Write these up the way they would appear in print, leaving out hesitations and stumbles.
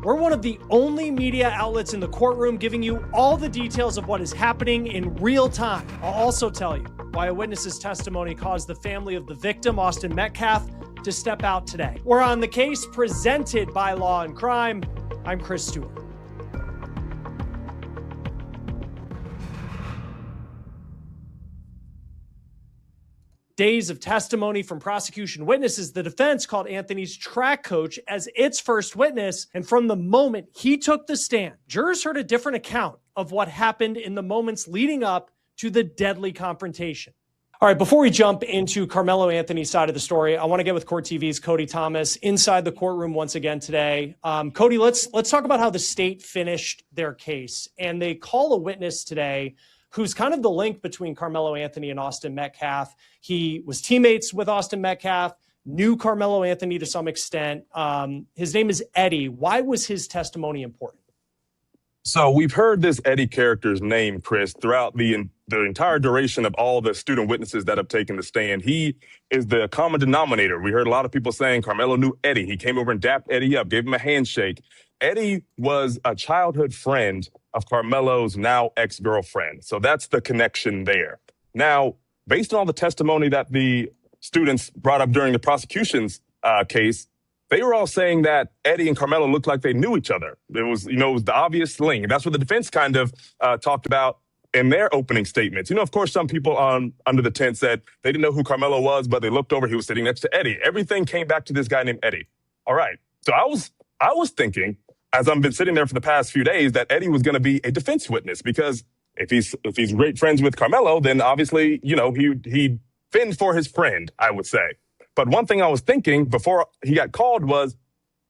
We're one of the only media outlets in the courtroom giving you all the details of what is happening in real time. I'll also tell you why a witness's testimony caused the family of the victim, Austin Metcalf, to step out today. We're on the case presented by Law and Crime. I'm Chris Stewart. Days of testimony from prosecution witnesses. The defense called Anthony's track coach as its first witness. And from the moment he took the stand, jurors heard a different account of what happened in the moments leading up to the deadly confrontation. All right, before we jump into Carmelo Anthony's side of the story, I want to get with Court TV's Cody Thomas inside the courtroom once again today. Cody, let's talk about how the state finished their case. And they call a witness today who's kind of the link between Carmelo Anthony and Austin Metcalf. He was teammates with Austin Metcalf, knew Carmelo Anthony to some extent. His name is Eddie. Why was his testimony important? So we've heard this Eddie character's name, Chris, throughout the entire duration of all the student witnesses that have taken the stand. He is the common denominator. We heard a lot of people saying Carmelo knew Eddie. He came over and dapped Eddie up, gave him a handshake. Eddie was a childhood friend of Carmelo's now ex-girlfriend. So that's the connection there. Now, based on all the testimony that the students brought up during the prosecution's case, they were all saying that Eddie and Carmelo looked like they knew each other. It was the obvious link. That's what the defense kind of talked about in their opening statements. Of course, some people under the tent said they didn't know who Carmelo was, but they looked over, he was sitting next to Eddie. Everything came back to this guy named Eddie. All right. So I was thinking, as I've been sitting there for the past few days, that Eddie was going to be a defense witness, because if he's great friends with Carmelo, then obviously, he'd fend for his friend, I would say. But one thing I was thinking before he got called was,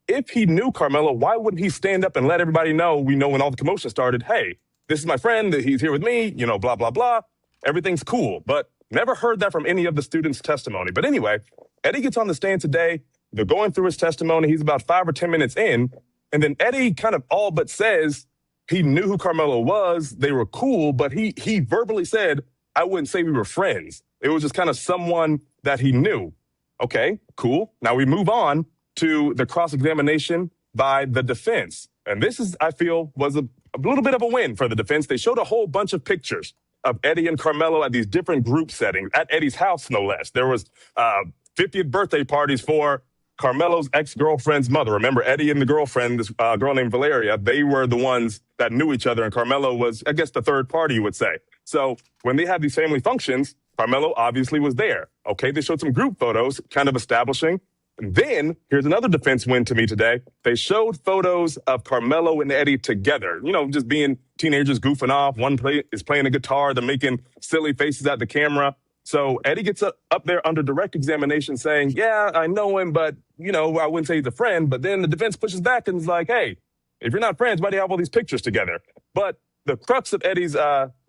if he knew Carmelo, why wouldn't he stand up and let everybody know, when all the commotion started, hey, this is my friend, he's here with me, blah, blah, blah. Everything's cool. But never heard that from any of the students' testimony. But anyway, Eddie gets on the stand today. They're going through his testimony. He's about 5 or 10 minutes in. And then Eddie kind of all but says he knew who Carmelo was. They were cool, but he verbally said, I wouldn't say we were friends. It was just kind of someone that he knew. Okay, cool. Now we move on to the cross-examination by the defense. And this is, I feel, was a little bit of a win for the defense. They showed a whole bunch of pictures of Eddie and Carmelo at these different group settings, at Eddie's house, no less. There was 50th birthday parties for Carmelo's ex-girlfriend's mother. Remember, Eddie and the girlfriend, this girl named Valeria, they were the ones that knew each other, and Carmelo was, I guess, the third party, you would say. So when they had these family functions, Carmelo obviously was there. Okay, they showed some group photos, kind of establishing. And then, here's another defense win to me today. They showed photos of Carmelo and Eddie together, just being teenagers goofing off. One is playing a guitar. They're making silly faces at the camera. So Eddie gets up there under direct examination saying, yeah, I know him, but, I wouldn't say he's a friend. But then the defense pushes back and is like, hey, if you're not friends, why do you have all these pictures together? But the crux of Eddie's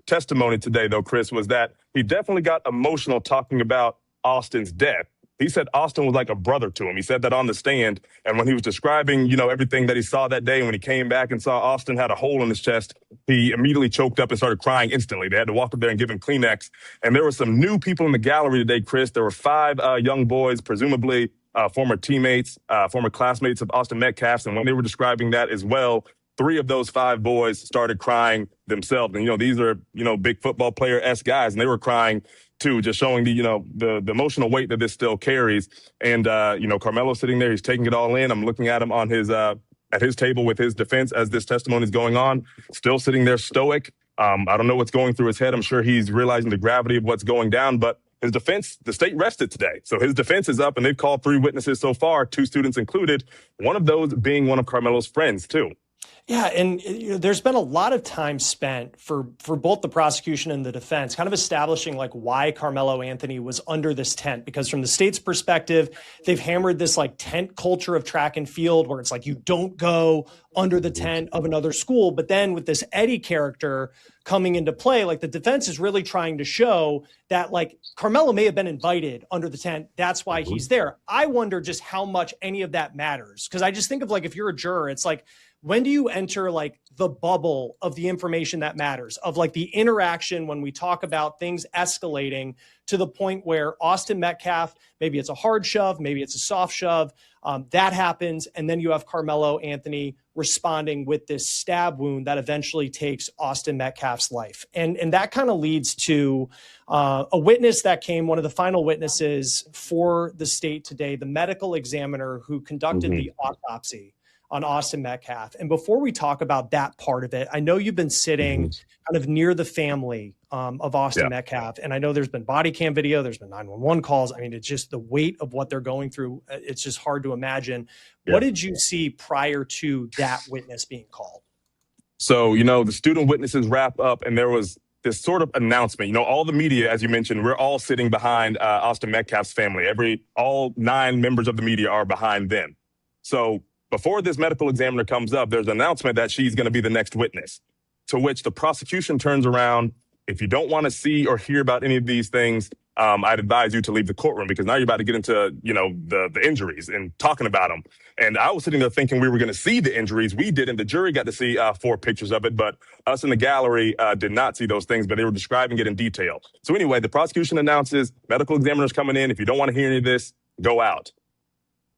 testimony today, though, Chris, was that he definitely got emotional talking about Austin's death. He said Austin was like a brother to him. He said that on the stand. And when he was describing, everything that he saw that day, when he came back and saw Austin had a hole in his chest, he immediately choked up and started crying instantly. They had to walk up there and give him Kleenex. And there were some new people in the gallery today, Chris. There were 5 young boys, presumably former teammates, former classmates of Austin Metcalf's. And when they were describing that as well, 3 of those 5 boys started crying themselves. And, these are, big football player-esque guys, and they were crying too, just showing the emotional weight that this still carries. And, Carmelo sitting there, he's taking it all in. I'm looking at him on his, at his table with his defense as this testimony is going on, still sitting there stoic. I don't know what's going through his head. I'm sure he's realizing the gravity of what's going down, but his defense, the state rested today. So his defense is up, and they've called 3 witnesses so far, 2 students included, one of those being one of Carmelo's friends too. Yeah, and there's been a lot of time spent for both the prosecution and the defense kind of establishing like why Carmelo Anthony was under this tent, because from the state's perspective, they've hammered this like tent culture of track and field where it's like you don't go under the tent of another school. But then with this Eddie character coming into play. Like the defense is really trying to show that like Carmelo may have been invited under the tent. That's why he's there. I wonder just how much any of that matters. Cause I just think of like, if you're a juror, it's like, when do you enter like the bubble of the information that matters, of like the interaction when we talk about things escalating to the point where Austin Metcalf, maybe it's a hard shove, maybe it's a soft shove, that happens. And then you have Carmelo Anthony responding with this stab wound that eventually takes Austin Metcalf's life. And that kind of leads to a witness that came, one of the final witnesses for the state today, the medical examiner who conducted the autopsy on Austin Metcalf. And before we talk about that part of it, I know you've been sitting kind of near the family of Austin Metcalf. And I know there's been body cam video, there's been 911 calls. I mean, it's just the weight of what they're going through. It's just hard to imagine. What did you see prior to that witness being called? So, the student witnesses wrap up and there was this sort of announcement. All the media, as you mentioned, we're all sitting behind Austin Metcalf's family. All 9 members of the media are behind them. So before this medical examiner comes up, there's an announcement that she's going to be the next witness, to which the prosecution turns around. If you don't want to see or hear about any of these things, I'd advise you to leave the courtroom, because now you're about to get into, the injuries and talking about them. And I was sitting there thinking we were going to see the injuries. We didn't. The jury got to see 4 pictures of it, but us in the gallery did not see those things, but they were describing it in detail. So anyway, the prosecution announces medical examiner's coming in. If you don't want to hear any of this, go out.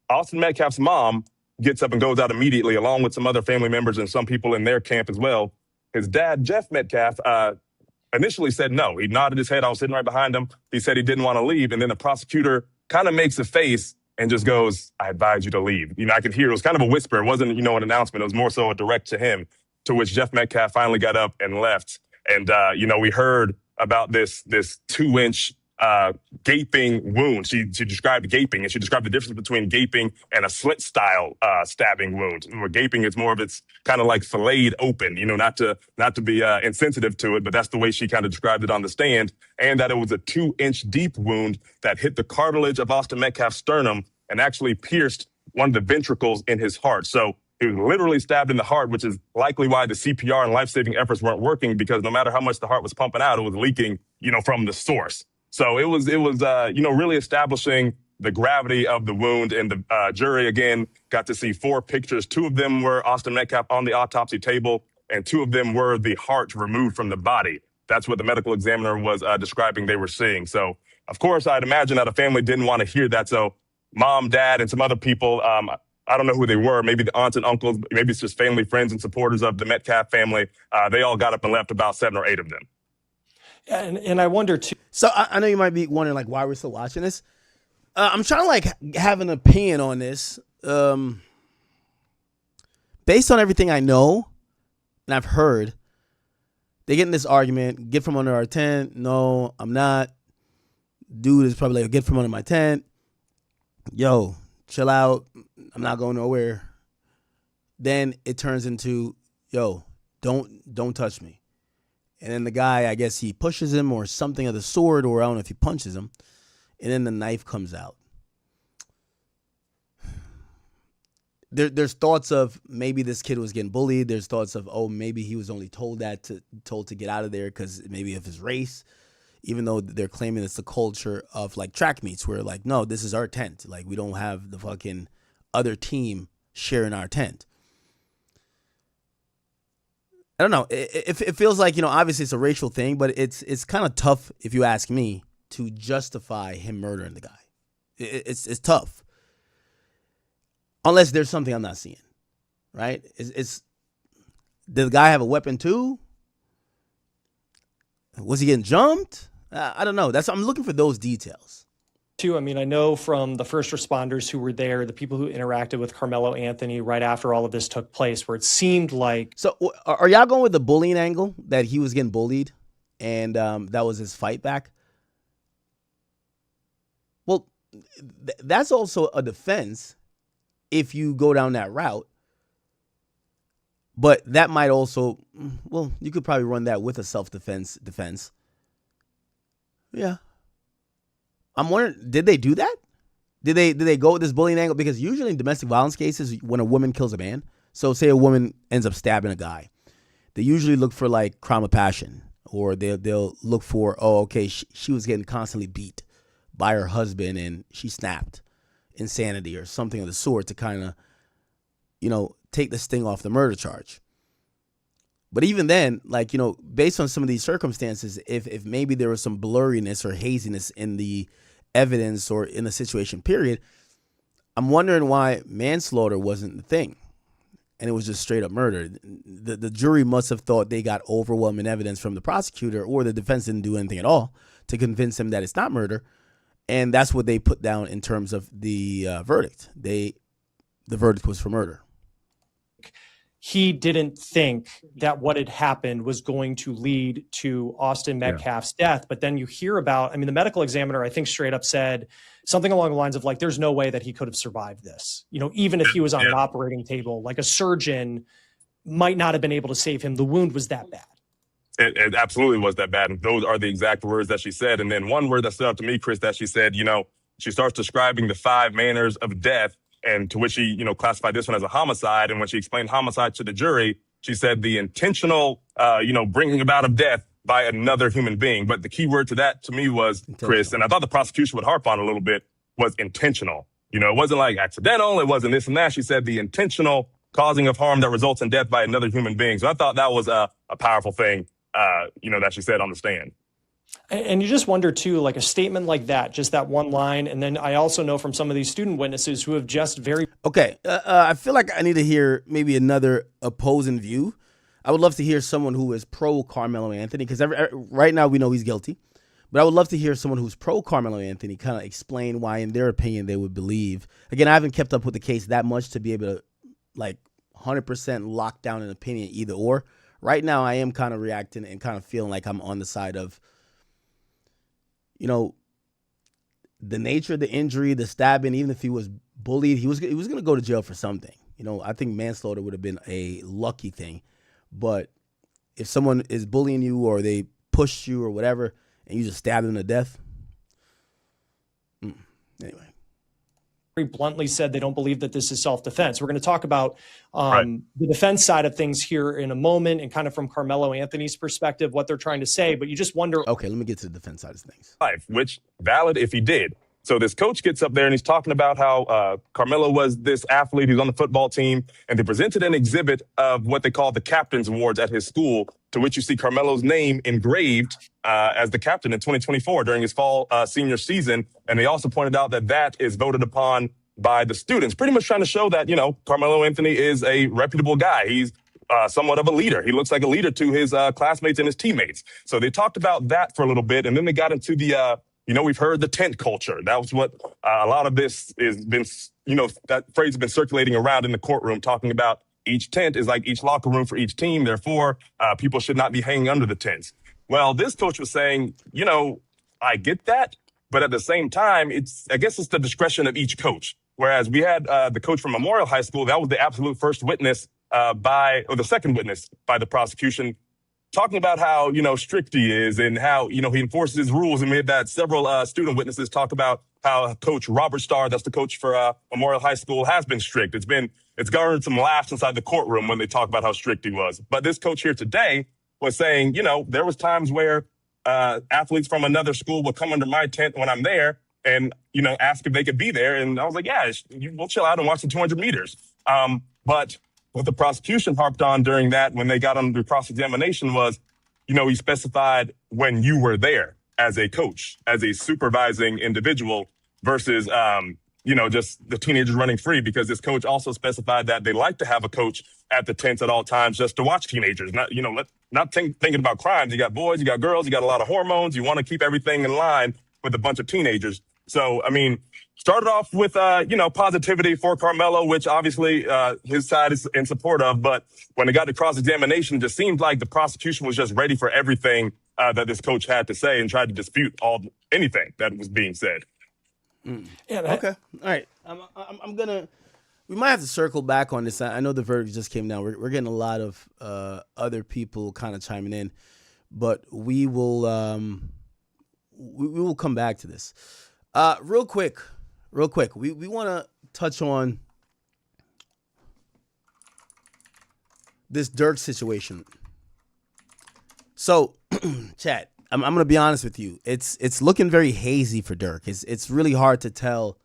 Austin Metcalf's mom gets up and goes out immediately, along with some other family members and some people in their camp as well. His dad, Jeff Metcalf, initially said no. He nodded his head. I was sitting right behind him. He said he didn't want to leave. And then the prosecutor kind of makes a face and just goes, I advise you to leave. I could hear it was kind of a whisper. It wasn't, an announcement. It was more so a direct to him, to which Jeff Metcalf finally got up and left. And, we heard about this 2-inch gaping wound. She described gaping, and she described the difference between gaping and a slit style stabbing wound. Where gaping is more of, it's kind of like filleted open, not to be insensitive to it, but that's the way she kind of described it on the stand. And that it was a 2-inch deep wound that hit the cartilage of Austin Metcalf's sternum and actually pierced one of the ventricles in his heart. So he was literally stabbed in the heart, which is likely why the CPR and life-saving efforts weren't working, because no matter how much the heart was pumping out, it was leaking, from the source. So it was really establishing the gravity of the wound. And the jury, again, got to see 4 pictures. 2 of them were Austin Metcalf on the autopsy table, and 2 of them were the heart removed from the body. That's what the medical examiner was describing they were seeing. So, of course, I'd imagine that a family didn't want to hear that. So mom, dad, and some other people, I don't know who they were, maybe the aunts and uncles, maybe it's just family, friends, and supporters of the Metcalf family. They all got up and left, about 7 or 8 of them. And I wonder too. So I know you might be wondering like why we're still watching this. I'm trying to like have an opinion on this. Based on everything I know and I've heard, they get in this argument, get from under our tent. No, I'm not. Dude is probably like, get from under my tent. Yo, chill out. I'm not going nowhere. Then it turns into, yo, don't touch me. And then the guy, I guess he pushes him or something of the sort, or I don't know if he punches him. And then the knife comes out. There's thoughts of maybe this kid was getting bullied. There's thoughts of, maybe he was only told to get out of there because maybe of his race, even though they're claiming it's the culture of like track meets where like, no, this is our tent. Like we don't have the fucking other team sharing our tent. I don't know. It feels like, obviously it's a racial thing, but it's kind of tough, if you ask me, to justify him murdering the guy. It's tough. Unless there's something I'm not seeing, right? Did the guy have a weapon too? Was he getting jumped? I don't know. I'm looking for those details. Too. I mean, I know from the first responders who were there, the people who interacted with Carmelo Anthony right after all of this took place, where it seemed like. So are y'all going with the bullying angle, that he was getting bullied and that was his fight back? Well, that's also a defense if you go down that route. But that might also, you could probably run that with a self-defense defense. Yeah. I'm wondering, did they do that? Did they go with this bullying angle? Because usually in domestic violence cases, when a woman kills a man, so say a woman ends up stabbing a guy, they usually look for like crime of passion, or they'll look for, oh, okay, she was getting constantly beat by her husband and she snapped, insanity or something of the sort, to kind of, take the sting off the murder charge. But even then, like, based on some of these circumstances, if maybe there was some blurriness or haziness in the evidence or in the situation period, I'm wondering why manslaughter wasn't the thing and it was just straight up murder. The jury must have thought they got overwhelming evidence from the prosecutor, or the defense didn't do anything at all to convince them that it's not murder. And that's what they put down in terms of the verdict. The verdict was for murder. He didn't think that what had happened was going to lead to Austin Metcalf's death. But then you hear about, the medical examiner, I think, straight up said something along the lines of like, there's no way that he could have survived this. Even if he was on an operating table, like a surgeon might not have been able to save him. The wound was that bad. It absolutely was that bad. And those are the exact words that she said. And then one word that stood out to me, Chris, that she said, she starts describing the 5 manners of death, and to which she, classified this one as a homicide. And when she explained homicide to the jury, she said the intentional, bringing about of death by another human being. But the key word to that to me was, Chris, and I thought the prosecution would harp on a little bit, was intentional. It wasn't like accidental. It wasn't this and that. She said the intentional causing of harm that results in death by another human being. So I thought that was a powerful thing, that she said on the stand. And you just wonder, too, like a statement like that, just that one line. And then I also know from some of these student witnesses who have just very... Okay, I feel like I need to hear maybe another opposing view. I would love to hear someone who is pro Carmelo Anthony, because right now we know he's guilty. But I would love to hear someone who's pro Carmelo Anthony kind of explain why, in their opinion, they would believe. Again, I haven't kept up with the case that much to be able to, like, 100% lock down an opinion either or. Right now, I am kind of reacting and kind of feeling like I'm on the side of, the nature of the injury, the stabbing. Even if he was bullied, he was going to go to jail for something. I think manslaughter would have been a lucky thing. But if someone is bullying you, or they pushed you or whatever, and you just stab them to death, anyway. Very bluntly said they don't believe that this is self-defense. We're going to talk about the defense side of things here in a moment, and kind of from Carmelo Anthony's perspective, what they're trying to say. But you just wonder. Okay, let me get to the defense side of things. Which valid if he did. So this coach gets up there and he's talking about how Carmelo was this athlete who's on the football team, and they presented an exhibit of what they call the Captain's Awards at his school, to which you see Carmelo's name engraved as the captain in 2024 during his fall senior season. And they also pointed out that is voted upon by the students, pretty much trying to show that, Carmelo Anthony is a reputable guy. He's somewhat of a leader. He looks like a leader to his classmates and his teammates. So they talked about that for a little bit, and then they got into the we've heard the tent culture. That was what a lot of this has been, that phrase has been circulating around in the courtroom, talking about each tent is like each locker room for each team. Therefore, people should not be hanging under the tents. Well, this coach was saying, I get that, but at the same time, I guess it's the discretion of each coach. Whereas we had the coach from Memorial High School, that was the absolute first witness or the second witness by the prosecution, talking about how, strict he is and how, he enforces his rules. And we had that several student witnesses talk about how Coach Robert Starr, that's the coach for Memorial High School, has been strict. It's garnered some laughs inside the courtroom when they talk about how strict he was. But this coach here today was saying, there was times where athletes from another school would come under my tent when I'm there and, ask if they could be there. And I was like, yeah, we'll chill out and watch the 200 meters. But what the prosecution harped on during that, when they got under cross-examination, was, he specified when you were there as a coach, as a supervising individual versus, just the teenagers running free, because this coach also specified that they like to have a coach at the tents at all times just to watch teenagers, not thinking about crimes. You got boys, you got girls, you got a lot of hormones. You want to keep everything in line with a bunch of teenagers. So, started off with, positivity for Carmelo, which obviously his side is in support of. But when it got to cross-examination, it just seemed like the prosecution was just ready for everything that this coach had to say and tried to dispute anything that was being said. Okay. All right. We might have to circle back on this. I know the verdict just came down. We're getting a lot of other people kind of chiming in, but we will come back to this. Real quick. We want to touch on this Durk situation. So, chat, I'm going to be honest with you. It's looking very hazy for Durk. It's really hard to tell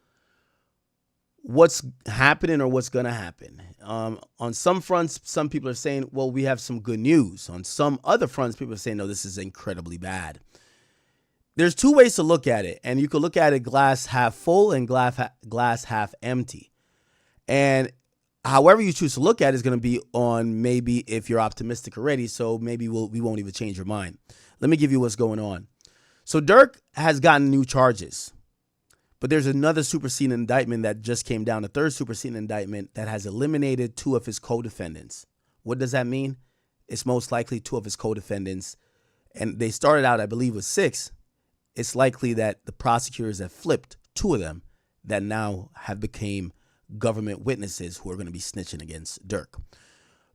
what's happening or what's going to happen. On some fronts, some people are saying, well, we have some good news. On some other fronts, people are saying, no, this is incredibly bad. There's two ways to look at it, and you could look at it glass half full and glass half empty. And however you choose to look at it is going to be on maybe if you're optimistic already, so maybe we won't even change your mind. Let me give you what's going on. So Durk has gotten new charges, but there's another superseding indictment that just came down, the third superseding indictment that has eliminated 2 of his co-defendants. What does that mean? It's most likely 2 of his co-defendants, and they started out, I believe, with 6. It's likely that the prosecutors have flipped 2 of them that now have become government witnesses who are going to be snitching against Durk.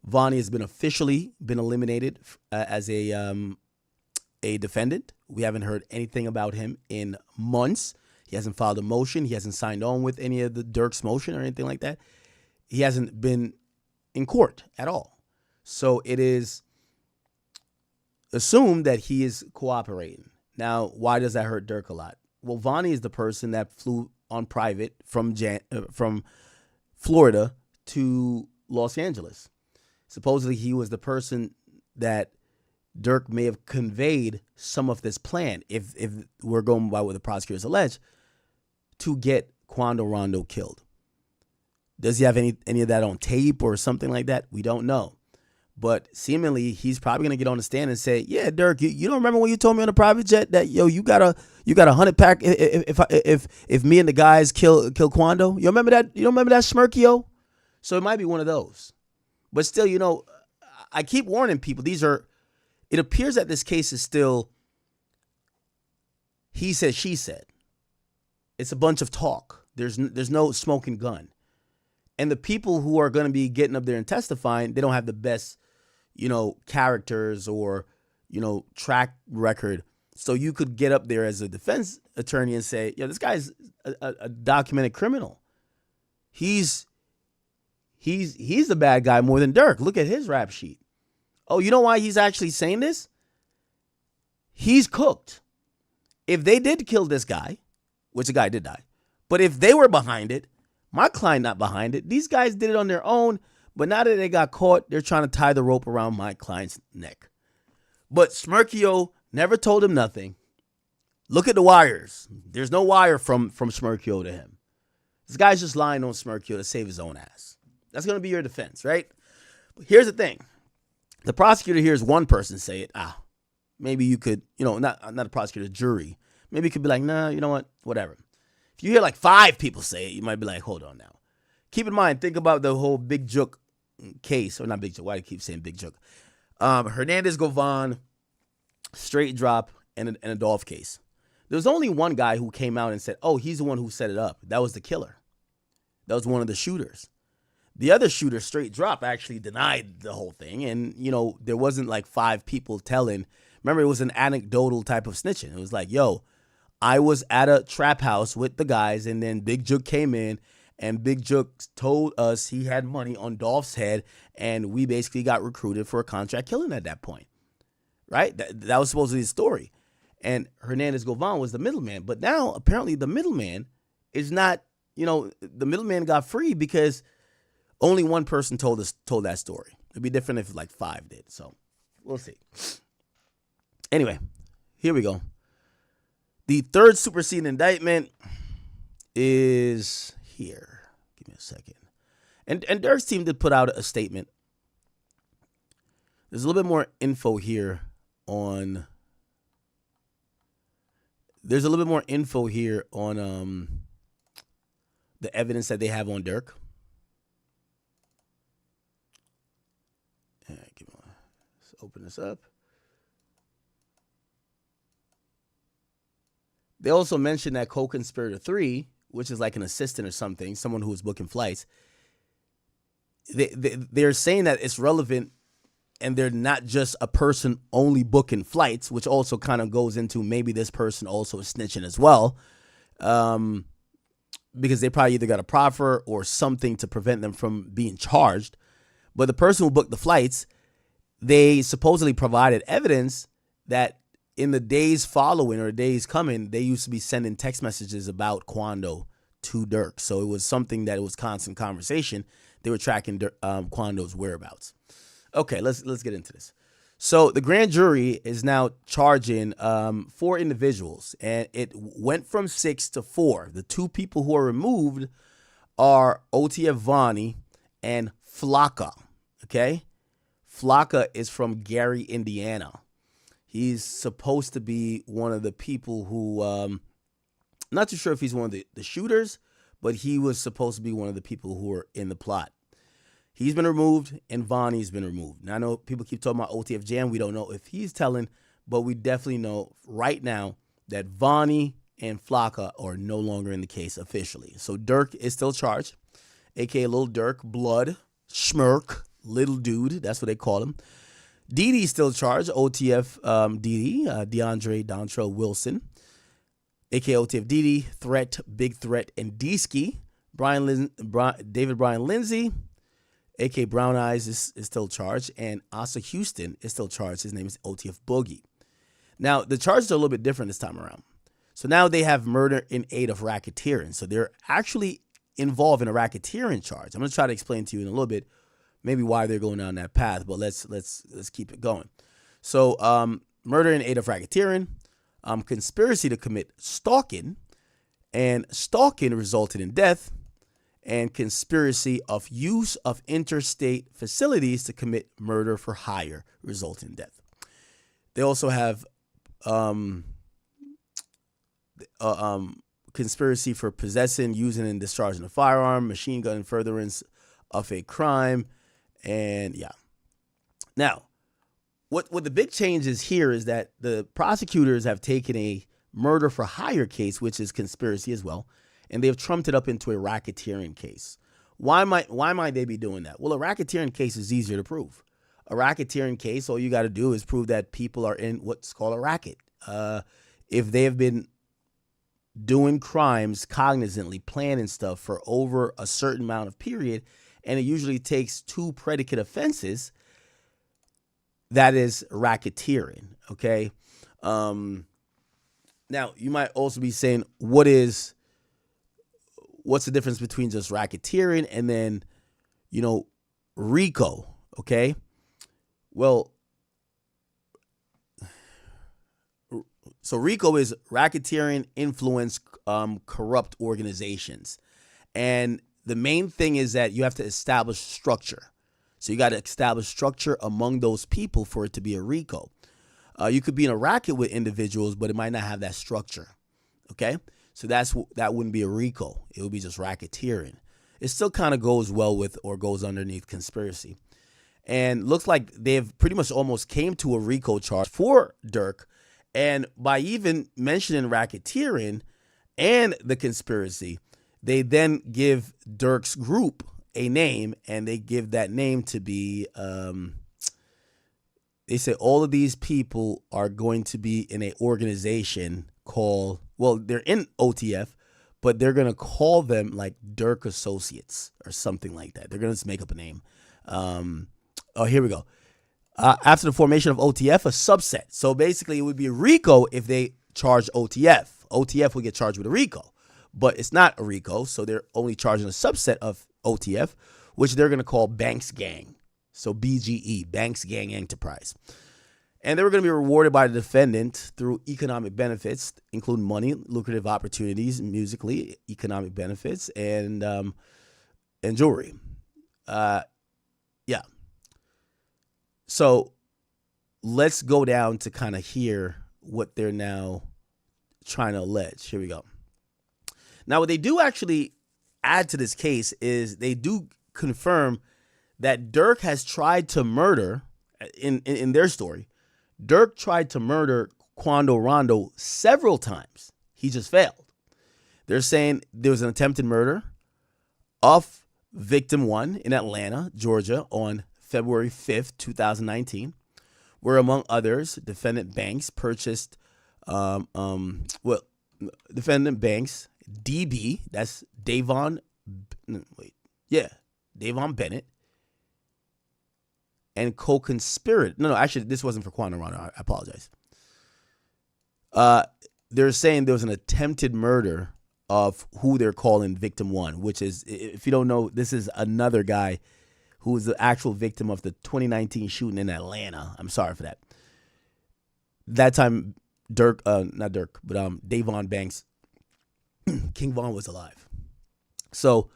Vonnie has been officially eliminated as a defendant. We haven't heard anything about him in months. He hasn't filed a motion. He hasn't signed on with any of the Durk's motion or anything like that. He hasn't been in court at all. So it is assumed that he is cooperating. Now, why does that hurt Durk a lot? Well, Vonnie is the person that flew on private from Florida to Los Angeles. Supposedly, he was the person that Durk may have conveyed some of this plan, if we're going by what the prosecutors allege, to get Quando Rondo killed. Does he have any of that on tape or something like that? We don't know. But seemingly, he's probably gonna get on the stand and say, "Yeah, Durk, you don't remember when you told me on a private jet that you got a 100 pack if me and the guys kill Quando? You remember that? You don't remember that smirkio?" So it might be one of those. But still, I keep warning people. It appears that this case is still he said, she said. It's a bunch of talk. There's no smoking gun. And the people who are going to be getting up there and testifying, they don't have the best, characters or, track record. So you could get up there as a defense attorney and say, this guy's a documented criminal. He's the bad guy more than Durk. Look at his rap sheet. Oh, you know why he's actually saying this? He's cooked. If they did kill this guy, which the guy did die, but if they were behind it, my client not behind it, these guys did it on their own, but now that they got caught, they're trying to tie the rope around my client's neck. But Smirkio never told him nothing. Look at the wires. There's no wire from Smirkio to him. This guy's just lying on Smirkio to save his own ass. That's going to be your defense, right? But here's the thing. The prosecutor hears one person say it. Maybe you could, not a prosecutor, jury. Maybe you could be like, nah, you know what? Whatever. If you hear like 5 people say it, you might be like, hold on now. Keep in mind, think about the whole Big Jook case, or not Big Jook. Why do I keep saying Big Jook? Hernandez Govan, straight drop, and a Dolph case. There was only one guy who came out and said, oh, he's the one who set it up. That was the killer. That was one of the shooters. The other shooter, straight drop, actually denied the whole thing. And, there wasn't like 5 people telling. Remember, it was an anecdotal type of snitching. It was like, yo, I was at a trap house with the guys, and then Big Jook came in, and Big Jook told us he had money on Dolph's head, and we basically got recruited for a contract killing at that point. Right? That was supposedly the story. And Hernandez Govan was the middleman. But now, apparently, the middleman is not, the middleman got free because only one person told that story. It'd be different if like 5 did. So we'll see. Anyway, here we go. The third superseding indictment is here. Give me a second. And Durk's team did put out a statement. There's a little bit more info here on. There's a little bit more info here on the evidence that they have on Durk. All right, let's open this up. They also mentioned that co-conspirator 3, which is like an assistant or something, someone who was booking flights, they're saying that it's relevant and they're not just a person only booking flights, which also kind of goes into maybe this person also is snitching as well, because they probably either got a proffer or something to prevent them from being charged. But the person who booked the flights, they supposedly provided evidence that in the days following or days coming, they used to be sending text messages about Quando to Durk. So it was something that it was constant conversation. They were tracking Quando's whereabouts. Okay, let's get into this. So the grand jury is now charging 4 individuals, and it went from 6 to 4. The 2 people who are removed are OTF Vonnie and Flocka. Okay, Flocka is from Gary, Indiana. He's supposed to be one of the people who, not too sure if he's one of the shooters, but he was supposed to be one of the people who were in the plot. He's been removed, and Vonnie's been removed. Now, I know people keep talking about OTF Jam. We don't know if he's telling, but we definitely know right now that Vonnie and Flocka are no longer in the case officially. So Durk is still charged, a.k.a. Lil Durk, Blood, Schmirk, Little Dude. That's what they call him. Dee still charged, OTF Dee, DeAndre Dontrell Wilson, a.k.a. OTF Dee, Threat, Big Threat, and D-Ski. David Brian Lindsay, a.k.a. Brown Eyes, is still charged, and Asa Houston is still charged. His name is OTF Boogie. Now, the charges are a little bit different this time around. So now they have murder in aid of racketeering. So they're actually involved in a racketeering charge. I'm going to try to explain to you in a little bit maybe why they're going down that path, but let's keep it going. So murder in aid of racketeering, conspiracy to commit stalking, and stalking resulted in death, and conspiracy of use of interstate facilities to commit murder for hire resulting in death. They also have conspiracy for possessing, using, and discharging a firearm, machine gun in furtherance of a crime, and yeah. Now, what the big change is here is that the prosecutors have taken a murder for hire case, which is conspiracy as well, and they've trumped it up into a racketeering case. Why might they be doing that? Well, a racketeering case is easier to prove. A racketeering case, all you got to do is prove that people are in what's called a racket. If they have been doing crimes cognizantly, planning stuff for over a certain amount of period, and it usually takes 2 predicate offenses, that is racketeering, okay? Now, you might also be saying, what's the difference between just racketeering and then, RICO, okay? Well, so RICO is racketeering, influence, corrupt organizations. And the main thing is that you have to establish structure. So you got to establish structure among those people for it to be a RICO. You could be in a racket with individuals, but it might not have that structure. Okay? So that wouldn't be a RICO. It would be just racketeering. It still kind of goes well with or goes underneath conspiracy. And looks like they've pretty much almost came to a RICO charge for Durk. And by even mentioning racketeering and the conspiracy, they then give Durk's group a name, and they give that name to be, they say all of these people are going to be in an organization called, well, they're in OTF, but they're going to call them like Durk Associates or something like that. They're going to just make up a name. Here we go. After the formation of OTF, a subset. So basically it would be a RICO if they charge OTF. OTF will get charged with a RICO, but it's not a RICO, so they're only charging a subset of OTF, which they're going to call Banks Gang. So BGE, Banks Gang Enterprise. And they were going to be rewarded by the defendant through economic benefits, including money, lucrative opportunities, musically, economic benefits, and jewelry. Yeah. So let's go down to kind of hear what they're now trying to allege. Here we go. Now, what they do actually add to this case is they do confirm that Durk has tried to murder, in their story, Durk tried to murder Quando Rondo several times. He just failed. They're saying there was an attempted murder of victim 1 in Atlanta, Georgia on February 5th, 2019, where among others, defendant Banks purchased, defendant Banks, DB, that's Davon Bennett, and co-conspirator. No, actually, this wasn't for Quando Rondo. I apologize. They're saying there was an attempted murder of who they're calling victim one, which is, if you don't know, this is another guy who was the actual victim of the 2019 shooting in Atlanta. I'm sorry for that. That time, not Durk, but Davon Banks, King Von was alive. So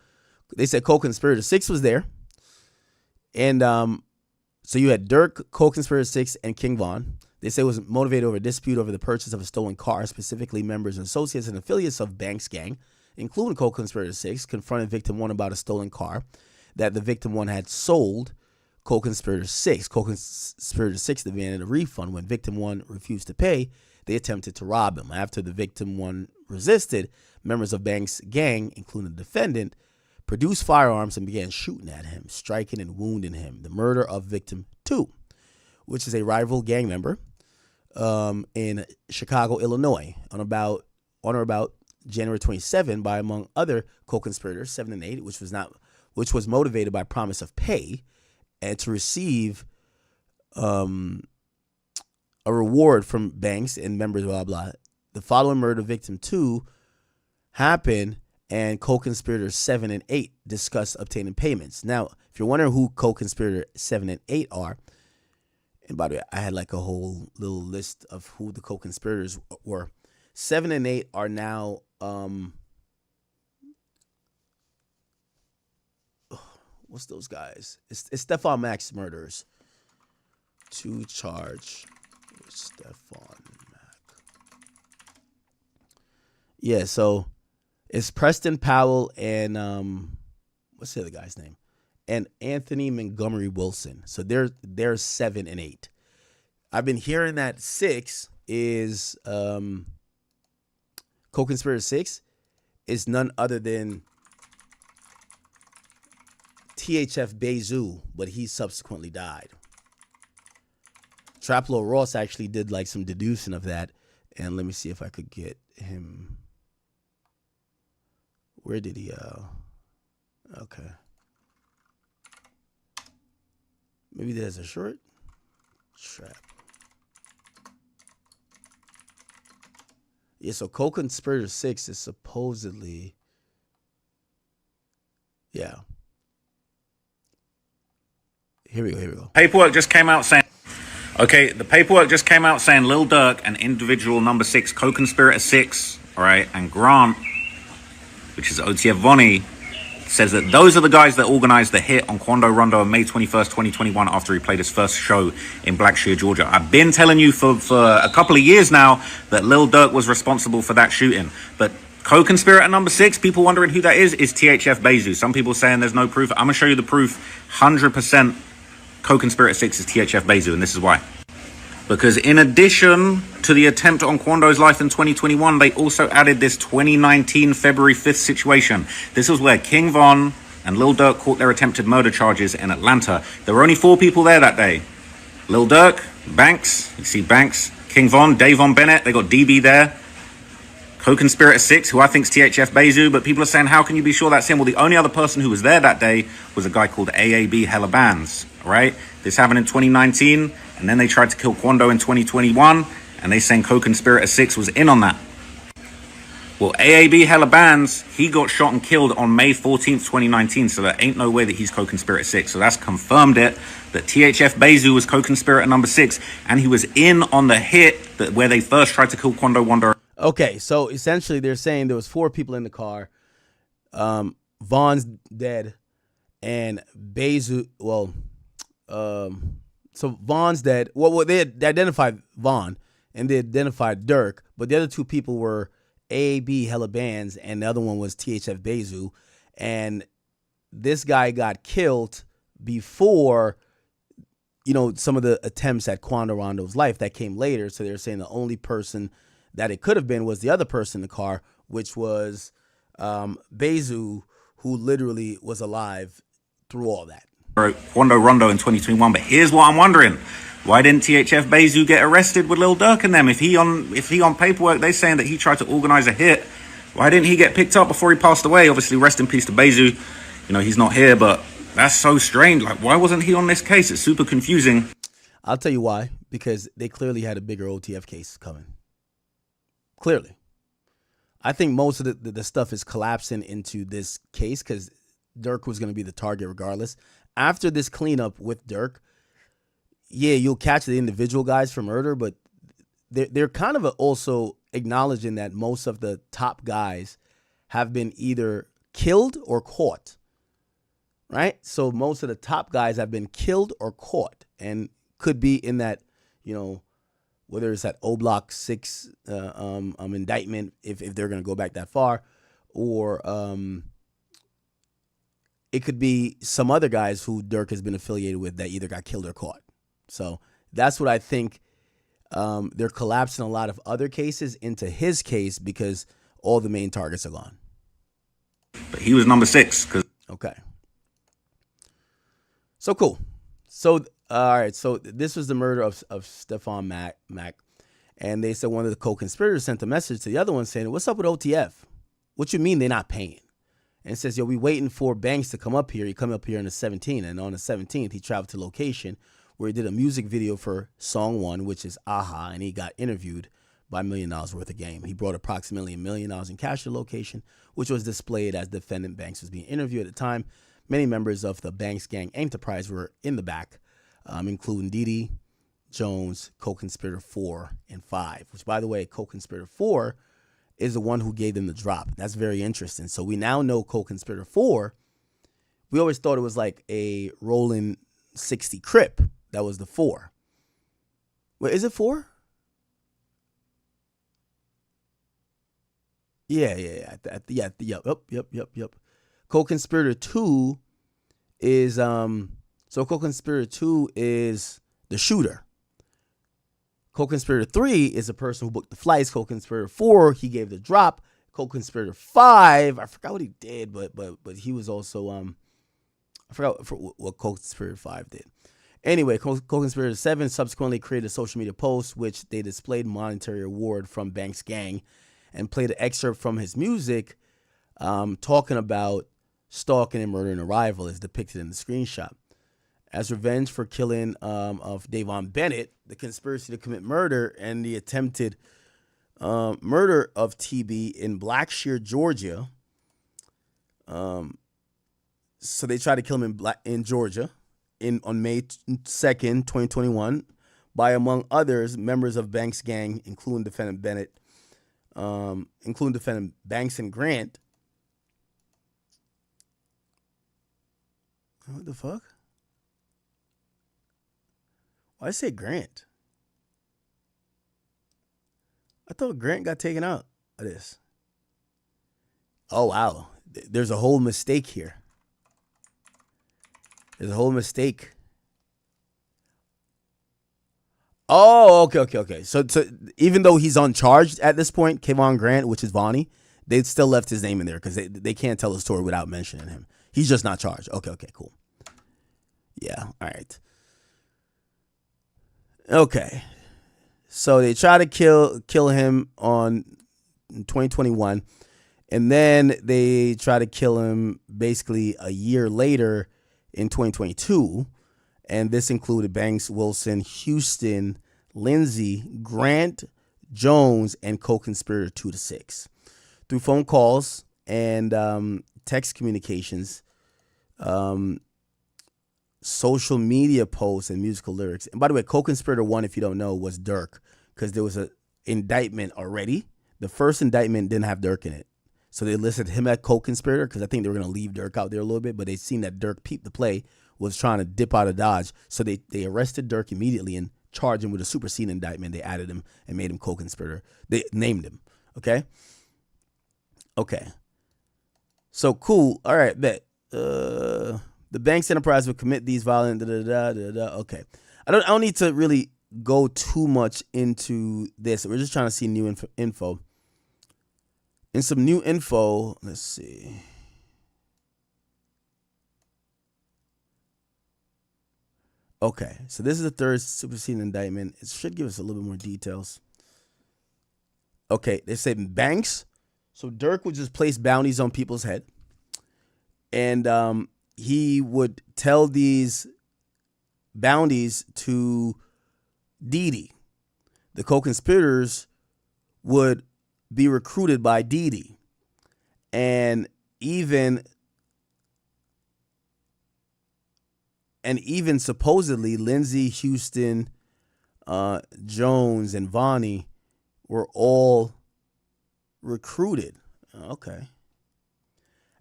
they said co-conspirator 6 was there. And so you had Durk, co-conspirator 6, and King Von. They say it was motivated over a dispute over the purchase of a stolen car. Specifically, members and associates and affiliates of Banks' gang, including co-conspirator 6, confronted victim 1 about a stolen car that the victim 1 had sold co-conspirator 6. Co-conspirator 6 demanded a refund. When victim 1 refused to pay, they attempted to rob him. After the victim 1 resisted, members of Banks' gang, including the defendant, produced firearms and began shooting at him, striking and wounding him. The murder of victim 2, which is a rival gang member in Chicago, Illinois, on or about January 27, by, among other co-conspirators, 7 and 8, which was motivated by promise of pay and to receive a reward from Banks and members, blah, blah. The following murder, victim 2, happened, and co-conspirators 7 and 8 discussed obtaining payments. Now, if you're wondering who co-conspirator 7 and 8 are, and by the way, I had like a whole little list of who the co-conspirators were. 7 and 8 are now what's those guys? It's Stephon Mack's murderers. To charge with Stephon Mack. Yeah, so it's Preston Powell and what's the other guy's name? And Anthony Montgomery Wilson. So they're 7 and 8. I've been hearing that 6 is co-conspirator 6 is none other than THF Bezu, but he subsequently died. Traplo Ross actually did like some deducing of that, and let me see if I could get him. Where did he? Okay. Maybe there's a short trap. Yeah, so co-conspirator 6 is supposedly, yeah. Here we go. Paperwork just came out saying, the paperwork just came out saying Lil Durk and individual number 6, co-conspirator 6, all right, and Grant, which is OTF Vonnie, says that those are the guys that organized the hit on Quando Rondo on May 21st, 2021, after he played his first show in Blackshear, Georgia. I've been telling you for a couple of years now that Lil Durk was responsible for that shooting. But co-conspirator number 6, people wondering who that is THF Bezu. Some people saying there's no proof. I'm going to show you the proof. 100% co-conspirator 6 is THF Bezu, and this is why. Because in addition to the attempt on Quando's life in 2021, they also added this 2019 February 5th situation. This was where King Von and Lil Durk caught their attempted murder charges in Atlanta. There were only 4 people there that day. Lil Durk, Banks, you see Banks, King Von, Davon Bennett, they got DB there. Co-conspirator 6, who I think is THF Bezu, but people are saying, how can you be sure that's him? Well, the only other person who was there that day was a guy called AAB Hella Bands, all right? This happened in 2019, and then they tried to kill Quando in 2021, and they saying co-conspirator 6 was in on that. Well, AAB Hella Bands, he got shot and killed on May 14th, 2019, so there ain't no way that he's co-conspirator 6. So that's confirmed it, that THF Bezu was co-conspirator number 6, and he was in on the hit that where they first tried to kill Quando Rondo. Okay, so essentially they're saying there was 4 people in the car. Vaughn's dead, and Bezu, so Vaughn's dead. Well, they identified Vaughn, and they identified Durk, but the other 2 people were AAB Hella Bands, and the other one was THF Bezu, and this guy got killed before, some of the attempts at Quando Rondo's life that came later. So they're saying the only person that it could have been was the other person in the car, which was Bezu, who literally was alive through all that. Quando Rondo in 2021, but here's what I'm wondering. Why didn't THF Bezu get arrested with Lil Durk and them? If he on paperwork, they saying that he tried to organize a hit, why didn't he get picked up before he passed away? Obviously, rest in peace to Bezu. He's not here, but that's so strange. Like, why wasn't he on this case? It's super confusing. I'll tell you why. Because they clearly had a bigger OTF case coming. Clearly. I think most of the stuff is collapsing into this case because Durk was going to be the target regardless. After this cleanup with Durk, yeah, you'll catch the individual guys for murder, but they're kind of also acknowledging that most of the top guys have been either killed or caught, right? So most of the top guys have been killed or caught and could be in that, whether it's that O Block 6 indictment, if they're going to go back that far, or it could be some other guys who Durk has been affiliated with that either got killed or caught. So that's what I think. They're collapsing a lot of other cases into his case because all the main targets are gone. But he was number 6. Okay. So cool. So, all right. So this was the murder of Stefan Mack. And they said one of the co-conspirators sent a message to the other one saying, "What's up with OTF? What you mean they're not paying?" And it says, we waiting for Banks to come up here. He come up here on the 17th. And on the 17th, he traveled to location where he did a music video for Song 1, which is Aha, and he got interviewed by $1 million worth of game. He brought approximately $1 million in cash to the location, which was displayed as defendant Banks was being interviewed at the time. Many members of the Banks gang enterprise were in the back, including Didi, Jones, co-conspirator 4 and 5, which, by the way, co-conspirator 4 is the one who gave them the drop. That's very interesting. So we now know co-conspirator 4. We always thought it was like a rolling 60 Crip. That was the 4. Wait, is it 4? Yeah. Yep. Co-conspirator 2 is co-conspirator 2 is the shooter. Co-conspirator 3 is the person who booked the flights. Co-conspirator 4, he gave the drop. Co-conspirator 5, I forgot what he did, but he was also I forgot what co-conspirator 5 did. Anyway, co-conspirator 7 subsequently created a social media post which they displayed monetary reward from Banks' gang and played an excerpt from his music talking about stalking and murdering a rival as depicted in the screenshot. As revenge for killing of Davon Bennett, the conspiracy to commit murder, and the attempted murder of TB in Blackshear, Georgia. So they tried to kill him in Georgia on May 2nd, 2021, by, among others, members of Banks' gang, including defendant Bennett, including defendant Banks and Grant. What the fuck? Why I say Grant? I thought Grant got taken out of this. Oh, wow. There's a whole mistake here. There's a whole mistake. Oh, okay. So even though he's uncharged at this point, Kevon Grant, which is Vonnie, they still left his name in there because they can't tell the story without mentioning him. He's just not charged. Okay, cool. Yeah, all right. Okay. So they try to kill him in 2021, and then they try to kill him basically a year later in 2022, and this included Banks, Wilson, Houston, Lindsay, Grant, Jones, and co-conspirator 2 to 6. Through phone calls and text communications, social media posts, and musical lyrics. And by the way, co-conspirator 1, if you don't know, was Durk, because there was an indictment already. The first indictment didn't have Durk in it. So they listed him as co-conspirator because I think they were going to leave Durk out there a little bit, but they seen that Durk peeped the play, was trying to dip out of Dodge. So they arrested Durk immediately and charged him with a superseding indictment. They added him and made him co-conspirator. They named him. Okay. So cool. All right, bet. The Banks enterprise would commit these violent. Okay. I don't need to really go too much into this. We're just trying to see new info. In some new info, let's see. Okay, so this is the third superseding indictment. It should give us a little bit more details. Okay, they say Banks. So Durk would just place bounties on people's head. And he would tell these bounties to Didi. The co-conspirators would be recruited by Didi. And even supposedly Lindsay, Houston, Jones, and Vonnie were all recruited. Okay.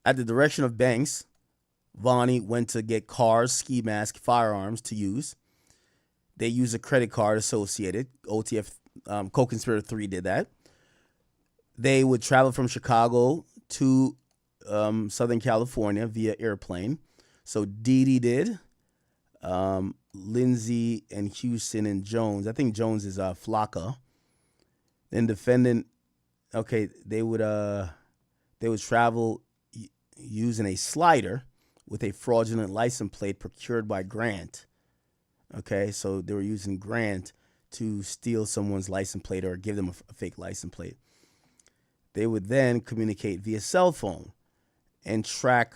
At the direction of Banks, Vonnie went to get cars, ski mask, firearms to use. They used a credit card associated. OTF Co-Conspirator 3 did that. They would travel from Chicago to Southern California via airplane. So Didi did. Lindsay and Houston and Jones. I think Jones is Flocka. Then defendant. Okay, they would travel using a slider with a fraudulent license plate procured by Grant. Okay, so they were using Grant to steal someone's license plate or give them a fake license plate. They would then communicate via cell phone and track,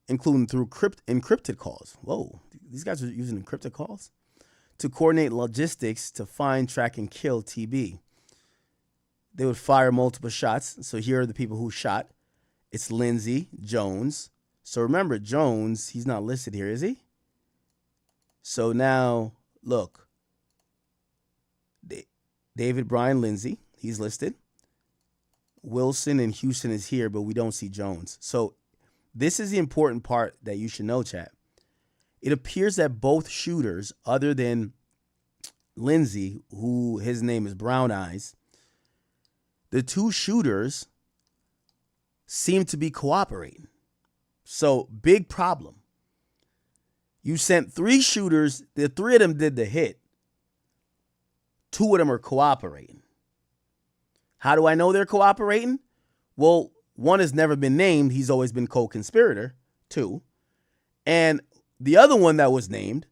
including through encrypted calls. Whoa, these guys are using encrypted calls to coordinate logistics to find, track, and kill TB. They would fire multiple shots. So here are the people who shot. It's Lindsay, Jones. So remember, Jones, he's not listed here, is he? So now, look. David Brian Lindsay, he's listed. Wilson and Houston is here, but we don't see Jones. So this is the important part that you should know, chat. It appears that both shooters, other than Lindsay, who his name is Brown Eyes, the two shooters seem to be cooperating. So, big problem. You sent 3 shooters. The 3 of them did the hit. 2 of them are cooperating. How do I know they're cooperating? Well, one has never been named. He's always been co-conspirator, 2. And the other one that was named,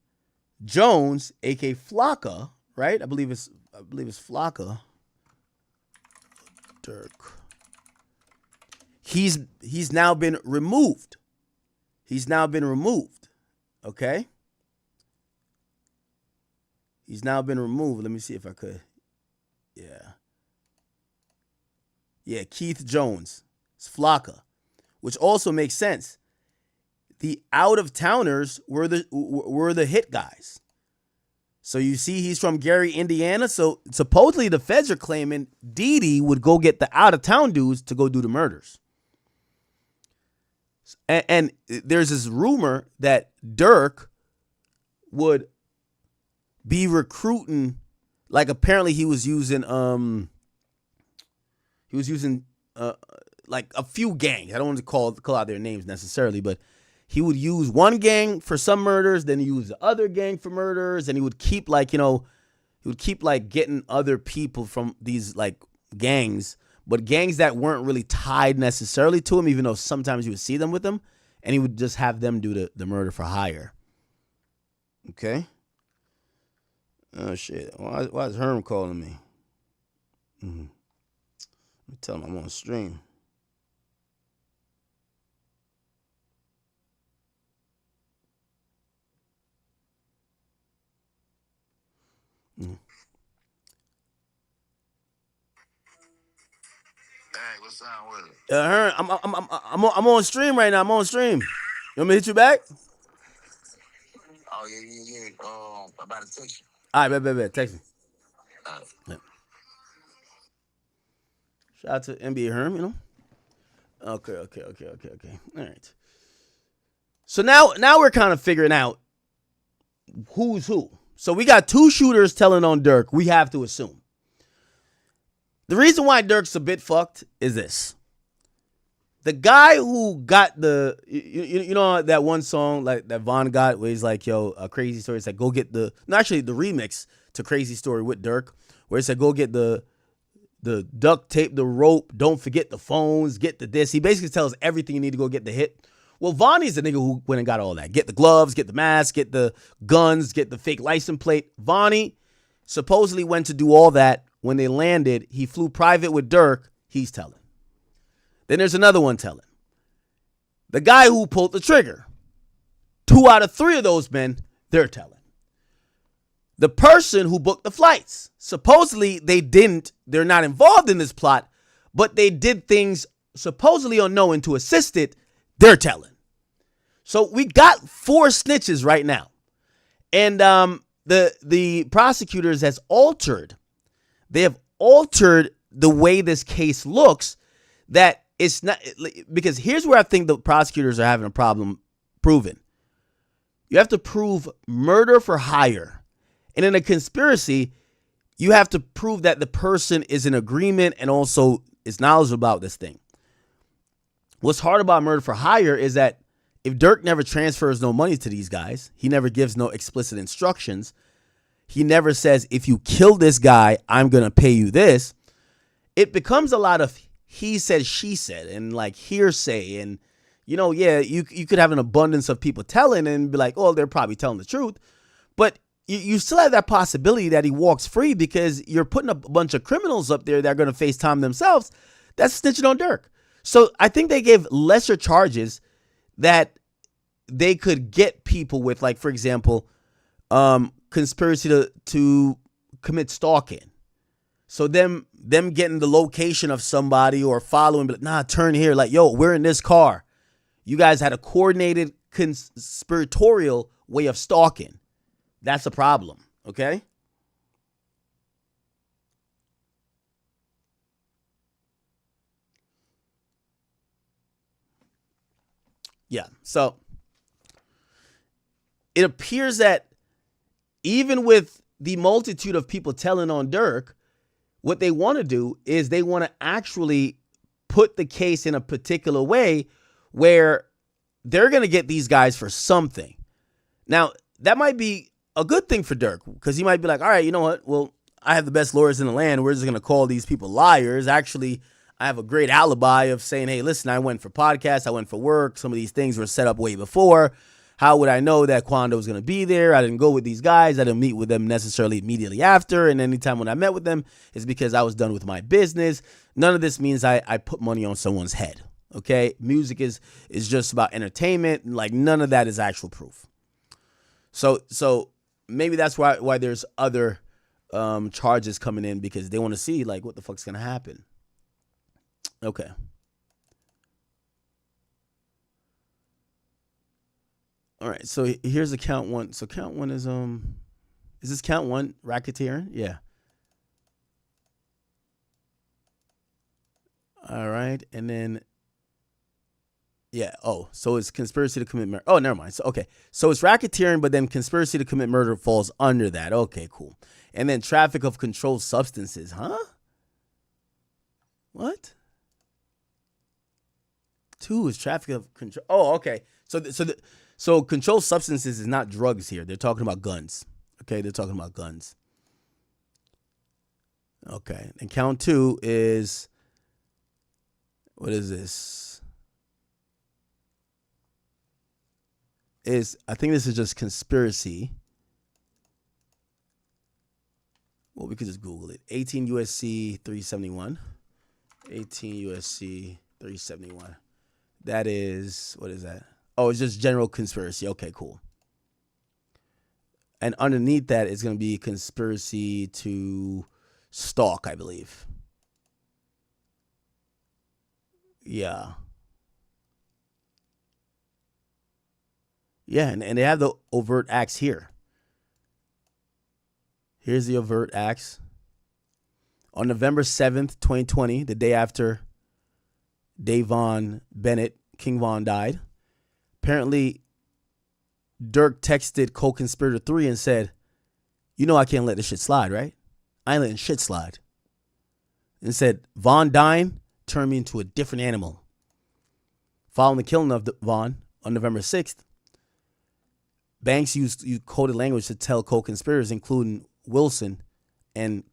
Jones, aka Flocka, right? I believe it's Flocka. Durk. He's now been removed. He's now been removed. Okay? He's now been removed. Let me see if I could. Yeah, Keith Jones. It's Flocka, which also makes sense. The out-of-towners were the hit guys. So you see he's from Gary, Indiana. So supposedly the feds are claiming Didi would go get the out-of-town dudes to go do the murders. And there's this rumor that Durk would be recruiting, like apparently he was using like a few gangs. I don't want to call out their names necessarily, but he would use one gang for some murders, then he use the other gang for murders, and he would keep getting other people from these like gangs, but gangs that weren't really tied necessarily to him, even though sometimes you would see them with him, and he would just have them do the murder for hire. Okay. Oh shit! Why is Herm calling me? Let me tell him I'm on stream. Hey, what's up with it? Herm, I'm on stream right now. I'm on stream. You want me to hit you back? Oh yeah. About to text you. All right, bet. Text me. Yeah. Shout out to NBA Herm, you know. Okay. All right. So now we're kind of figuring out who's who. So we got 2 shooters telling on Durk. We have to assume. The reason why Durk's a bit fucked is this. The guy who got the, you know that one song like that Von got where he's like, yo, a Crazy Story. It's like, go get the remix to Crazy Story with Durk, where it said, go get the duct tape, the rope, don't forget the phones, get the this. He basically tells everything you need to go get the hit. Well, Vonnie's the nigga who went and got all that. Get the gloves, get the mask, get the guns, get the fake license plate. Vonnie supposedly went to do all that. When they landed, he flew private with Durk. He's telling. Then there's another one telling. The guy who pulled the trigger. 2 out of 3 of those men, they're telling. the person who booked the flights. Supposedly they're not involved in this plot, but they did things supposedly unknown to assist it. They're telling. So we got 4 snitches right now. And the prosecutors they have altered the way this case looks, that it's not, because here's where I think the prosecutors are having a problem proving. You have to prove murder for hire. And in a conspiracy, you have to prove that the person is in agreement and also is knowledgeable about this thing. What's hard about murder for hire is that if Durk never transfers no money to these guys, he never gives no explicit instructions, he never says, if you kill this guy, I'm going to pay you this, it becomes a lot of he said, she said, and like hearsay. And, you know, yeah, you could have an abundance of people telling and be like, oh, they're probably telling the truth. But you still have that possibility that he walks free because you're putting a bunch of criminals up there that are going to face time themselves. That's snitching on Durk. So I think they gave lesser charges that they could get people with, like, for example, conspiracy to commit stalking. So them getting the location of somebody or following, but nah, turn here. Like, yo, we're in this car. You guys had a coordinated conspiratorial way of stalking. That's a problem. Okay. Yeah. So it appears that even with the multitude of people telling on Durk, what they want to do is they want to actually put the case in a particular way where they're going to get these guys for something. Now, that might be a good thing for Durk, because he might be like, all right, you know what? Well, I have the best lawyers in the land. We're just going to call these people liars. Actually, I have a great alibi of saying, hey, listen, I went for podcasts. I went for work. Some of these things were set up way before. How would I know that Quando was going to be there? I didn't go with these guys. I didn't meet with them necessarily immediately after. And anytime when I met with them, it's because I was done with my business. None of this means I put money on someone's head. Okay. Music is just about entertainment. Like, none of that is actual proof. So maybe that's why there's other charges coming in, because they want to see like what the fuck's going to happen. Okay. All right, so here's the count one. So count one is this count one racketeering? Yeah. All right, and then yeah. Oh, so it's conspiracy to commit murder. Oh, never mind. So okay, so it's racketeering, but then conspiracy to commit murder falls under that. Okay, cool. And then traffic of controlled substances, huh? What? 2 is traffic of control. Oh, okay. So controlled substances is not drugs here. They're talking about guns. Okay, they're talking about guns. Okay, and count 2 is, what is this? I think this is just conspiracy. Well, we could just Google it. 18 USC 371. 18 USC 371. That is, what is that? Oh, it's just general conspiracy. Okay, cool. And underneath that is going to be conspiracy to stalk, I believe. Yeah. Yeah, and they have the overt acts here. Here's the overt acts. On November 7th, 2020, the day after Davon Bennett, King Von, died, apparently Durk texted co-conspirator 3 and said, you know I can't let this shit slide, right? I ain't letting shit slide. And said, Von dying turned me into a different animal. Following the killing of Von on November 6th, Banks used coded language to tell co-conspirators, including Wilson and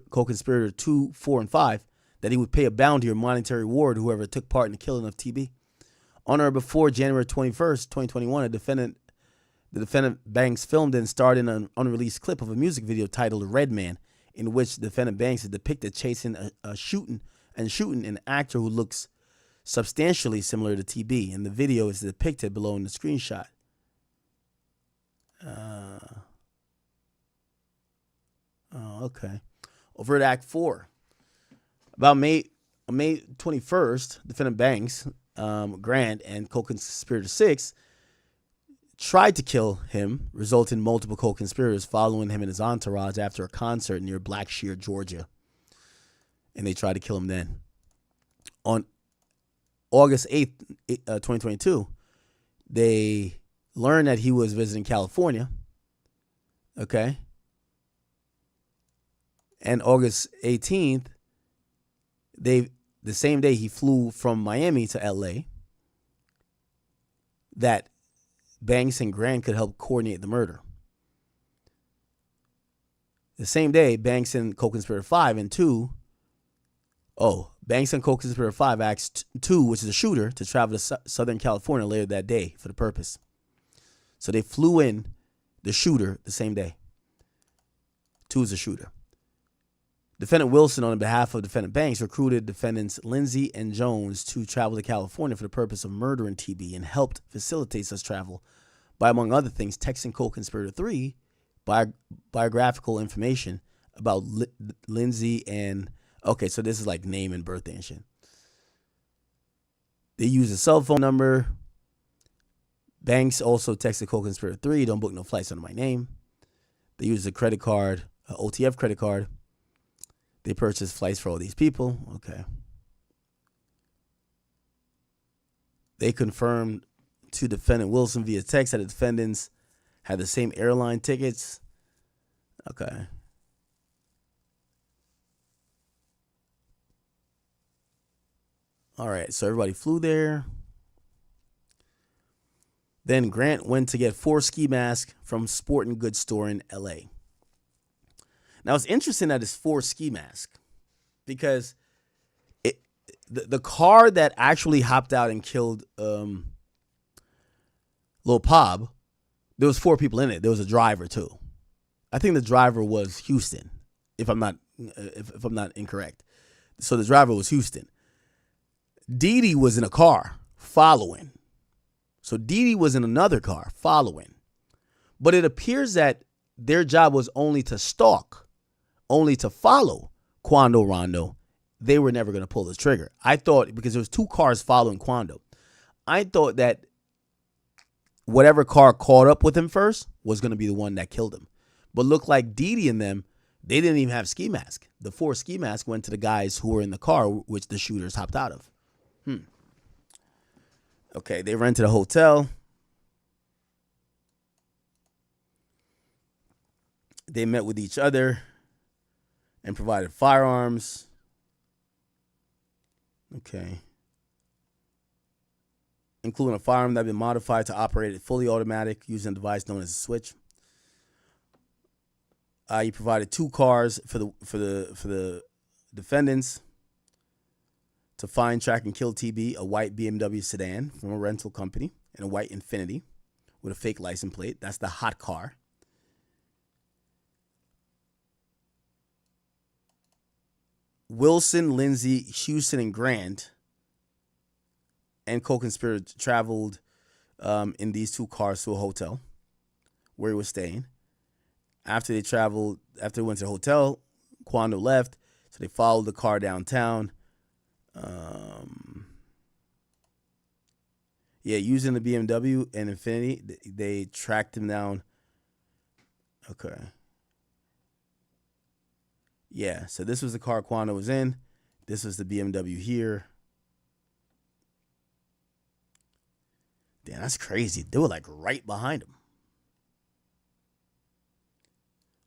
co-conspirator 2, 4, and 5, that he would pay a bounty or monetary reward to whoever took part in the killing of TB. On or before January 21st, 2021, the defendant Banks filmed and starred in an unreleased clip of a music video titled Red Man, in which defendant Banks is depicted chasing shooting an actor who looks substantially similar to TB. And the video is depicted below in the screenshot. Okay. Overt Act 4. About May 21st, defendant Banks, Grant, and co-conspirator 6 tried to kill him, resulting in multiple co-conspirators following him and his entourage after a concert near Blackshear, Georgia. And they tried to kill him then. On August 8th, 2022, they learned that he was visiting California. Okay. And August 18th, the same day he flew from Miami to LA, that Banks and Grant could help coordinate the murder. The same day, Banks and co-conspirator 5 and 2. Banks and co-conspirator 5 asked 2, which is a shooter, to travel to Southern California later that day for the purpose. So they flew in the shooter the same day. 2 is a shooter. Defendant Wilson, on behalf of defendant Banks, recruited defendants Lindsay and Jones to travel to California for the purpose of murdering TB and helped facilitate such travel by, among other things, texting co-conspirator 3 biographical information about Lindsay and... Okay, so this is like name and birthday and shit. They used a cell phone number. Banks also texted co-conspirator 3, don't book no flights under my name. They used a credit card, an OTF credit card. They purchased flights for all these people. Okay. They confirmed to defendant Wilson via text that the defendants had the same airline tickets. Okay. All right, so everybody flew there. Then Grant went to get 4 ski masks from sporting goods store in LA. Now, it's interesting that it's 4 ski masks because the car that actually hopped out and killed Lil Pob, there was 4 people in it. There was a driver too. I think the driver was Houston, if I'm not incorrect. So the driver was Houston. Dee Dee was in a car following. So Dee Dee was in another car following. But it appears that their job was only to stalk, only to follow Quando Rondo. They were never going to pull the trigger. I thought, because there was 2 cars following Quando, I thought that whatever car caught up with him first was going to be the one that killed him. But looked like Dee Dee and them, they didn't even have ski mask. The 4 ski masks went to the guys who were in the car, which the shooters hopped out of. Okay, they rented a hotel. They met with each other and provided firearms. Okay. Including a firearm that had been modified to operate it fully automatic using a device known as a switch. He provided 2 cars for the defendants to find, track, and kill TB, a white BMW sedan from a rental company, and a white Infiniti with a fake license plate. That's the hot car. Wilson, Lindsay, Houston, and Grant and co-conspirator traveled in these 2 cars to a hotel where he was staying. After they went to the hotel, Quando left, so they followed the car downtown. Using the BMW and Infiniti, they tracked him down. Okay. Yeah, so this was the car Quando was in. This was the BMW here. Damn, that's crazy. They were like right behind him.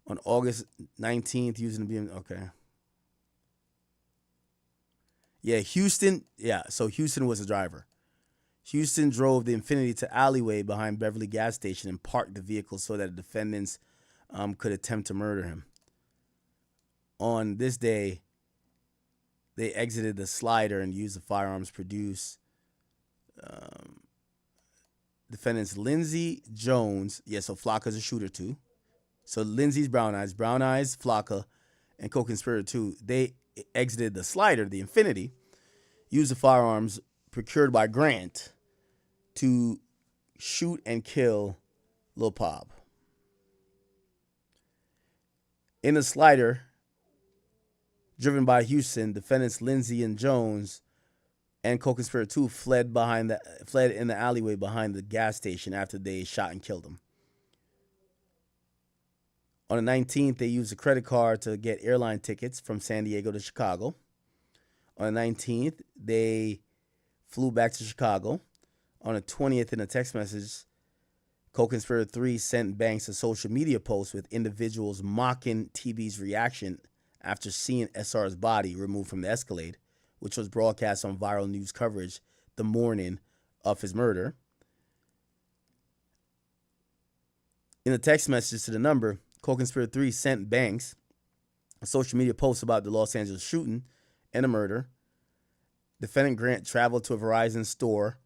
On August 19th, using the BMW. Okay. Yeah, Houston. Yeah, so Houston was the driver. Houston drove the Infiniti to alleyway behind Beverly gas station and parked the vehicle so that the defendants could attempt to murder him. On this day, they exited the slider and used the firearms produced. Defendants Lindsay, Jones. Yeah, so Flocka's a shooter too. So Lindsay's Brown Eyes, Flocka, and co-conspirator 2. They exited the slider, the Infiniti, used the firearms procured by Grant to shoot and kill Lil Pob. In the slider, Driven by Houston, defendants Lindsay and Jones and co-conspirator 2 fled in the alleyway behind the gas station after they shot and killed him. On the 19th, they used a credit card to get airline tickets from San Diego to Chicago. On the 19th, they flew back to Chicago. On the 20th, in a text message, co-conspirator 3 sent Banks a social media post with individuals mocking TB's reaction after seeing SR's body removed from the Escalade, which was broadcast on viral news coverage the morning of his murder. In a text message to the number, co-conspirator 3 sent Banks a social media post about the Los Angeles shooting and the murder. Defendant Grant traveled to a Verizon store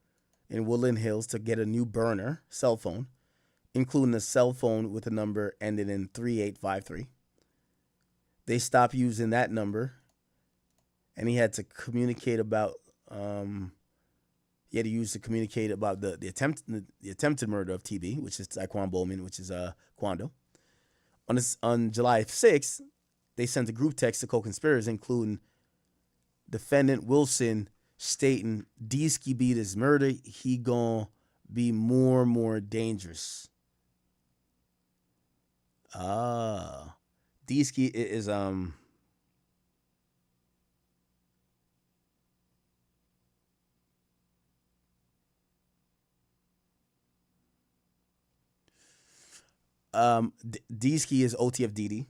in Woodland Hills to get a new burner cell phone, including a cell phone with a number ending in 3853. They stopped using that number, and he had to communicate about the attempted murder of TB, which is Taekwon Bowman, which is Quando. On July 6th, they sent a group text to co-conspirators, including defendant Wilson, stating, "Deesky beat his murder. He gonna be more and more dangerous." Deesky is Deesky is OTF DD.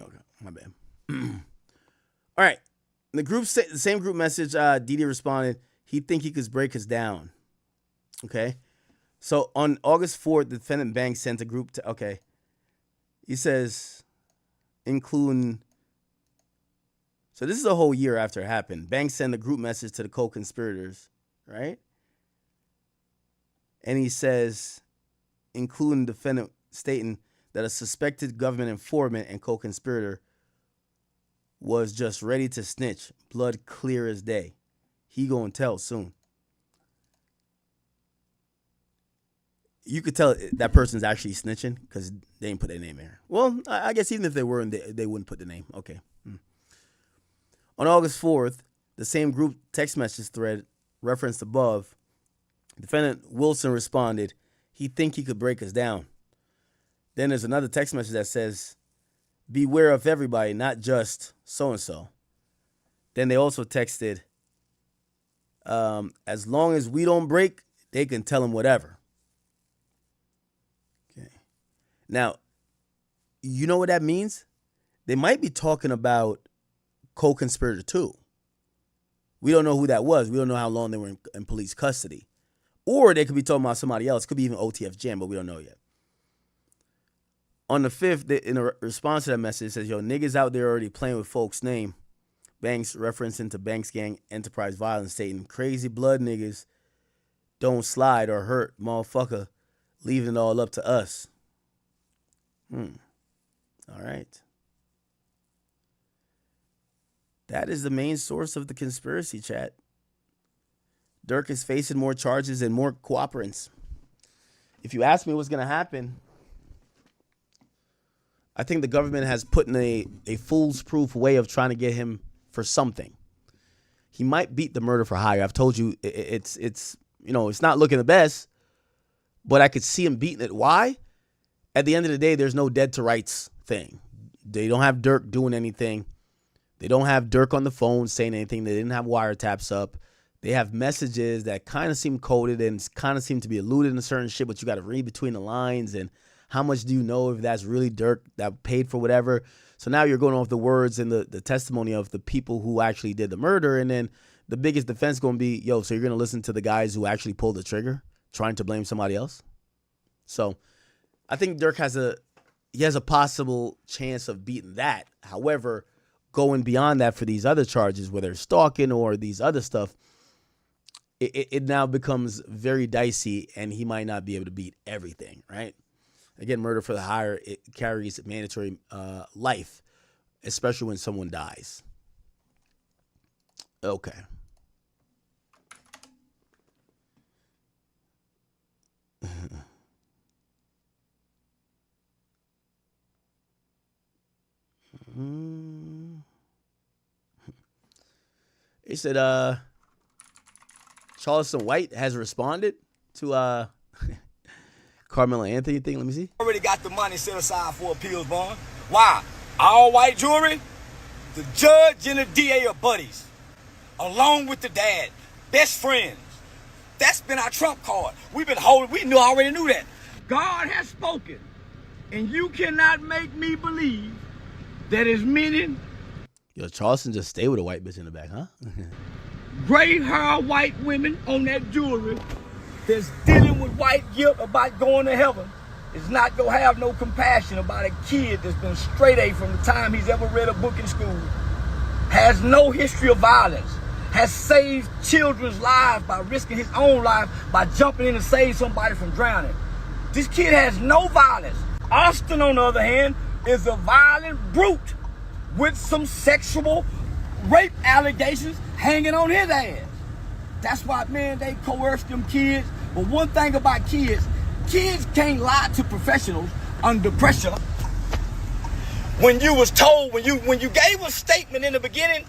Okay, my bad. All right. The same group message, Didi responded, he think he could break us down. Okay. So on August 4th, the defendant Banks sent a group to, okay. He says, including, so this is a whole year after it happened. Banks sent a group message to the co-conspirators, right? And he says, including defendant stating that a suspected government informant and co-conspirator was just ready to snitch, blood clear as day. He gonna tell soon. You could tell that person's actually snitching because they didn't put their name in here. Well, I guess even if they were, they wouldn't put the name. Okay. On August 4th, the same group text message thread referenced above, defendant Wilson responded, he think he could break us down. Then there's another text message that says, beware of everybody, not just so-and-so. Then they also texted, as long as we don't break, they can tell him whatever. Okay. Now, you know what that means? They might be talking about co-conspirator 2. We don't know who that was. We don't know how long they were in police custody. Or they could be talking about somebody else. Could be even OTF Jam, but we don't know yet. On the 5th, in a response to that message, it says, yo, niggas out there already playing with folks' name. Banks referencing to Banks Gang enterprise violence, stating, crazy blood niggas don't slide or hurt, motherfucker, leaving it all up to us. All right. That is the main source of the conspiracy chat. Durk is facing more charges and more cooperants. If you ask me what's going to happen, I think the government has put in a fool's-proof way of trying to get him for something. He might beat the murder for hire. I've told you it's not looking the best, but I could see him beating it. Why? At the end of the day, there's no dead to rights thing. They don't have Durk doing anything. They don't have Durk on the phone saying anything. They didn't have wiretaps up. They have messages that kind of seem coded and kind of seem to be alluding to certain shit, but you got to read between the lines. And how much do you know if that's really Durk that paid for whatever? So now you're going off the words and the testimony of the people who actually did the murder. And then the biggest defense going to be, yo, so you're going to listen to the guys who actually pulled the trigger, trying to blame somebody else? So I think Durk has a possible chance of beating that. However, going beyond that for these other charges, whether it's stalking or these other stuff, it now becomes very dicey, and he might not be able to beat everything, right? Again, murder for the hire, it carries mandatory life, especially when someone dies. Okay. He said, Charleston White has responded to Carmelo Anthony thing. Let me see. Already got the money set aside for appeals bond. Why? All white jury, the judge and the DA are buddies, along with the dad, best friends. That's been our trump card. We've been holding, already knew that. God has spoken, and you cannot make me believe that as many Yo, Charleston just stay with a white bitch in the back, huh? gray hair white women on that jewelry that's dealing with white guilt about going to heaven is not gonna have no compassion about a kid that's been straight A from the time he's ever read a book in school, has no history of violence, has saved children's lives by risking his own life by jumping in to save somebody from drowning. This kid has no violence. Austin, on the other hand, is a violent brute with some sexual rape allegations hanging on his ass. That's why, man, they coerce them kids. But one thing about kids can't lie to professionals under pressure. When you was told, when you gave a statement in the beginning,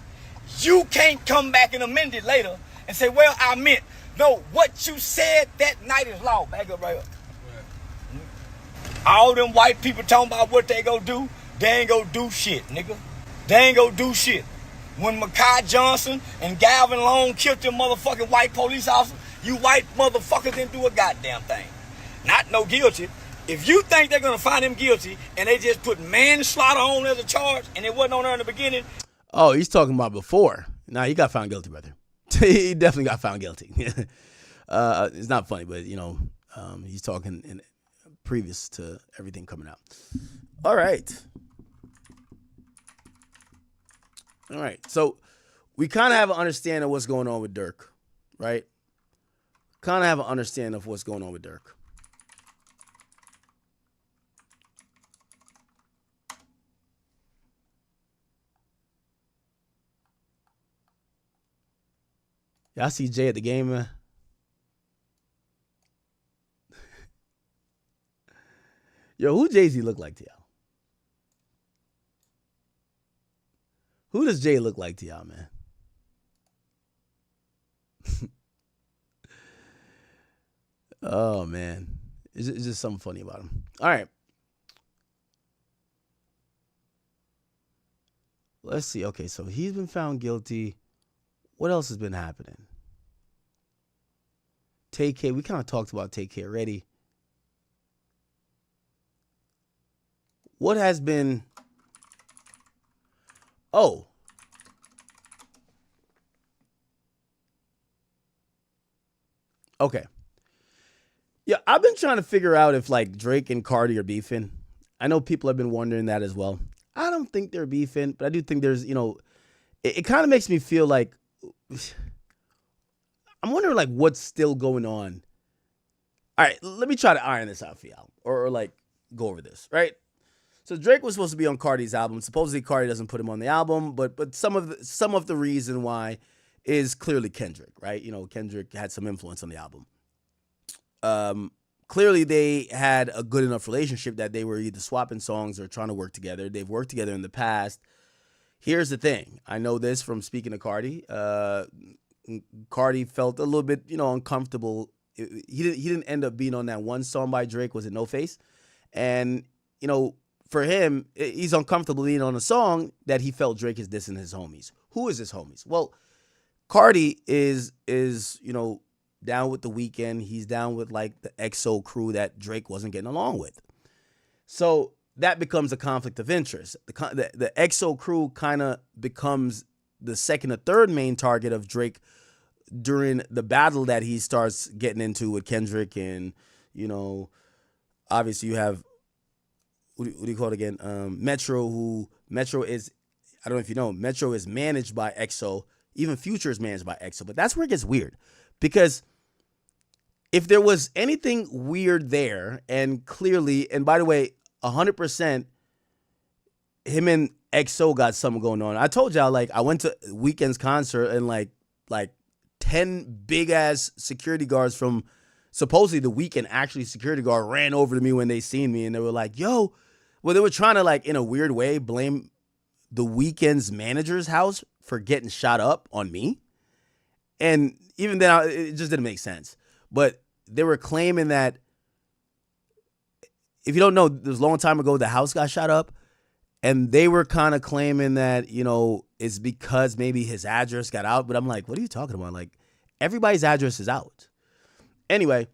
you can't come back and amend it later and say, well, I meant. No, what you said that night is law. Back up right up. All them white people talking about what they gonna do, they ain't gonna do shit, nigga. They ain't gonna do shit. When Mekhi Johnson and Galvin Long killed them motherfucking white police officers, you white motherfuckers didn't do a goddamn thing. Not no guilty. If you think they're gonna find him guilty and they just put manslaughter on as a charge and it wasn't on there in the beginning. Oh, he's talking about before. Nah, he got found guilty, brother. He definitely got found guilty. It's not funny, but, he's talking in previous to everything coming out. All right. So we kind of have an understanding of what's going on with Durk, right? Kind of have an understanding of what's going on with Durk. Y'all see Jay at the game, man? Yo, who Jay-Z look like to y'all? Who does Jay look like to y'all, man? Oh, man. It's just something funny about him. All right. Let's see. Okay, so he's been found guilty. What else has been happening? Tay-K. We kind of talked about Tay-K already. What has been... Oh. Okay. Yeah, I've been trying to figure out if Drake and Cardi are beefing. I know people have been wondering that as well. I don't think they're beefing, but I do think there's, it kind of makes me feel like I'm wondering what's still going on. All right, let me try to iron this out for y'all or go over this, right? So Drake was supposed to be on Cardi's album. Supposedly Cardi doesn't put him on the album, but some of the reason why is clearly Kendrick, right? Kendrick had some influence on the album. Clearly they had a good enough relationship that they were either swapping songs or trying to work together. They've worked together in the past. Here's the thing. I know this from speaking to Cardi. Cardi felt a little bit, uncomfortable. He didn't end up being on that one song by Drake. Was it No Face? And, for him, he's uncomfortable being on a song that he felt Drake is dissing his homies. Who is his homies? Well, Cardi is down with The Weeknd. He's down with the XO crew that Drake wasn't getting along with. So that becomes a conflict of interest. The XO crew kind of becomes the second or third main target of Drake during the battle that he starts getting into with Kendrick. And, obviously you have, what do you call it again? Metro is, I don't know if you know, Metro is managed by XO. Even Future is managed by XO. But that's where it gets weird. Because if there was anything weird there, and clearly, and by the way, 100%, him and XO got something going on. I told y'all, like, I went to Weeknd's concert and like 10 big ass security guards from supposedly the Weeknd actually security guard ran over to me when they seen me, and they were like, yo, well, they were trying to, like, in a weird way, blame the Weeknd's manager's house for getting shot up on me. And even then, it just didn't make sense. But they were claiming that, if you don't know, this was a long time ago, the house got shot up. And they were kind of claiming that, you know, it's because maybe his address got out. But I'm like, what are you talking about? Like, everybody's address is out. Anyway,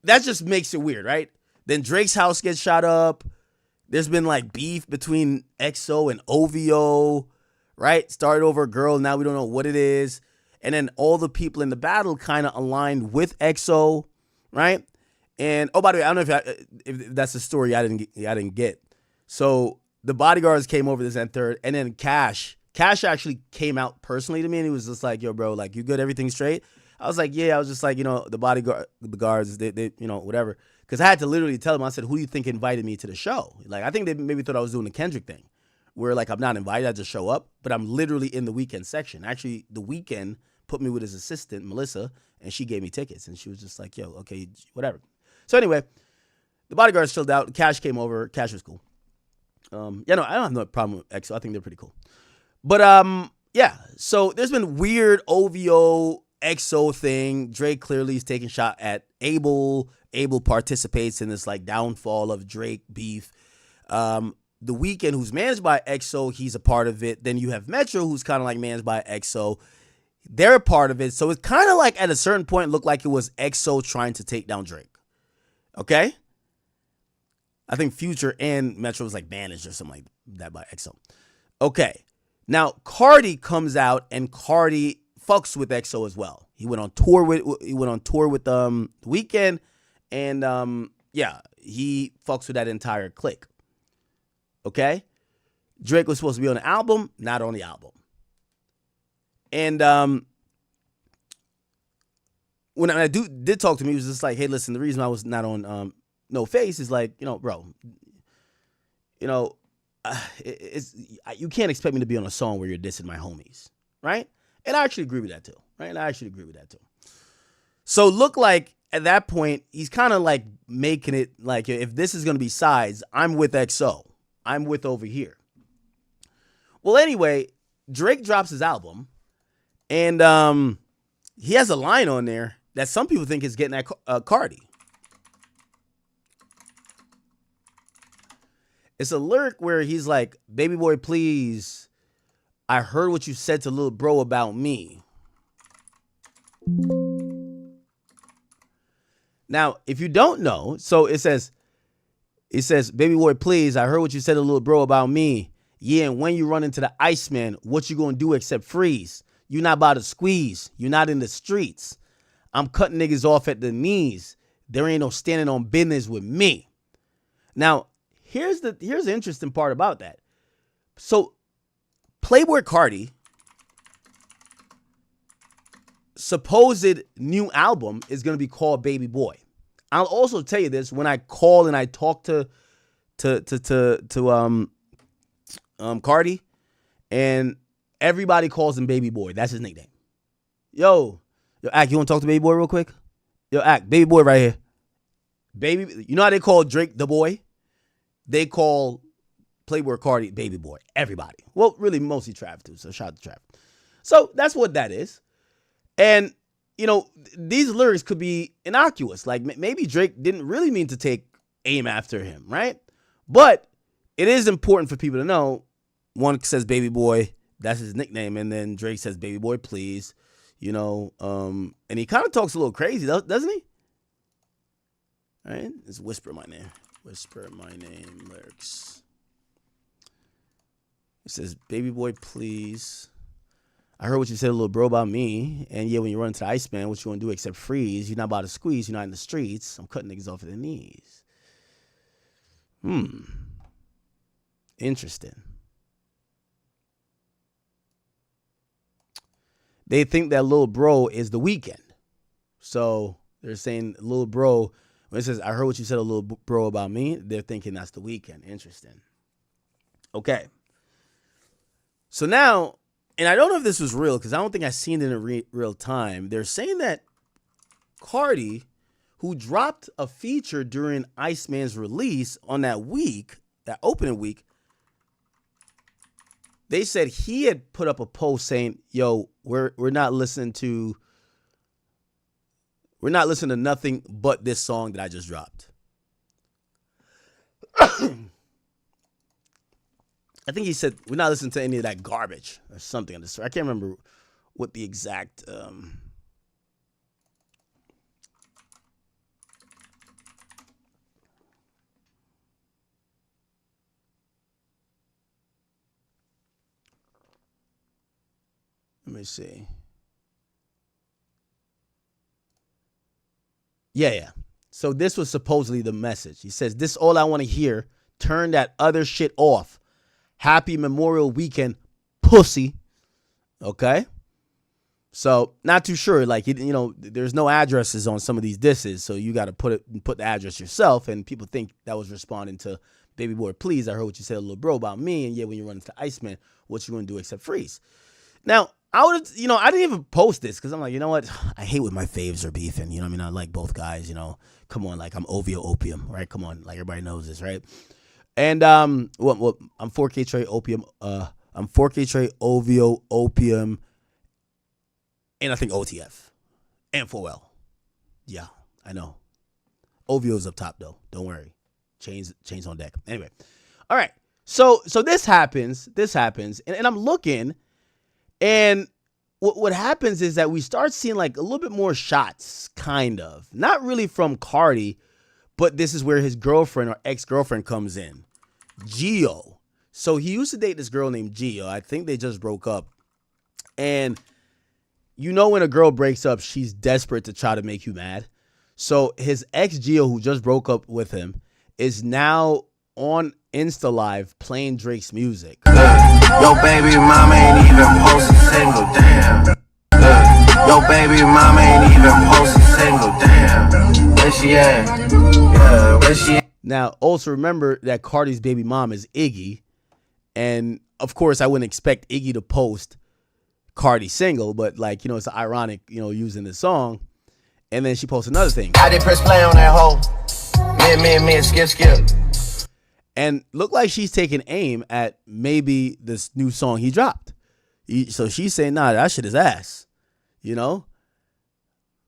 that just makes it weird, right? Then Drake's house gets shot up. There's been like beef between XO and OVO, right? Started over a girl. Now we don't know what it is. And then all the people in the battle kind of aligned with XO, right? And, oh, by the way, I don't know if that's a story I didn't get. So the bodyguards came over this and third, and then Cash actually came out personally to me, and he was just like, yo, bro, like, you good? Everything straight? I was like, yeah. I was just like, you know, the guards, they you know, whatever. Because I had to literally tell them, I said, who do you think invited me to the show? Like, I think they maybe thought I was doing the Kendrick thing, where, like, I'm not invited, I just show up, but I'm literally in the Weeknd section. Actually, the Weeknd put me with his assistant, Melissa, and she gave me tickets, and she was just like, yo, okay, whatever. So anyway, the bodyguards chilled out. Cash came over. Cash was cool. Yeah, no, I don't have no problem with XO. I think they're pretty cool. But yeah, so there's been weird OVO XO thing. Drake clearly is taking shot at Abel. Abel participates in this like downfall of Drake beef. The Weeknd, who's managed by XO, he's a part of it. Then you have Metro, who's kind of like managed by XO. They're a part of it. So it's kind of like at a certain point looked like it was XO trying to take down Drake. Okay? I think Future and Metro was like managed or something like that by XO. Okay. Now, Cardi comes out and Cardi fucks with XO as well. He went on tour with the Weeknd, and yeah, he fucks with that entire clique. Okay? Drake was supposed to be on the album, not on the album. And when I did talk to me, he was just like, hey, listen, the reason I was not on No Face is like, you know, bro, you know, you can't expect me to be on a song where you're dissing my homies, right? And I actually agree with that too, right? So look like at that point, he's kind of like making it like, if this is going to be sides, I'm with XO. I'm with over here. Well, anyway, Drake drops his album, and he has a line on there that some people think is getting at Cardi. It's a lyric where he's like, baby boy, please, I heard what you said to little bro about me. Now, if you don't know, so it says, baby boy, please, I heard what you said to little bro about me. Yeah, and when you run into the Iceman, what you gonna do except freeze? You not about to squeeze. You not in the streets. I'm cutting niggas off at the knees. There ain't no standing on business with me. Now, here's the interesting part about that. So, Playboy Cardi, supposed new album is going to be called Baby Boy. I'll also tell you this, when I call and I talk to Cardi, and everybody calls him Baby Boy. That's his nickname. Yo, Ack, you want to talk to Baby Boy real quick? Yo, Ack, Baby Boy right here. Baby, you know how they call Drake the boy? They call Playboy Cardi Baby Boy. Everybody. Well, really, mostly Trav too. So shout out to Trav. So that's what that is. And, you know, these lyrics could be innocuous. Like maybe Drake didn't really mean to take aim after him, right? But it is important for people to know. One says Baby Boy. That's his nickname. And then Drake says Baby Boy, please. You know, and he kind of talks a little crazy, doesn't he? All right. Let's whisper my name. Whisper my name lyrics. It says, baby boy, please. I heard what you said, little bro, about me. And yeah, when you run into the Iceman, what you gonna do except freeze? You're not about to squeeze. You're not in the streets. I'm cutting niggas off at the knees. Interesting. they think that Lil Bro is The Weeknd. So they're saying Lil Bro, when it says, I heard what you said, a Lil Bro about me, they're thinking that's The Weeknd. Interesting. Okay. So now, and I don't know if this was real because I don't think I've seen it in real time. They're saying that Cardi, who dropped a feature during Iceman's release on that week, that opening week, they said he had put up a post saying, yo, we're not listening to nothing but this song that I just dropped. I think he said we're not listening to any of that garbage or something on this. I can't remember what the exact let me see. Yeah. So this was supposedly the message. He says, this all I want to hear. Turn that other shit off. Happy Memorial Weekend, pussy. Okay? So, not too sure. Like, there's no addresses on some of these disses, so you got to put the address yourself, and people think that was responding to Baby Boy, please. I heard what you said, Lil Bro, about me, and yeah, when you run into Iceman, what you going to do except freeze? Now, I would, I didn't even post this because I'm like, you know what? I hate when my faves are beefing. You know what I mean? I like both guys, Come on, like I'm OVO Opium, right? Come on, like everybody knows this, right? And I'm 4K Trey Opium. I'm 4K Trey OVO Opium, and I think OTF and 4L. Yeah, I know. OVO's up top though. Don't worry. Chains on deck. Anyway, all right. So this happens. And I'm looking, and what happens is that we start seeing like a little bit more shots, kind of. Not really from Cardi, but this is where his girlfriend or ex-girlfriend comes in. Gio. So he used to date this girl named Gio. I think they just broke up. And when a girl breaks up, she's desperate to try to make you mad. So his ex Gio, who just broke up with him, is now on Insta Live playing Drake's music. Yo, baby mama ain't even post a single damn. Yo, baby mama ain't even post a single damn. Where she at? Yeah, where she at? Now, also remember that Cardi's baby mom is Iggy. And, of course, I wouldn't expect Iggy to post Cardi's single. But, like, it's ironic, using this song. And then she posts another thing. I did press play on that hoe. Man, skip. And look like she's taking aim at maybe this new song he dropped. So she's saying, nah, that shit is ass.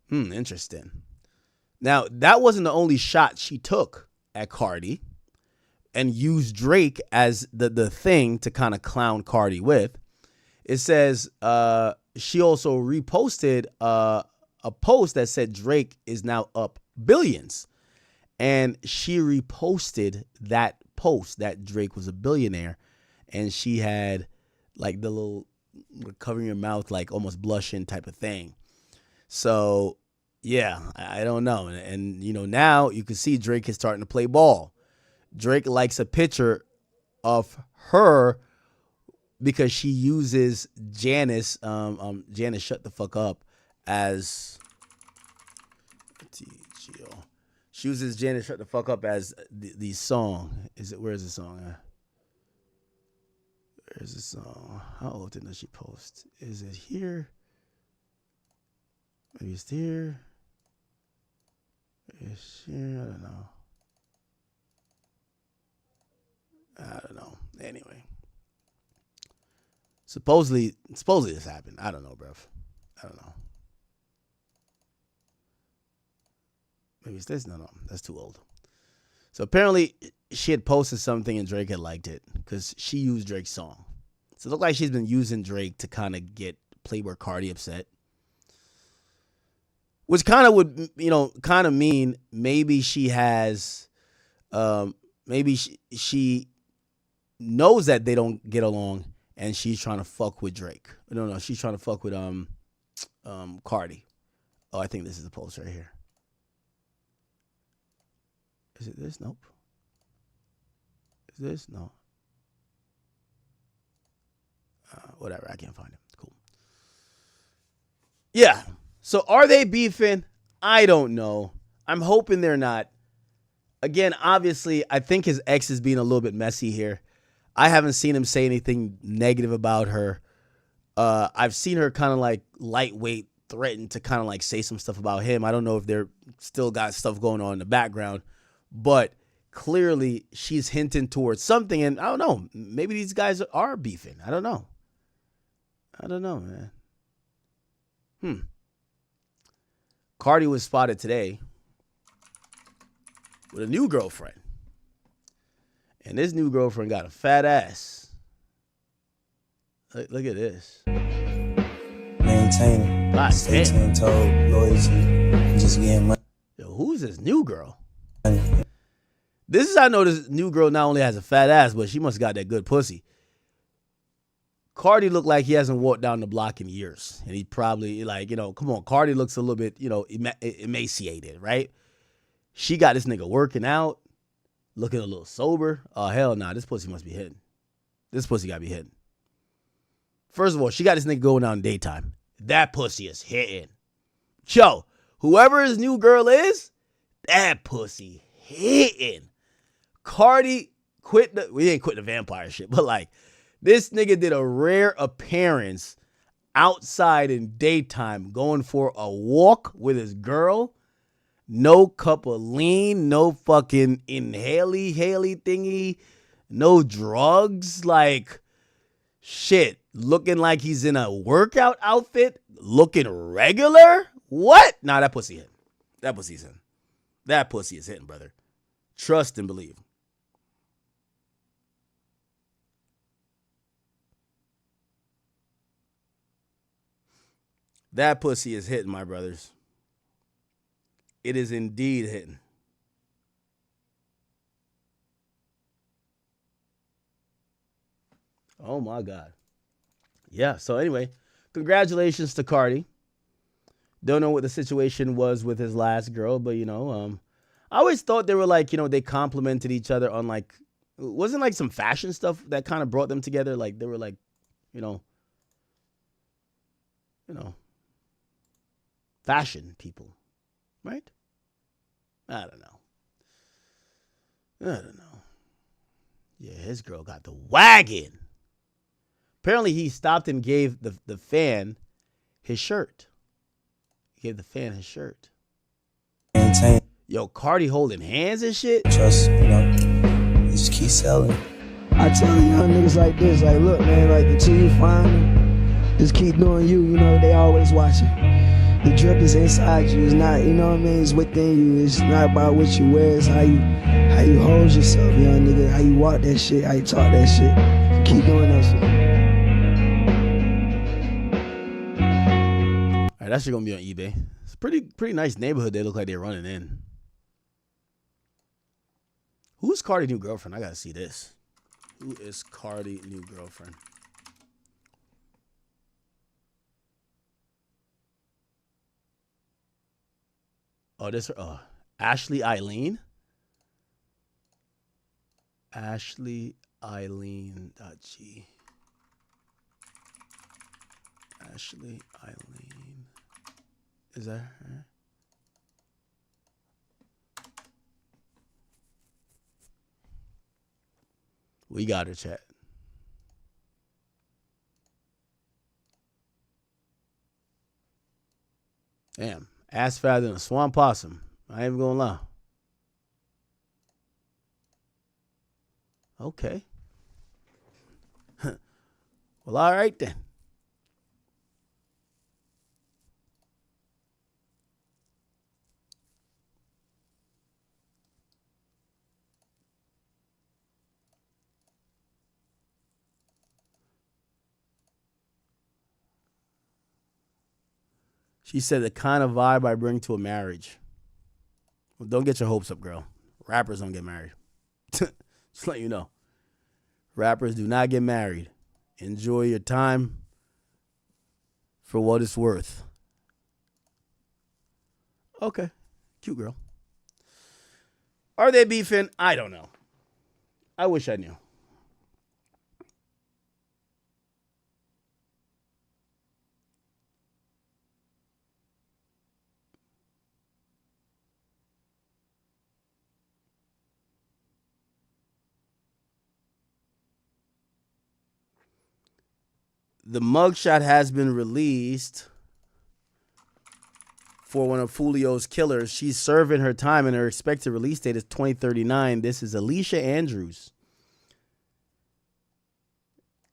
Interesting. Now, that wasn't the only shot she took at Cardi and used Drake as the thing to kind of clown Cardi with. It says she also reposted a post that said Drake is now up billions. And she reposted that post that Drake was a billionaire. And she had like the little covering your mouth, like almost blushing type of thing. So, yeah, I don't know. And now you can see Drake is starting to play ball. Drake likes a picture of her because she uses Janice, Janice Shut the Fuck Up, as she uses Janice Shut the Fuck Up as the song. Where's the song? Where's the song? How often does she post? Is it here? Maybe it's here. Is here? I don't know. Anyway. Supposedly this happened. I don't know, bruv. I don't know. Maybe it's this? No, that's too old. So apparently she had posted something and Drake had liked it because she used Drake's song. So it looked like she's been using Drake to kind of get Playboy Cardi upset. Which kind of would, kind of mean maybe she has, maybe she knows that they don't get along and she's trying to fuck with Drake. No, she's trying to fuck with Cardi. Oh, I think this is the post right here. Is it this? Nope. Is this? No. Whatever. I can't find it. Cool. Yeah. So are they beefing? I don't know. I'm hoping they're not. Again, obviously, I think his ex is being a little bit messy here. I haven't seen him say anything negative about her. I've seen her kind of like lightweight threaten to kind of like say some stuff about him. I don't know if they're still got stuff going on in the background, but clearly she's hinting towards something. And I don't know, maybe these guys are beefing. I don't know, man. Cardi was spotted today with a new girlfriend. And this new girlfriend got a fat ass. Look at this. Maintaining. Stay 10 toed, loyalty, and just getting money. Yo, who's this new girl? This is how I know this new girl not only has a fat ass, but she must have got that good pussy. Cardi looked like he hasn't walked down the block in years. And he probably, like, come on. Cardi looks a little bit, emaciated, right? She got this nigga working out, looking a little sober. Oh, hell nah. This pussy must be hitting. This pussy got to be hitting. First of all, she got this nigga going out in daytime. That pussy is hitting. Yo, whoever his new girl is, that pussy hitting. Cardi we ain't quit the vampire shit, but like, this nigga did a rare appearance outside in daytime, going for a walk with his girl. No cup of lean, no fucking Haley thingy, no drugs, like shit. Looking like he's in a workout outfit, looking regular. What? Nah, that pussy hitting. That pussy's hitting. That pussy is hitting, brother. Trust and believe. That pussy is hitting, my brothers. It is indeed hitting. Oh, my God. Yeah, so anyway, congratulations to Cardi. Don't know what the situation was with his last girl, but, I always thought they were like, they complimented each other on like, wasn't like some fashion stuff that kind of brought them together? Like they were like, fashion people, right? I don't know. Yeah, his girl got the wagon. Apparently, he stopped and gave the fan his shirt. He gave the fan his shirt. Maintain. Yo, Cardi holding hands and shit. Trust, you just keep selling. I tell young niggas like this, like, look, man, like, until you find them, just keep doing you. They always watching. The drip is inside you. It's not, it's within you. It's not about what you wear. It's how you hold yourself, young nigga. How you walk that shit. How you talk that shit. Keep doing that shit. All right, that shit gonna be on eBay. It's a pretty nice neighborhood. They look like they're running in. Who's Cardi's new girlfriend? I gotta see this. Who is Cardi's new girlfriend? Oh, this Ashley Eileen. Ashley Eileen.g. Ashley Eileen. Is that her? We got her, chat. Damn. Ass fatter than a swamp possum. I ain't even gonna lie. Okay. Well, all right then. She said the kind of vibe I bring to a marriage. Well, don't get your hopes up, girl. Rappers don't get married. Just let you know. Rappers do not get married. Enjoy your time for what it's worth. Okay. Cute girl. Are they beefing? I don't know. I wish I knew. the mugshot has been released for one of Fulio's killers. She's serving her time, and her expected release date is 2039. This is Alicia Andrews.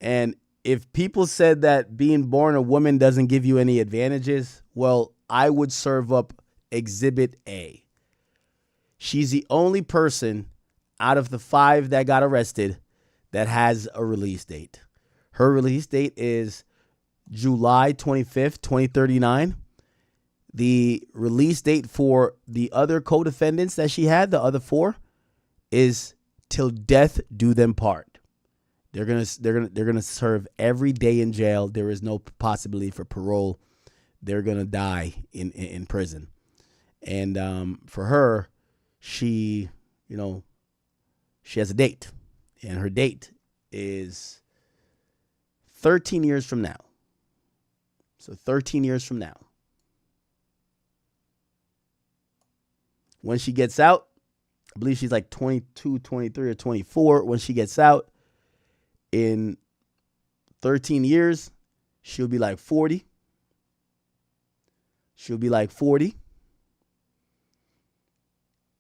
And if people said that being born a woman doesn't give you any advantages, well, I would serve up Exhibit A. She's the only person out of the 5 that got arrested that has a release date. Her release date is July 25th, 2039. The release date for the other co-defendants that she had, the other 4, is till death do them part. They're gonna serve every day in jail. There is no possibility for parole. They're gonna die in prison. And for her, she has a date, and her date is 13 years from now. So 13 years from now. When she gets out, I believe she's like 22, 23, or 24. When she gets out in 13 years, she'll be like 40. She'll be like 40.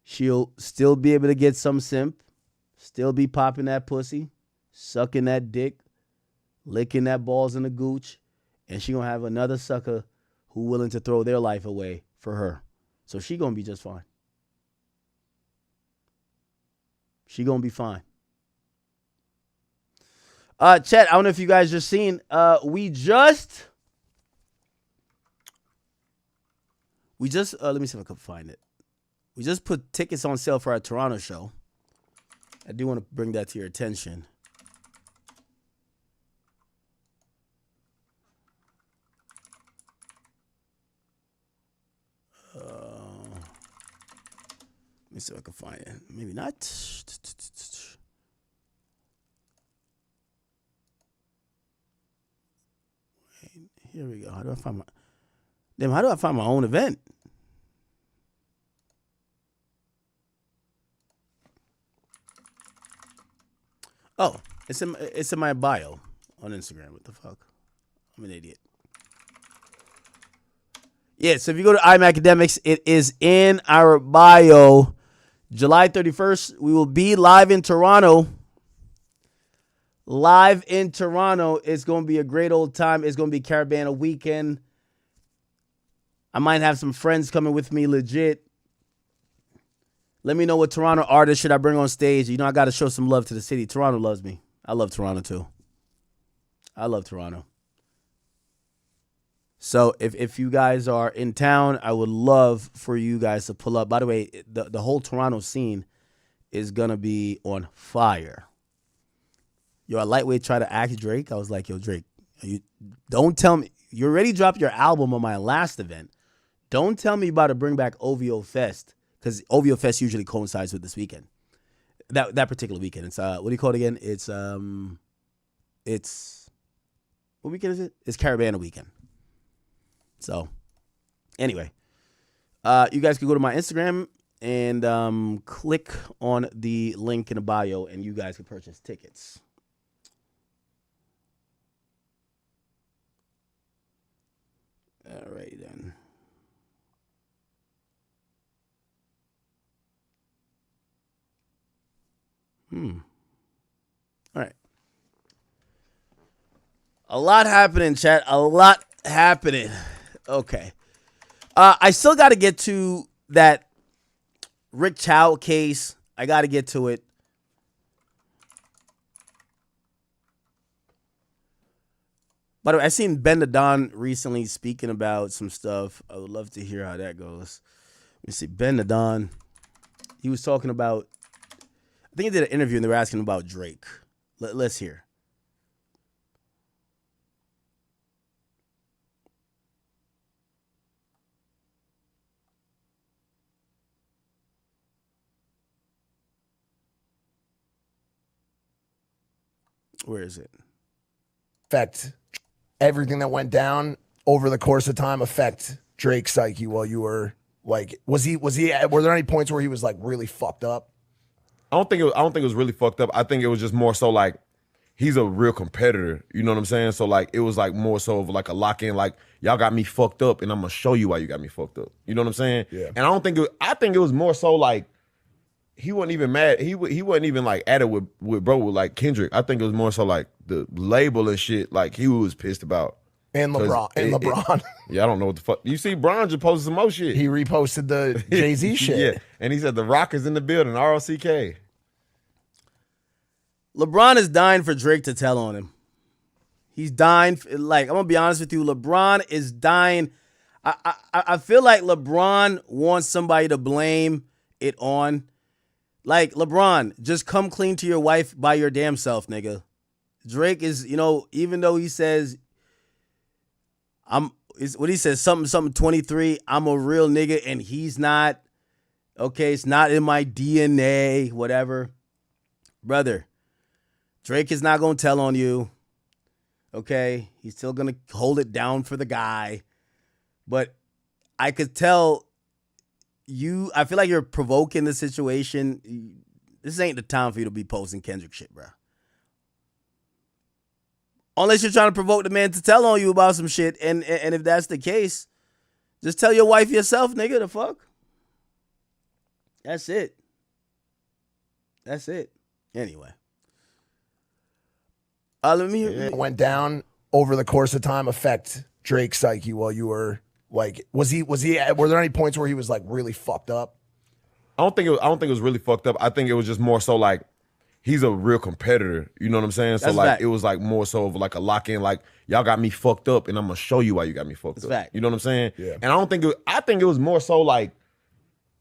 She'll still be able to get some simp, still be popping that pussy, sucking that dick, licking that balls in the gooch, and she gonna have another sucker who willing to throw their life away for her. So she gonna be just fine. She gonna be fine. Chat, I don't know if you guys just seen, we just let me see if I can find it. We just put tickets on sale for our Toronto show. I do want to bring that to your attention. Let me see if I can find it. Maybe not. Here we go. How do I find my own event? Oh, it's in my bio on Instagram. What the fuck? I'm an idiot. Yeah, so if you go to IMAcademics, it is in our bio. July 31st, we will be live in Toronto. Live in Toronto. It's going to be a great old time. It's going to be Carabana weekend. I might have some friends coming with me, legit. Let me know what Toronto artists should I bring on stage. You know, I got to show some love to the city. Toronto loves me. I love Toronto, too. I love Toronto. So if you guys are in town, I would love for you guys to pull up. By the way, the whole Toronto scene is going to be on fire. Yo, a lightweight tried to act Drake. I was like, yo, Drake, don't tell me. You already dropped your album on my last event. Don't tell me about to bring back OVO Fest, because OVO Fest usually coincides with this weekend. That particular weekend. It's what do you call it again? It's what weekend is it? It's Carabana weekend. So, anyway, you guys can go to my Instagram and click on the link in the bio, and you guys can purchase tickets. All right, then. All right. A lot happening, chat. A lot happening. Okay. I still got to get to that Rick Chow case. I got to get to it. By the way, I seen Ben the Don recently speaking about some stuff. I would love to hear how that goes. Let me see. Ben the Don. He was talking about, I think he did an interview and they were asking him about Drake. Let's hear. Where is it? Affect everything that went down over the course of time, affect Drake's psyche while you were like, were there any points where he was like really fucked up? I don't think it was really fucked up. I think it was just more so like he's a real competitor. You know what I'm saying? So like it was like more so of like a lock in, like y'all got me fucked up, and I'm gonna show you why you got me fucked up. You know what I'm saying? Yeah. And I think it was more so like he wasn't even mad. He wasn't even like at it with like Kendrick. I think it was more so like the label and shit. Like he was pissed about. And LeBron. Yeah, I don't know what the fuck. You see, Bron just posted some more shit. He reposted the Jay-Z shit. Yeah, and he said the Rock is in the building. ROCK. LeBron is dying for Drake to tell on him. He's dying. Like, I'm gonna be honest with you, LeBron is dying. I feel like LeBron wants somebody to blame it on. Like, LeBron, just come clean to your wife by your damn self, nigga. Drake is, even though he says what he says, something 23, I'm a real nigga, and he's not. Okay, it's not in my DNA, whatever. Brother, Drake is not going to tell on you. Okay, he's still going to hold it down for the guy. But I could tell I feel like you're provoking the situation. This ain't the time for you to be posting Kendrick shit, bro. Unless you're trying to provoke the man to tell on you about some shit. And if that's the case, just tell your wife yourself, nigga, the fuck. That's it. That's it. Anyway. Let me hear. It went down over the course of time affect Drake's psyche while you were like, were there any points where he was like really fucked up? I don't think it was really fucked up. I think it was just more so like he's a real competitor. You know what I'm saying? So That's like fact. it was like more so of like a lock in, like y'all got me fucked up, and I'm gonna show you why you got me fucked That's up. fact. You know what I'm saying? Yeah. And I think it was more so like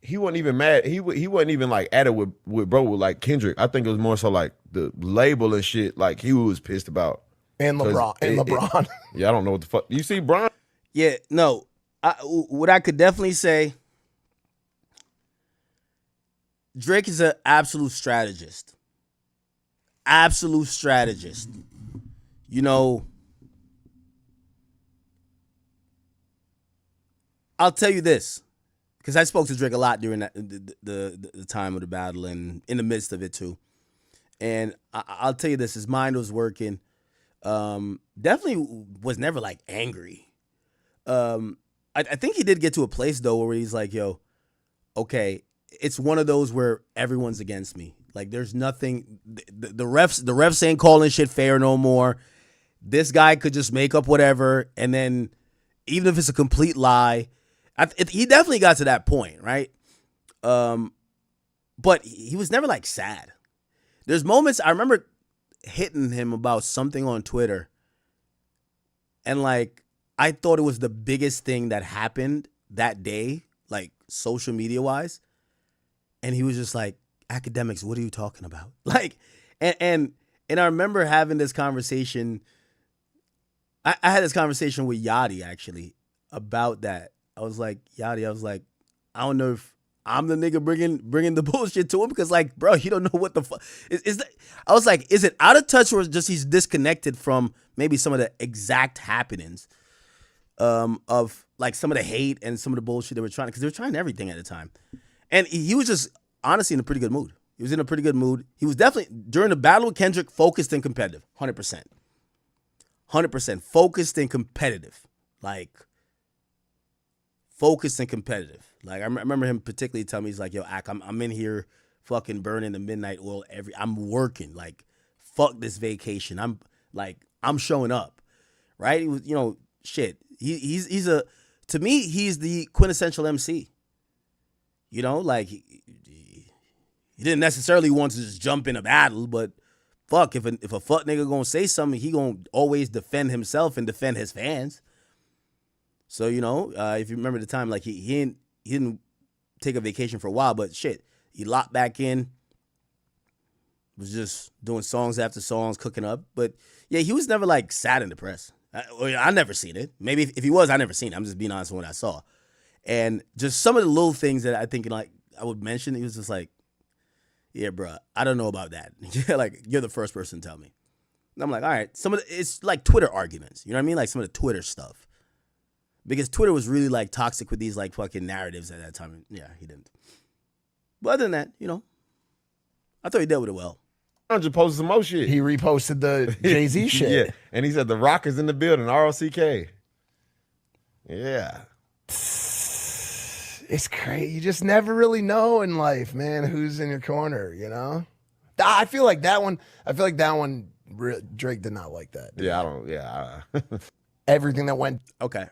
he wasn't even mad. He wasn't even like at it with like Kendrick. I think it was more so like the label and shit. Like he was pissed about. And LeBron. Yeah, I don't know what the fuck. You see, Bron. Yeah, no. What I could definitely say, Drake is an absolute strategist. Absolute strategist. I'll tell you this, because I spoke to Drake a lot during the time of the battle and in the midst of it too. And I'll tell you this, his mind was working. Definitely was never like angry. I think he did get to a place though where he's like, yo, okay, it's one of those where everyone's against me. Like there's nothing, the refs ain't calling shit fair no more. This guy could just make up whatever, and then even if it's a complete lie, he definitely got to that point, right? But he was never like sad. There's moments I remember hitting him about something on Twitter, and like I thought it was the biggest thing that happened that day, like social media wise, and he was just like, "Academics, what are you talking about?" Like, and I remember having this conversation. I had this conversation with Yachty actually about that. I was like, Yachty, I don't know if I'm the nigga bringing the bullshit to him, because like, bro, you don't know what the fuck is that. I was like, is it out of touch, or just he's disconnected from maybe some of the exact happenings of like some of the hate and some of the bullshit they were trying, because they were trying everything at the time. And he was just honestly in a pretty good mood. He was in a pretty good mood. He was definitely, during the battle with Kendrick, focused and competitive. 100%. 100% focused and competitive. Like, focused and competitive. Like, I remember him particularly telling me, he's like, yo, Ak, I'm in here fucking burning the midnight oil I'm working. Like, fuck this vacation. I'm showing up. Right? He was, shit. He's to me, he's the quintessential MC. Like, he didn't necessarily want to just jump in a battle, but fuck, if a fuck nigga gonna say something, he gonna always defend himself and defend his fans. So, if you remember the time, like he didn't take a vacation for a while, but shit, he locked back in, was just doing songs after songs, cooking up. But yeah, he was never like sad and depressed. I never seen it. Maybe if he was, I never seen it. I'm just being honest with what I saw. And just some of the little things that I think like I would mention, he was just like, yeah, bro, I don't know about that. Like, you're the first person to tell me. And I'm like, all right, it's like Twitter arguments. You know what I mean? Like some of the Twitter stuff. Because Twitter was really like toxic with these like fucking narratives at that time. Yeah, he didn't. But other than that, I thought he dealt with it well. just posted some more shit. He reposted the Jay-Z shit. Yeah, and he said the Rock is in the building. ROCK. Yeah. It's crazy. You just never really know in life, man, who's in your corner, you know? I feel like that one, Drake did not like that. Yeah, I don't, yeah. Everything that went. Okay.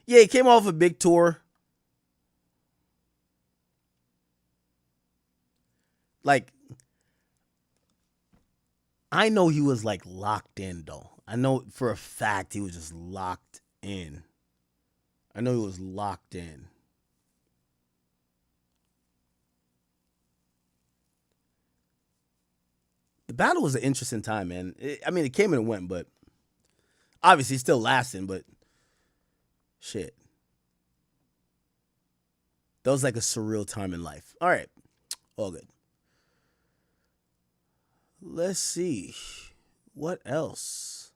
Yeah, he came off a big tour. Like, I know he was like locked in though. I know for a fact he was just locked in. I know he was locked in. The battle was an interesting time, man. It came and went, but obviously still lasting, but shit. That was like a surreal time in life. All right. All good. Let's see. What else?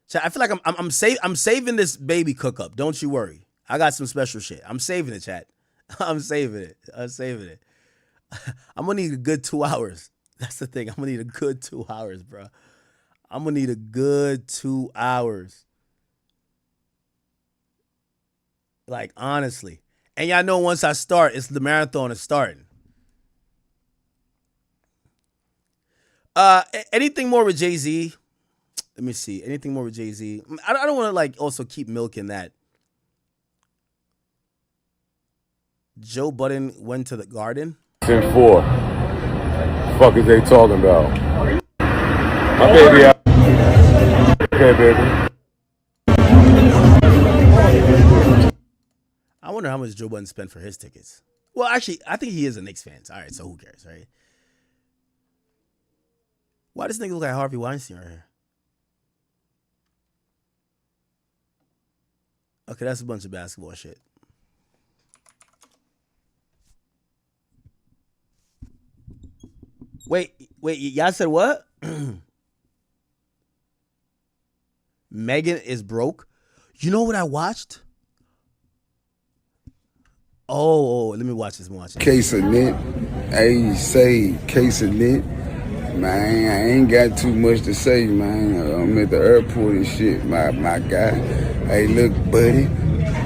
So I feel like I'm saving this baby cook up. Don't you worry. I got some special shit. I'm saving it, chat. I'm saving it. I'm gonna need a good 2 hours. That's the thing. I'm gonna need a good 2 hours, bro. I'm gonna need a good 2 hours. Like, honestly. And y'all know once I start, it's the marathon is starting. Anything more with Jay-Z? Let me see. Anything more with Jay-Z? I don't want to like also keep milking that. Joe Budden went to the Garden. 10-4. Fuck is they talking about? My baby out. Okay, baby. I wonder how much Joe Budden spent for his tickets. Well, actually, I think he is a Knicks fan. All right, so who cares, right? Why does this nigga look like Harvey Weinstein right here? Okay, that's a bunch of basketball shit. Wait, y'all said what? Megan is broke. You know what I watched? Oh, let me watch this. Case of Nit. Hey, say case of Nit. Man, I ain't got too much to say, man. I'm at the airport and shit, my guy. Hey, look, buddy.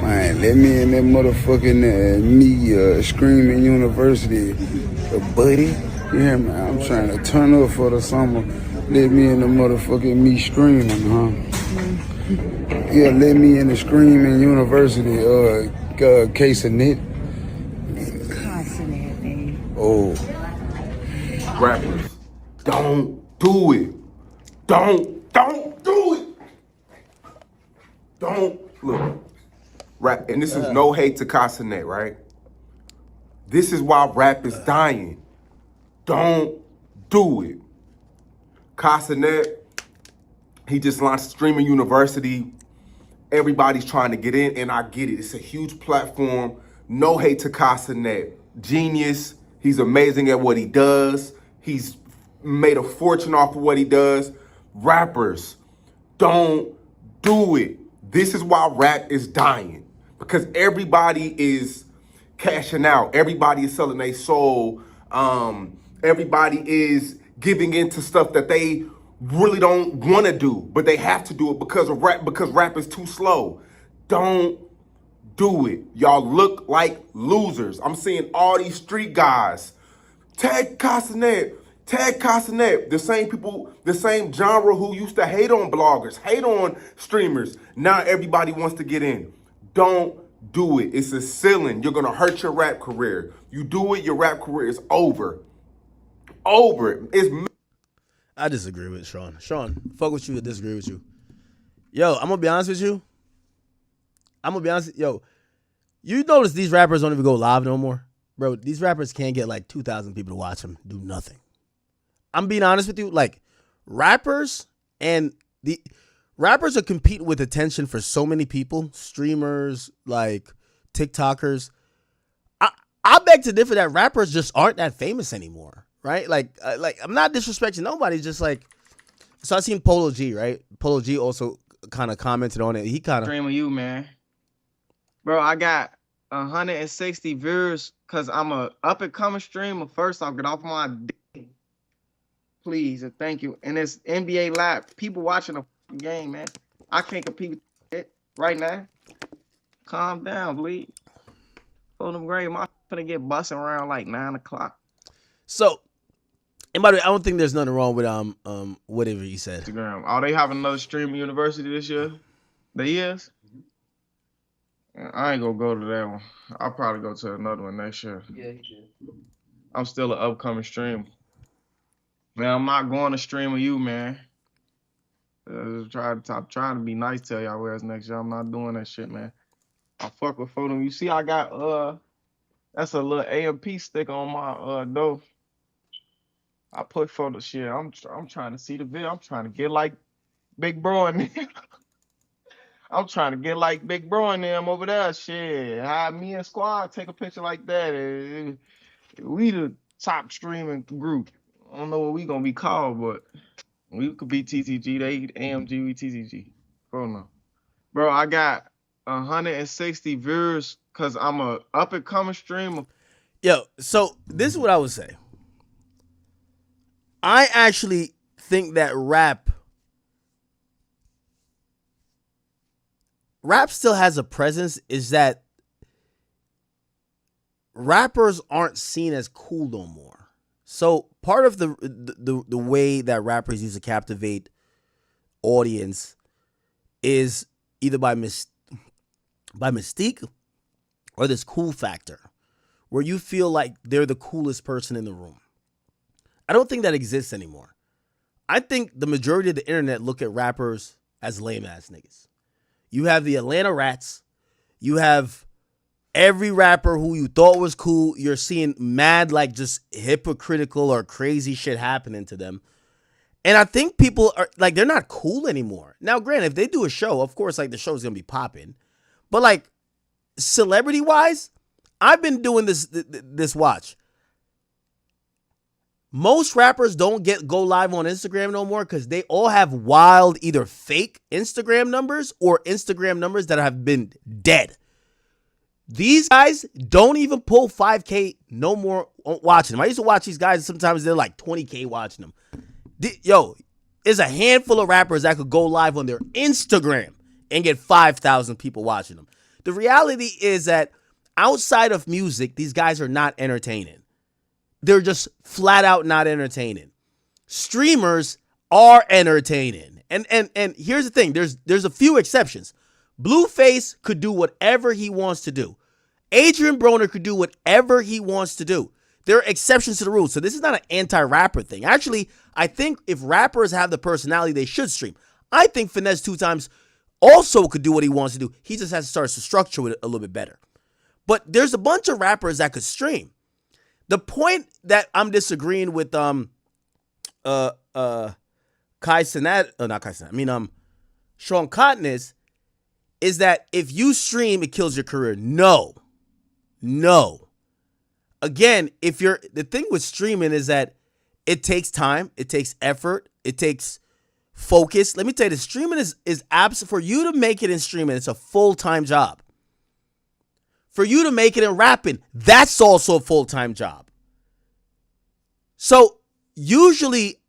Man, let me in that motherfucking Screaming University. Buddy. Yeah, man, I'm trying to turn up for the summer. Let me in the motherfucking me screaming, huh? Yeah, let me in the Screaming University, case of Nit. Oh. Rappers, don't do it. Don't do it. Don't look. Rap, and this is no hate to Casanet, right? This is why rap is dying. Don't do it. Casanet, he just launched Streaming University. Everybody's trying to get in, and I get it. It's a huge platform. No hate to Casanet. Genius. He's amazing at what he does. He's made a fortune off of what he does. Rappers, don't do it. This is why rap is dying. Because everybody is cashing out. Everybody is selling their soul. Everybody is giving into stuff that they really don't want to do, but they have to do it because of rap, because rap is too slow. Don't do it. Y'all look like losers. I'm seeing all these street guys. Tag Casanet. The same people, the same genre who used to hate on bloggers, hate on streamers. Now everybody wants to get in. Don't do it. It's a ceiling. You're going to hurt your rap career. You do it, your rap career is over. I disagree with Sean. Sean, fuck with you, I disagree with you. Yo, I'm going to be honest with you. Yo, you notice these rappers don't even go live no more? Bro, these rappers can't get like 2,000 people to watch them do nothing. I'm being honest with you. Like, rappers are competing with attention for so many people. Streamers, like TikTokers. I beg to differ that rappers just aren't that famous anymore, right? Like I'm not disrespecting nobody. Just like, so I seen Polo G, right? Polo G also kind of commented on it. He kind of Stream of you, man. Bro, I got 160 viewers because I'm a up and coming streamer. First off, get off my dick. Please and thank you. And it's NBA Live. People watching the game, man. I can't compete with it right now. Calm down, please. For them grade, my gonna get busting around like 9 o'clock. So, and by the way, I don't think there's nothing wrong with whatever you said. Instagram. Oh, they have another streaming university this year? They is? I ain't gonna go to that one. I'll probably go to another one next year. Yeah, he did. I'm still an upcoming streamer. Man, I'm not going to stream with you, man. Just trying to be nice to y'all whereas next year. I'm not doing that shit, man. I fuck with photo. You see, I got that's a little AMP stick on my door. I put photo shit. I'm trying to see the video. I'm trying to get like Big Bro and them. I'm trying to get like Big Bro and them over there. Shit, have me and Squad take a picture like that. We the top streaming group. I don't know what we gonna be called, but we could be TTG. They AMG, we TTG. Oh no, bro. I got 160 viewers because I'm a up and coming streamer. Yo, so this is what I would say. I actually think that rap still has a presence, is that rappers aren't seen as cool no more. So part of the way that rappers used to captivate audience is either by mystique or this cool factor, where you feel like they're the coolest person in the room. I don't think that exists anymore. I think the majority of the internet look at rappers as lame ass niggas. You have the Atlanta Rats. You have every rapper who you thought was cool. You're seeing mad, like, just hypocritical or crazy shit happening to them. And I think people are, like, they're not cool anymore. Now, granted, if they do a show, of course, like, the show's going to be popping. But, like, celebrity-wise, I've been doing this watch. Most rappers don't go live on Instagram no more because they all have wild, either fake Instagram numbers or Instagram numbers that have been dead. These guys don't even pull 5K no more watching them. I used to watch these guys. Sometimes they're like 20K watching them. Yo, there's a handful of rappers that could go live on their Instagram and get 5,000 people watching them. The reality is that outside of music, these guys are not entertaining. They're just flat out not entertaining. Streamers are entertaining. And here's the thing. There's a few exceptions. Blueface could do whatever he wants to do. Adrian Broner could do whatever he wants to do. There are exceptions to the rules. So this is not an anti-rapper thing. Actually, I think if rappers have the personality, they should stream. I think Finesse 2 Times also could do what he wants to do. He just has to start to structure it a little bit better. But there's a bunch of rappers that could stream. The point that I'm disagreeing with Kai Cenat, not Kai Cenat, I mean Sean Cotton is that if you stream, it kills your career. No. Again, the thing with streaming is that it takes time, it takes effort, it takes focus. Let me tell you, the streaming is absolute. For you to make it in streaming, it's a full-time job. For you to make it in rapping, that's also a full-time job. So usually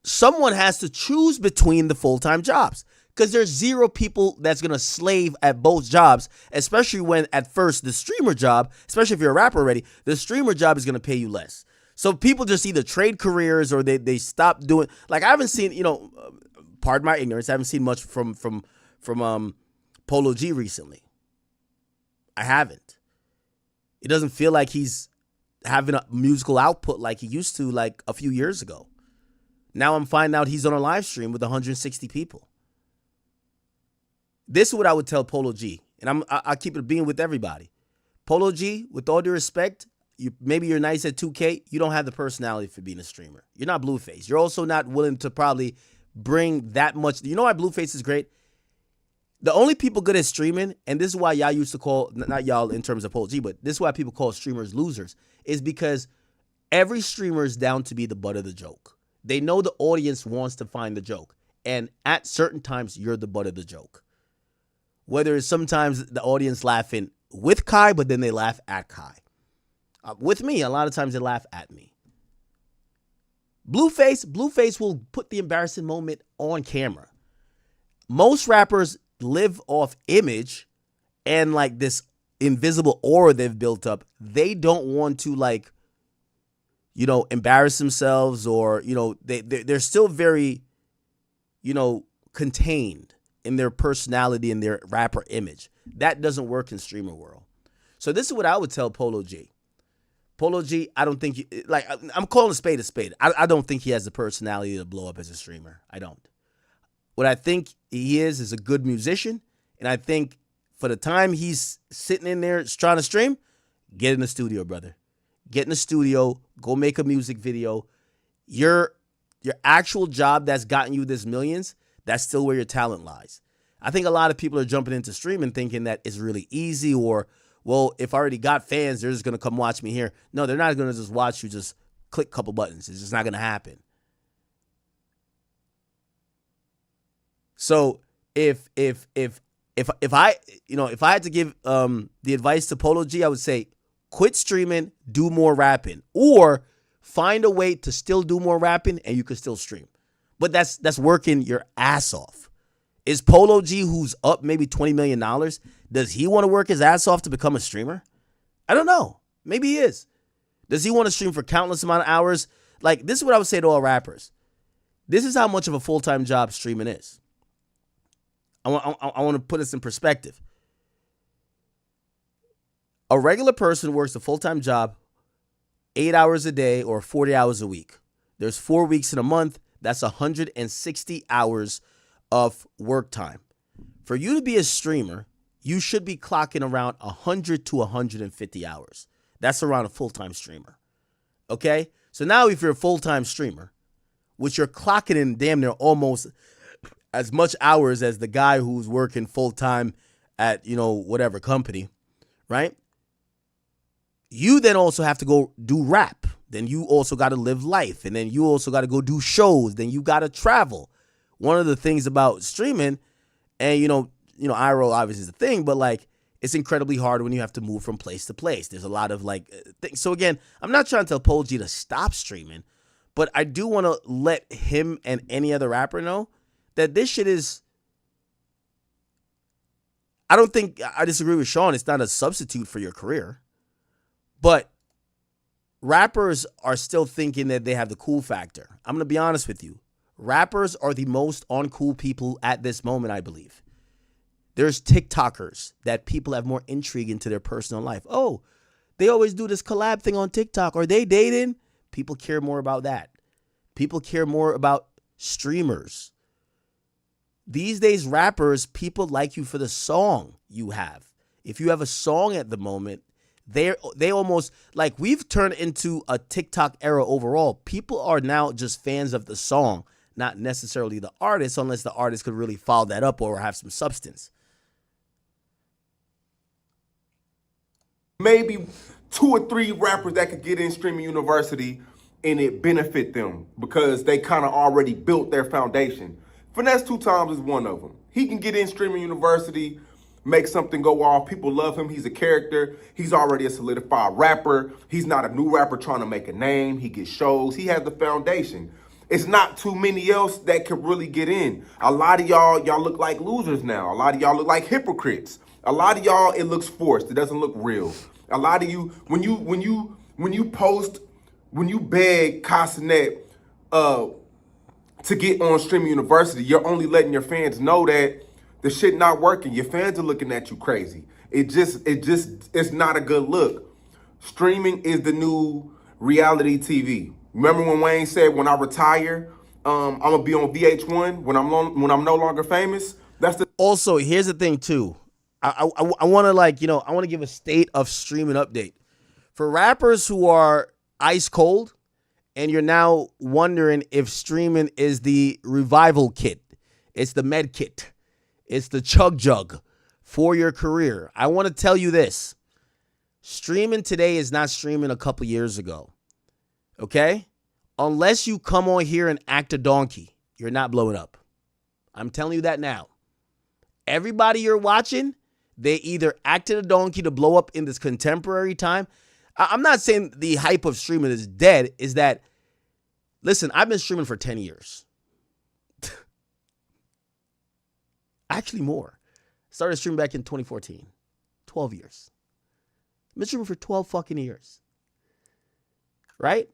someone has to choose between the full-time jobs because there's zero people that's going to slave at both jobs, especially when at first the streamer job, especially if you're a rapper already, the streamer job is going to pay you less. So people just either trade careers or they stop doing, like I haven't seen, pardon my ignorance, I haven't seen much from Polo G recently. I haven't. It doesn't feel like he's having a musical output like he used to like a few years ago. Now I'm finding out he's on a live stream with 160 people. This is what I would tell Polo G, and I keep it being with everybody. Polo G, with all due respect, maybe you're nice at 2K. You don't have the personality for being a streamer. You're not Blueface. You're also not willing to probably bring that much. You know why Blueface is great? The only people good at streaming, and this is why y'all used to call, not y'all in terms of Polo G, but this is why people call streamers losers, is because every streamer is down to be the butt of the joke. They know the audience wants to find the joke. And at certain times, you're the butt of the joke. Whether it's sometimes the audience laughing with Kai, but then they laugh at Kai. With me, a lot of times they laugh at me. Blueface will put the embarrassing moment on camera. Most rappers live off image and like this invisible aura they've built up. They don't want to like, you know, embarrass themselves or, you know, they're still very, you know, contained in their personality and their rapper image. That doesn't work in streamer world. So this is what I would tell Polo G. Polo G, I don't think, I'm calling a spade a spade. I don't think he has the personality to blow up as a streamer. I don't. What I think he is a good musician. And I think for the time he's sitting in there trying to stream, get in the studio, brother. Get in the studio. Go make a music video. Your actual job that's gotten you this millions, that's still where your talent lies. I think a lot of people are jumping into streaming thinking that it's really easy or, well, if I already got fans, they're just going to come watch me here. No, they're not going to just watch you just click a couple buttons. It's just not going to happen. So if I had to give the advice to Polo G, I would say quit streaming, do more rapping, or find a way to still do more rapping and you can still stream. But that's working your ass off. Is Polo G, who's up maybe $20 million, does he want to work his ass off to become a streamer? I don't know. Maybe he is. Does he want to stream for countless amount of hours? Like, this is what I would say to all rappers. This is how much of a full-time job streaming is. I want to put this in perspective. A regular person works a full-time job 8 hours a day or 40 hours a week. There's 4 weeks in a month. That's 160 hours of work time. For you to be a streamer, you should be clocking around 100 to 150 hours. That's around a full-time streamer. Okay? So now if you're a full-time streamer, which you're clocking in damn near almost as much hours as the guy who's working full-time at, you know, whatever company, right? You then also have to go do rap. Then you also got to live life. And then you also got to go do shows. Then you got to travel. One of the things about streaming, and, you know, IRL obviously is a thing, but, like, it's incredibly hard when you have to move from place to place. There's a lot of, like, things. So, again, I'm not trying to tell Polo G to stop streaming, but I do want to let him and any other rapper know that this shit is, I don't think, I disagree with Sean, it's not a substitute for your career, but rappers are still thinking that they have the cool factor. I'm going to be honest with you. Rappers are the most uncool people at this moment, I believe. There's TikTokers that people have more intrigue into their personal life. Oh, they always do this collab thing on TikTok. Are they dating? People care more about that. People care more about streamers. These days, rappers, people like you for the song you have. If you have a song at the moment, they almost, like, we've turned into a TikTok era overall. People are now just fans of the song, not necessarily the artist, unless the artist could really follow that up or have some substance. Maybe 2 or 3 rappers that could get in streaming university and it benefit them because they kind of already built their foundation. Finesse 2 Times is one of them. He can get in streaming university, make something go off. People love him. He's a character. He's already a solidified rapper. He's not a new rapper trying to make a name. He gets shows. He has the foundation. It's not too many else that could really get in. A lot of y'all look like losers now. A lot of y'all look like hypocrites. A lot of y'all, it looks forced. It doesn't look real. A lot of you, when you post, when you beg Casanet to get on streaming university, you're only letting your fans know that the shit not working. Your fans are looking at you crazy. It's not a good look. Streaming is the new reality TV. Remember when Wayne said, when I retire, I'm gonna be on VH1 when I'm no longer famous? That's the. Also, here's the thing too. I want to, like, I want to give a state of streaming update for rappers who are ice cold, and you're now wondering if streaming is the revival kit, it's the med kit, it's the chug jug for your career. I want to tell you this: streaming today is not streaming a couple years ago. Okay? Unless you come on here and act a donkey, you're not blowing up. I'm telling you that now. Everybody you're watching, they either acted a donkey to blow up in this contemporary time. I'm not saying the hype of streaming is dead. Is that, listen, I've been streaming for 10 years. Actually more. Started streaming back in 2014. 12 years. I've been streaming for 12 fucking years. Right?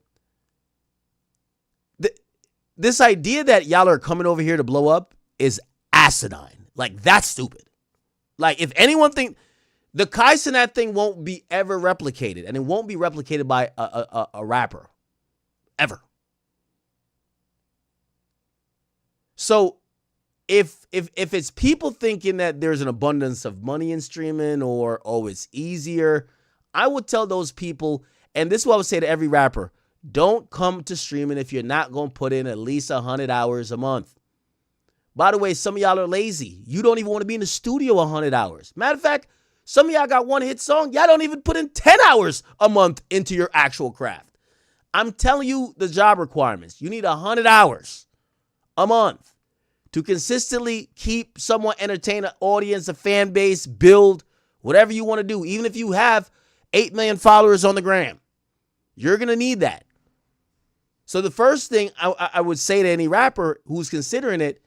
This idea that y'all are coming over here to blow up is asinine. Like, that's stupid. Like, if anyone think the Kai Cenat thing won't be ever replicated, and it won't be replicated by a rapper. Ever. So, if it's people thinking that there's an abundance of money in streaming or, oh, it's easier, I would tell those people, and this is what I would say to every rapper, don't come to streaming if you're not going to put in at least 100 hours a month. By the way, some of y'all are lazy. You don't even want to be in the studio 100 hours. Matter of fact, some of y'all got one hit song. Y'all don't even put in 10 hours a month into your actual craft. I'm telling you the job requirements. You need 100 hours a month to consistently keep someone entertain, an audience, a fan base, build whatever you want to do. Even if you have 8 million followers on the gram, you're going to need that. So the first thing I would say to any rapper who's considering it,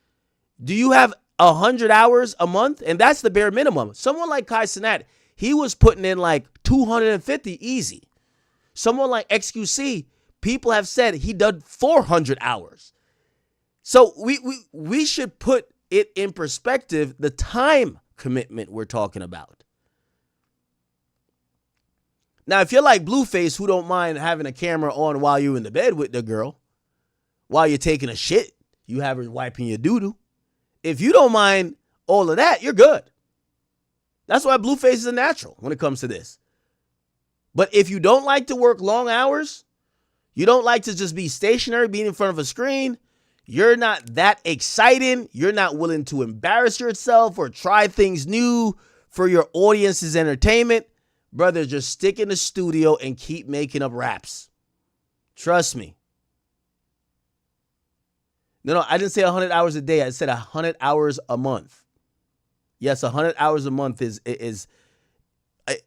do you have 100 hours a month? And that's the bare minimum. Someone like Kai Cenat, he was putting in like 250 easy. Someone like XQC, people have said he did 400 hours. So we should put it in perspective, the time commitment we're talking about. Now, if you're like Blueface, who don't mind having a camera on while you're in the bed with the girl, while you're taking a shit, you have her wiping your doo-doo. If you don't mind all of that, you're good. That's why Blueface is a natural when it comes to this. But if you don't like to work long hours, you don't like to just be stationary, being in front of a screen, you're not that exciting, you're not willing to embarrass yourself or try things new for your audience's entertainment, brother, just stick in the studio and keep making up raps. Trust me. No, I didn't say 100 hours a day. I said 100 hours a month. Yes, 100 hours a month is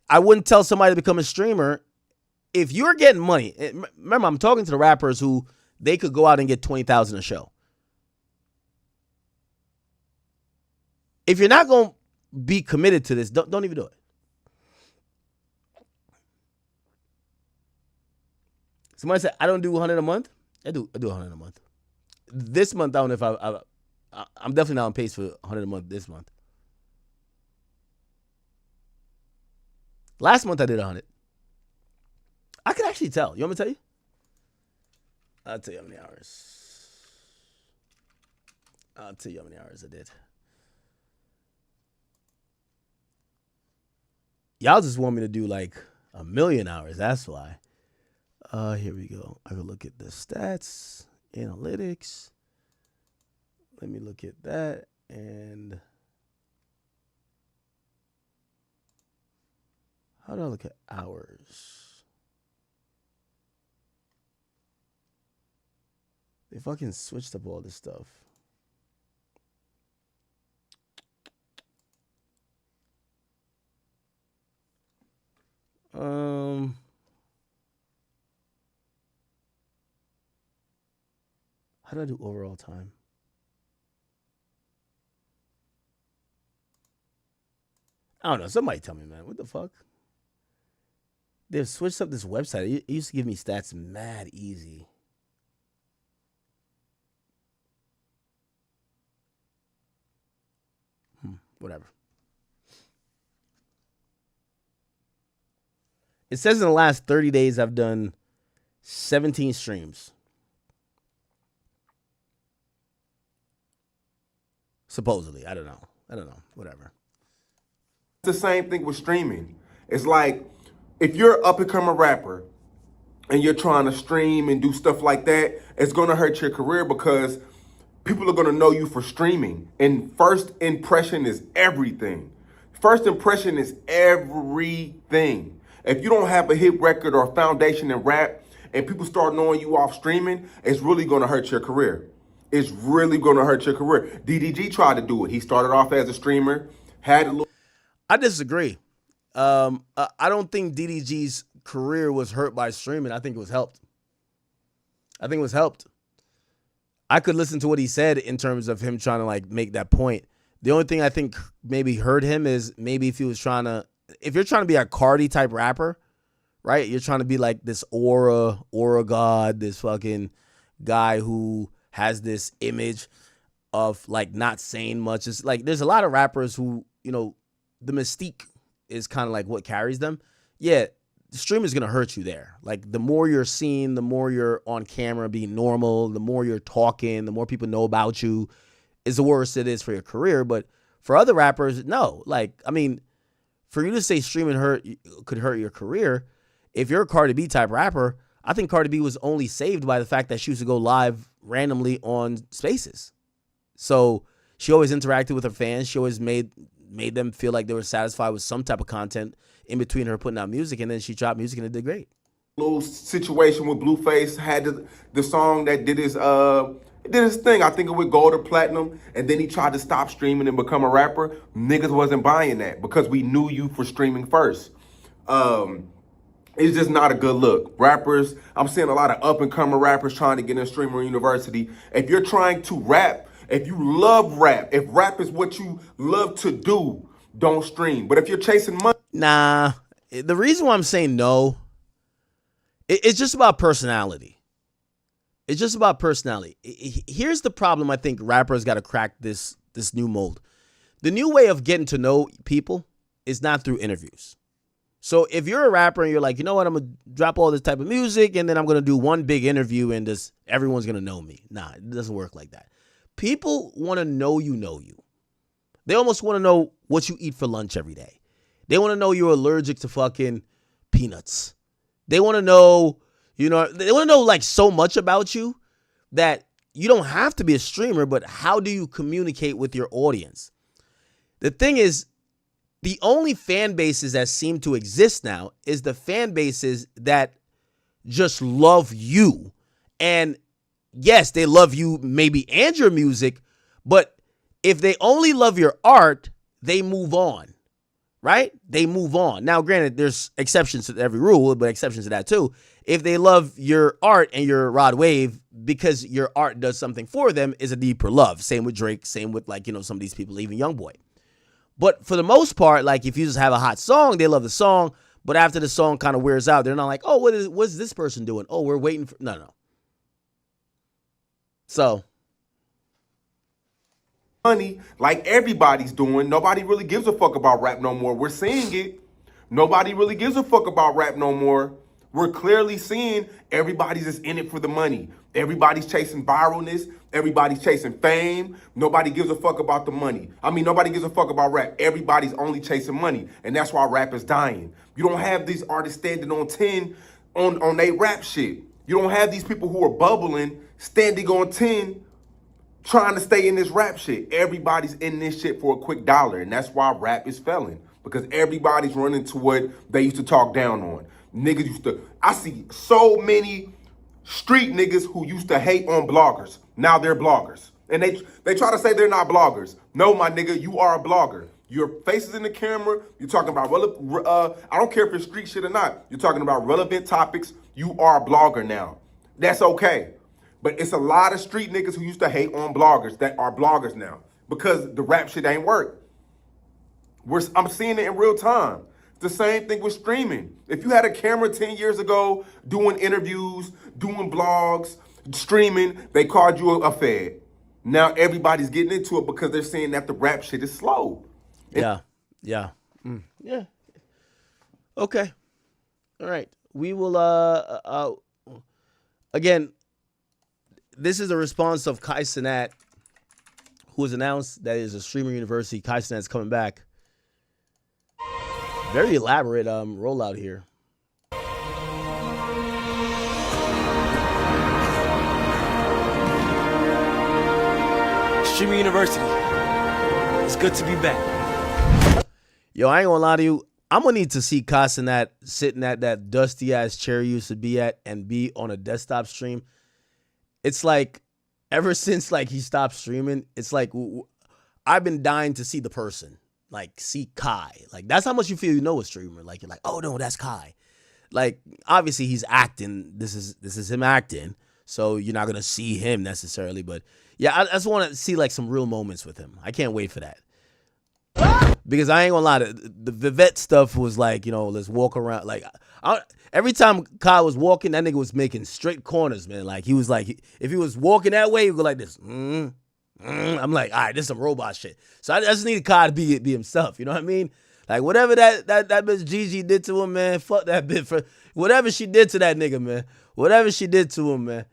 I wouldn't tell somebody to become a streamer. If you're getting money, remember, I'm talking to the rappers who they could go out and get 20,000 a show. If you're not going to be committed to this, don't even do it. Somebody said, I don't do 100 a month. I do 100 a month. This month, I don't know if I'm definitely not on pace for 100 a month this month. Last month, I did 100. I can actually tell. You want me to tell you? I'll tell you how many hours. I'll tell you how many hours I did. Y'all just want me to do like 1,000,000 hours. That's why. Here we go. I can look at the stats, analytics. Let me look at that. And how do I look at hours? They fucking switched up all this stuff. How do I do overall time? I don't know. Somebody tell me, man. What the fuck? They've switched up this website. It used to give me stats mad easy. Whatever. It says in the last 30 days, I've done 17 streams. Supposedly. I don't know. Whatever. It's the same thing with streaming. It's like, if you're an up-and-coming rapper and you're trying to stream and do stuff like that, it's going to hurt your career because people are going to know you for streaming. And first impression is everything. First impression is everything. If you don't have a hit record or foundation in rap and people start knowing you off streaming, it's really going to hurt your career. it's really going to hurt your career. DDG tried to do it. He started off as a streamer, had a little. I disagree. I don't think DDG's career was hurt by streaming. I think it was helped. I could listen to what he said in terms of him trying to like make that point. The only thing I think maybe hurt him is maybe if you're trying to be a Cardi type rapper, right? You're trying to be like this aura god, this fucking guy who has this image of like not saying much. It's like there's a lot of rappers who, you know, the mystique is kind of like what carries them. Yeah, the stream is going to hurt you there. Like the more you're seen, the more you're on camera being normal, the more you're talking, the more people know about you, is the worse it is for your career. But for other rappers, no. Like, I mean, for you to say streaming could hurt your career, if you're a Cardi B type rapper, I think Cardi B was only saved by the fact that she used to go live randomly on Spaces. So she always interacted with her fans. She always made them feel like they were satisfied with some type of content in between her putting out music, and then she dropped music and it did great. Little situation with Blueface had the song that did his thing. I think it would gold or platinum, and then he tried to stop streaming and become a rapper. Niggas wasn't buying that because we knew you for streaming first. It's just not a good look. Rappers, I'm seeing a lot of up-and-coming rappers trying to get in streamer university. If you're trying to rap, if you love rap, if rap is what you love to do, don't stream. But if you're chasing money... Nah, the reason why I'm saying no, it's just about personality. It's just about personality. Here's the problem I think rappers got to crack this new mold. The new way of getting to know people is not through interviews. So if you're a rapper and you're like, you know what, I'm going to drop all this type of music and then I'm going to do one big interview and just everyone's going to know me. Nah, it doesn't work like that. People want to know you. They almost want to know what you eat for lunch every day. They want to know you're allergic to fucking peanuts. They want to know, they want to know like so much about you that you don't have to be a streamer, but how do you communicate with your audience? The thing is, the only fan bases that seem to exist now is the fan bases that just love you. And yes, they love you maybe and your music, but if they only love your art, they move on, right? They move on. Now, granted, there's exceptions to every rule, but exceptions to that too. If they love your art and your Rod Wave because your art does something for them, is a deeper love. Same with Drake, same with like, some of these people, even Youngboy. But for the most part, like if you just have a hot song, they love the song. But after the song kind of wears out, they're not like, oh, what's this person doing? Oh, we're waiting for... No. So... money like everybody's doing. Nobody really gives a fuck about rap no more. We're seeing it. Nobody really gives a fuck about rap no more. We're clearly seeing everybody's just in it for the money. Everybody's chasing viralness. Everybody's chasing fame. Nobody gives a fuck about the money. I mean, nobody gives a fuck about rap. Everybody's only chasing money. And that's why rap is dying. You don't have these artists standing on 10 on they rap shit. You don't have these people who are bubbling, standing on 10, trying to stay in this rap shit. Everybody's in this shit for a quick dollar. And that's why rap is failing. Because everybody's running to what they used to talk down on. Niggas used to... I see so many street niggas who used to hate on bloggers. Now they're bloggers. And they try to say they're not bloggers. No, my nigga, you are a blogger. Your face is in the camera. You're talking about... I don't care if it's street shit or not. You're talking about relevant topics. You are a blogger now. That's okay. But it's a lot of street niggas who used to hate on bloggers that are bloggers now. Because the rap shit ain't work. I'm seeing it in real time. The same thing with streaming. If you had a camera 10 years ago doing interviews, doing blogs, streaming, they called you a fed. Now everybody's getting into it because they're saying that the rap shit is slow. Yeah. Okay. All right. We will, again, this is a response of Kai Cenat, who has announced that is a streamer university. Kai Cenat's coming back. Very elaborate rollout here. Streaming University. It's good to be back. Yo, I ain't gonna lie to you. I'm gonna need to see Kai Cenat sitting at that dusty ass chair he used to be at and be on a desktop stream. It's like ever since like he stopped streaming, it's like I've been dying to see the person, like see Kai. Like that's how much you feel you know a streamer. Like you're like, oh no, that's Kai. Like obviously he's acting. This is him acting. So you're not gonna see him necessarily, but yeah, I just want to see like some real moments with him. I can't wait for that. Because I ain't gonna lie, the vet stuff was like, you know, let's walk around. Like every time Kai was walking, that nigga was making straight corners, man. Like he was like, if he was walking that way, he would go like this. I'm like, all right, this is some robot shit. So I just needed Kai to be himself. You know what I mean? Like whatever that bitch Gigi did to him, man. Fuck that bitch for whatever she did to that nigga, man. Whatever she did to him, man.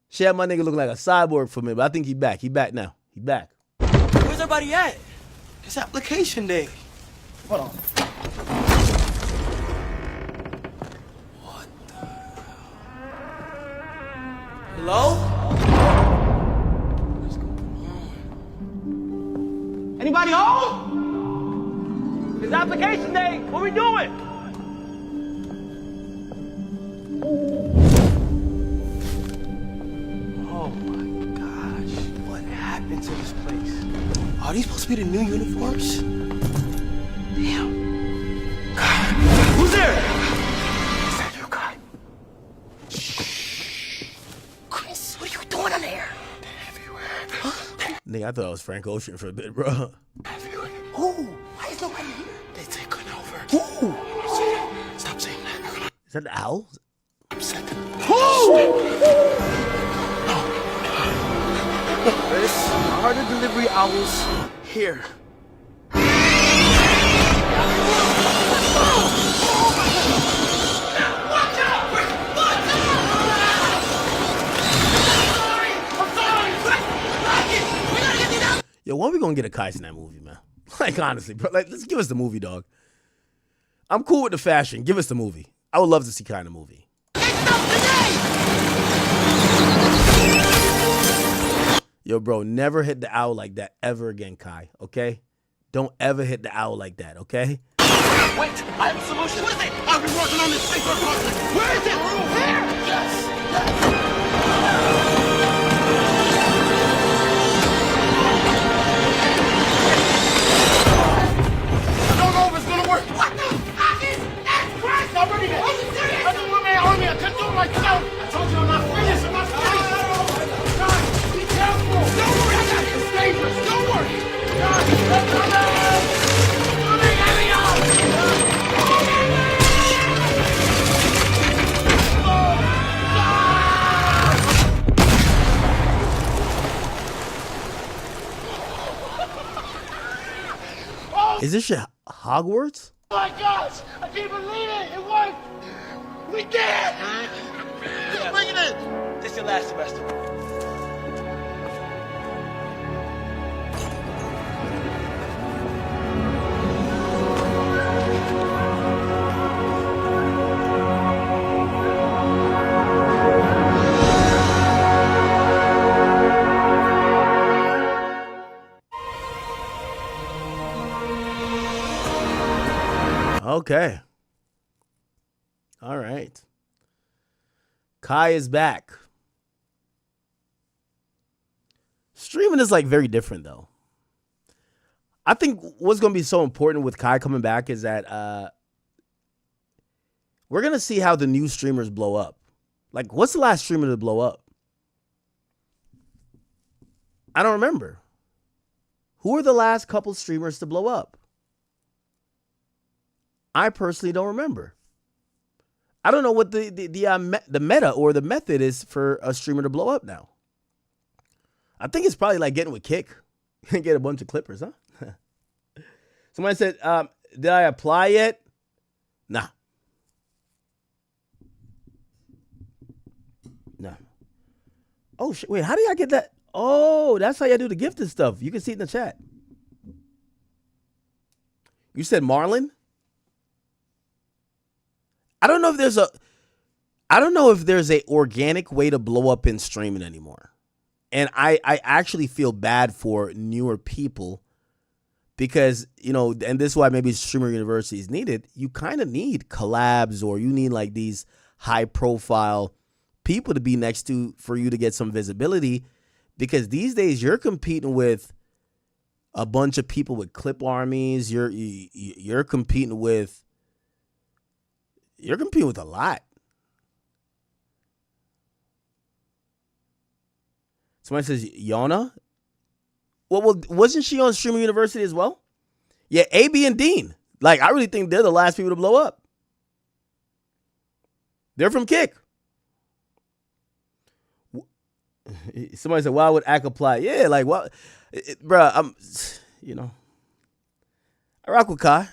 She had my nigga look like a cyborg for me, but I think he back. He back now. He back. Where's everybody at? It's application day. Hold on. What the hell? Hello? What's going on? Anybody home? It's application day. What we doing? Oh my gosh. What happened to this place? Are these supposed to be the new uniforms? Damn. God. Who's there? Is that you, God? Shh. Chris, what are you doing in there? They're everywhere. Huh? Nigga, I thought I was Frank Ocean for a bit, bro. Everywhere. Who? Why is nobody here? They taking over. Who? Stop saying that. Is that the owl? I'm second. Who? Chris, are the delivery owls here? Yo, when are we gonna get a Kai in that movie, man? Like honestly, bro. Like, let's give us the movie, dog. I'm cool with the fashion. Give us the movie. I would love to see Kai in the movie. Yo, bro, never hit the owl like that ever again, Kai, okay? Don't ever hit the owl like that, okay? Wait, I have a solution. What is it? I've been working on this thing for a month. Where is it? Here! Yes! I don't know if it's gonna work. What the fuck is that? Christ, I'm ready to. Are you serious? I don't want my army. I couldn't do it myself. I told you I'm not finished. I'm not finished. Be careful! Don't worry, I got it! It's dangerous! Don't worry! God, they're coming! Coming, Elliot! Is this shit Hogwarts? Oh my gosh! I can't believe it! It worked! We did it! Yeah. Bring it in! This is your last semester. Okay. All right. Kai is back. Streaming is like very different though. I think what's going to be so important with Kai coming back is that we're going to see how the new streamers blow up. Like, what's the last streamer to blow up? I don't remember. Who are the last couple streamers to blow up? I personally don't remember. I don't know what the meta or the method is for a streamer to blow up now. I think it's probably like getting with Kick and get a bunch of clippers, huh? Somebody said, did I apply yet? Nah. Nah. Oh, shit. Wait, how do y'all get that? Oh, that's how y'all do the gifted stuff. You can see it in the chat. You said Marlon? I don't know if there's a organic way to blow up in streaming anymore. And I actually feel bad for newer people because, you know, and this is why maybe streamer university is needed. You kind of need collabs or you need like these high profile people to be next to for you to get some visibility. Because these days you're competing with a bunch of people with clip armies. You're competing with a lot. Somebody says Yana. Well, wasn't she on Streamer University as well? Yeah, AB and Dean. Like, I really think they're the last people to blow up. They're from Kick. Somebody said, why would ACK apply? Yeah, like, what? Bruh, I rock with Kai.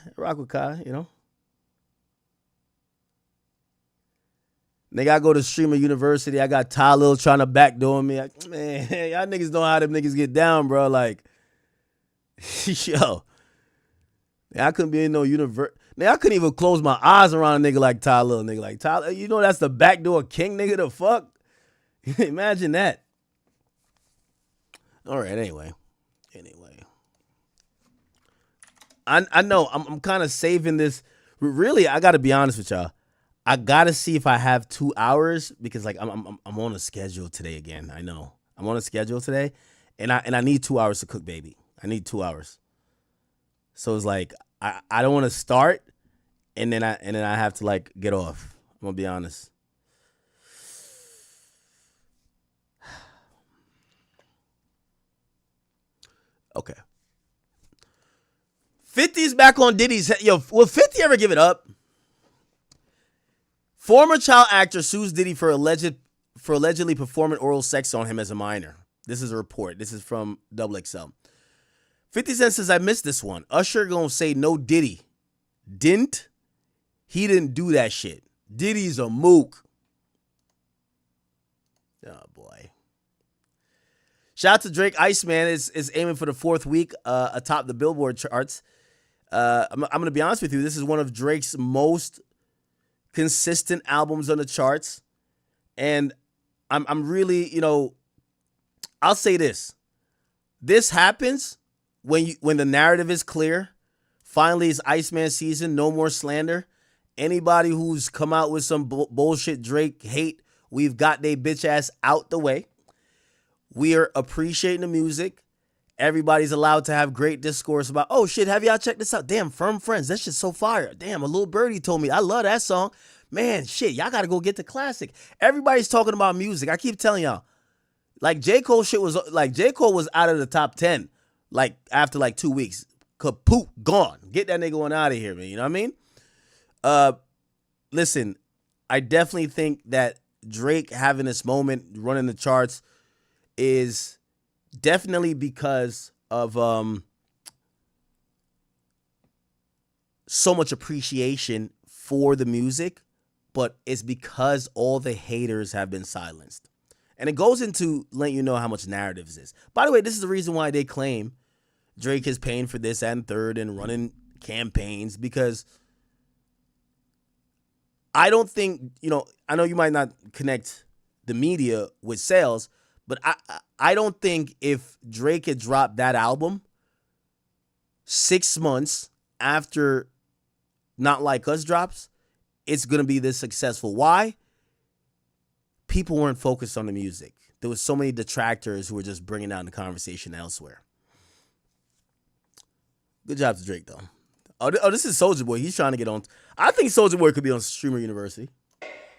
Nigga, I go to Streamer University. I got Ty Lil trying to backdoor me. Man, y'all niggas know how them niggas get down, bro. Like, yo. I couldn't be in no university. I couldn't even close my eyes around a nigga like Ty Lil. Nigga like Ty, you know that's the backdoor king, nigga, the fuck? Imagine that. All right, anyway. I know I'm kind of saving this. Really, I got to be honest with y'all. I got to see if I have 2 hours because like I'm on a schedule today again. I know. I'm on a schedule today and I need 2 hours to cook, baby. I need 2 hours. So it's like I don't want to start and then I have to like get off. I'm going to be honest. Okay. 50's back on Diddy's. Yo, will 50 ever give it up? Former child actor sues Diddy for allegedly performing oral sex on him as a minor. This is a report. This is from XXL. 50 Cent says, I missed this one. Usher gonna say no Diddy. Didn't? He didn't do that shit. Diddy's a mook. Oh, boy. Shout out to Drake. Iceman is aiming for the 4th week atop the Billboard charts. I'm going to be honest with you. This is one of Drake's most consistent albums on the charts. And I'm really, I'll say this. This happens when the narrative is clear. Finally, it's Iceman season. No more slander. Anybody who's come out with some bullshit Drake hate, we've got they bitch ass out the way. We are appreciating the music. Everybody's allowed to have great discourse about, oh shit, have y'all checked this out? Damn, Firm Friends, that shit's so fire. Damn, a little birdie told me, I love that song. Man, shit, y'all gotta go get the classic. Everybody's talking about music. I keep telling y'all, like J. Cole shit was, like J. Cole was out of the top 10, like after like 2 weeks. Kaput, gone. Get that nigga one out of here, man. You know what I mean? Listen, I definitely think that Drake having this moment running the charts is definitely because of so much appreciation for the music, but it's because all the haters have been silenced. And it goes into letting you know how much narratives is. By the way, this is the reason why they claim Drake is paying for this and third and running campaigns, because I don't think, I know you might not connect the media with sales, but I don't think if Drake had dropped that album 6 months after Not Like Us drops, it's going to be this successful. Why? People weren't focused on the music. There was so many detractors who were just bringing down the conversation elsewhere. Good job to Drake, though. Oh, this is Soulja Boy. He's trying to get on. I think Soulja Boy could be on Streamer University.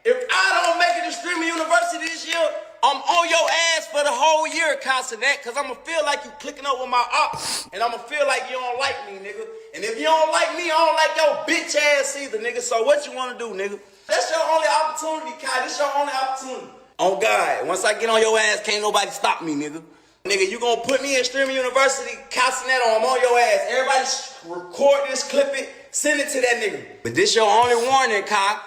If I don't make it to Streamer University this year, I'm on your ass for the whole year, Casanet, because I'm going to feel like you clicking up with my ops, and I'm going to feel like you don't like me, nigga. And if you don't like me, I don't like your bitch ass either, nigga. So what you want to do, nigga? That's your only opportunity, Kai. This your only opportunity. On God, once I get on your ass, can't nobody stop me, nigga. Nigga, you gonna put me in Streamer University, Casanet, I'm on your ass. Everybody record this, clip it, send it to that nigga. But this your only warning, Kai.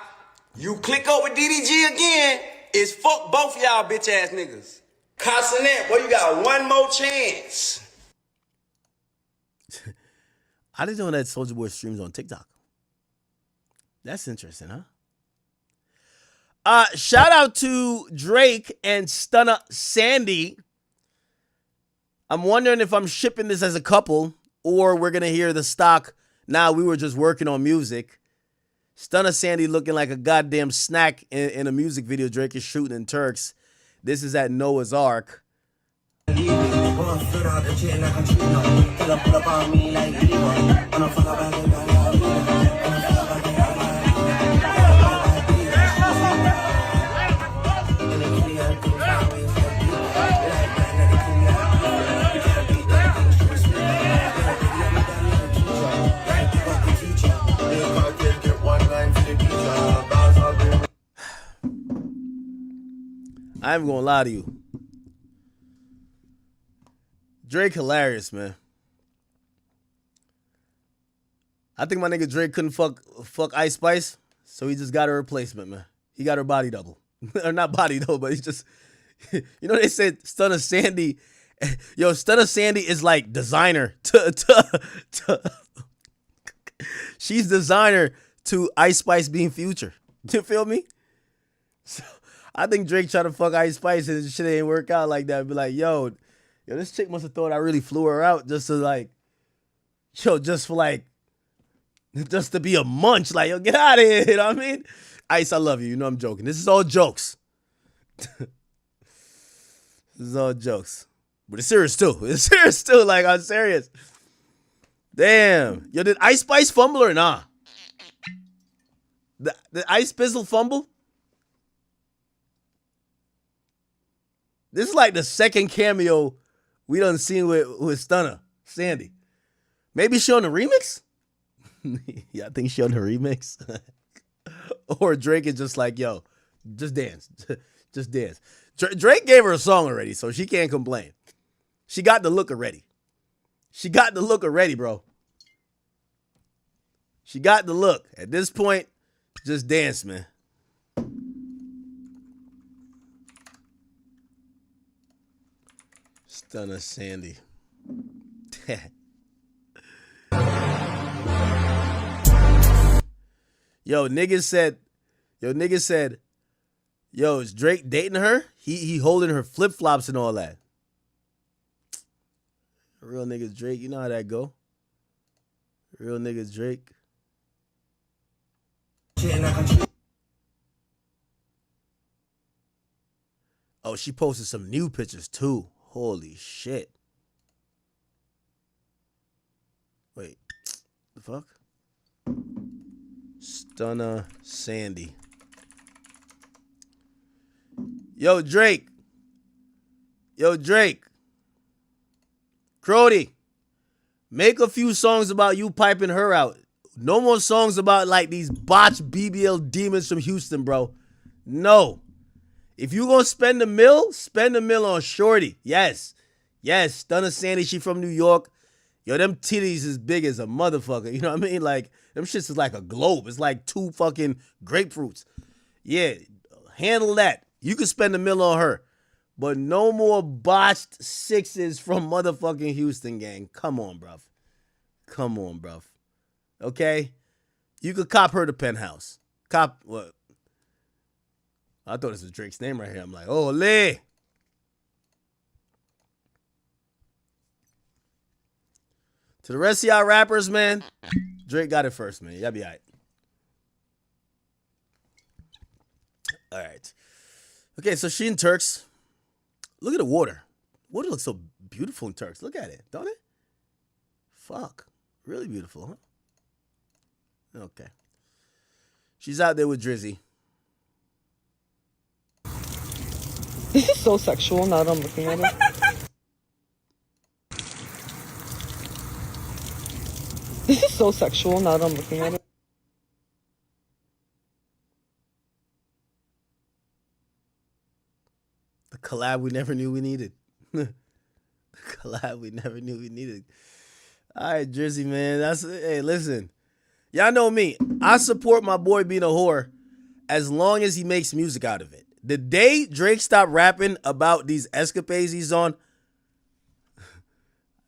You click up with DDG again, it's fuck both y'all bitch ass niggas. Casanet, boy, you got one more chance. I didn't know that Soulja Boy streams on TikTok. That's interesting, huh? Shout out to Drake and Stunner Sandy. I'm wondering if I'm shipping this as a couple or we're going to hear the stock. Nah, we were just working on music. Stunner Sandy looking like a goddamn snack in a music video Drake is shooting in Turks. This is at Noah's Ark. I'm gonna lie to you. Drake hilarious, man. I think my nigga Drake couldn't fuck Ice Spice, so he just got a replacement, man. He got her body double. Or not body double, but he just, you know, they said Stunner Sandy, yo, Stunner Sandy is like designer to she's designer to Ice Spice being Future. You feel me? So I think Drake tried to fuck Ice Spice and shit ain't work out like that. Be like, yo, this chick must have thought I really flew her out just to like, just for like, just to be a munch. Like, yo, get out of here. You know what I mean? Ice, I love you. You know I'm joking. This is all jokes. This is all jokes. But it's serious too. It's serious too. Like, I'm serious. Damn. Yo, did Ice Spice fumble or nah? The Ice Pizzle fumble? This is like the second cameo we done seen with Stunner Sandy. Maybe she on the remix? Yeah, I think she on the remix. Or Drake is just like, yo, just dance. Just dance. Drake gave her a song already, so she can't complain. She got the look already. She got the look already, bro. She got the look. At this point, just dance, man. Stunner Sandy. Niggas said, yo, is Drake dating her? He holding her flip-flops and all that. Real niggas Drake, you know how that go. Real niggas Drake. Oh, she posted some new pictures too. Holy shit. Wait, the fuck? Stunner Sandy. Yo, Drake. Crody. Make a few songs about you piping her out. No more songs about like these botched BBL demons from Houston, bro. No. If you gonna spend the mill on Shorty. Yes. Stunner Sandy, she from New York. Yo, them titties is big as a motherfucker. You know what I mean? Like, them shits is like a globe. It's like 2 fucking grapefruits. Yeah, handle that. You can spend the mill on her. But no more botched 6s from motherfucking Houston, gang. Come on, bruv. Okay? You could cop her the penthouse. Cop what? I thought this was Drake's name right here. I'm like, oh, Lee. To the rest of y'all rappers, man, Drake got it first, man. Y'all be all right. All right. Okay, so she in Turks. Look at the water. Water looks so beautiful in Turks. Look at it, don't it? Fuck. Really beautiful, huh? Okay. She's out there with Drizzy. This is so sexual now that I'm looking at it. This is so sexual now that I'm looking at it. The collab we never knew we needed. The collab we never knew we needed. All right, Drizzy, man. Hey, listen. Y'all know me. I support my boy being a whore as long as he makes music out of it. The day Drake stopped rapping about these escapades he's on,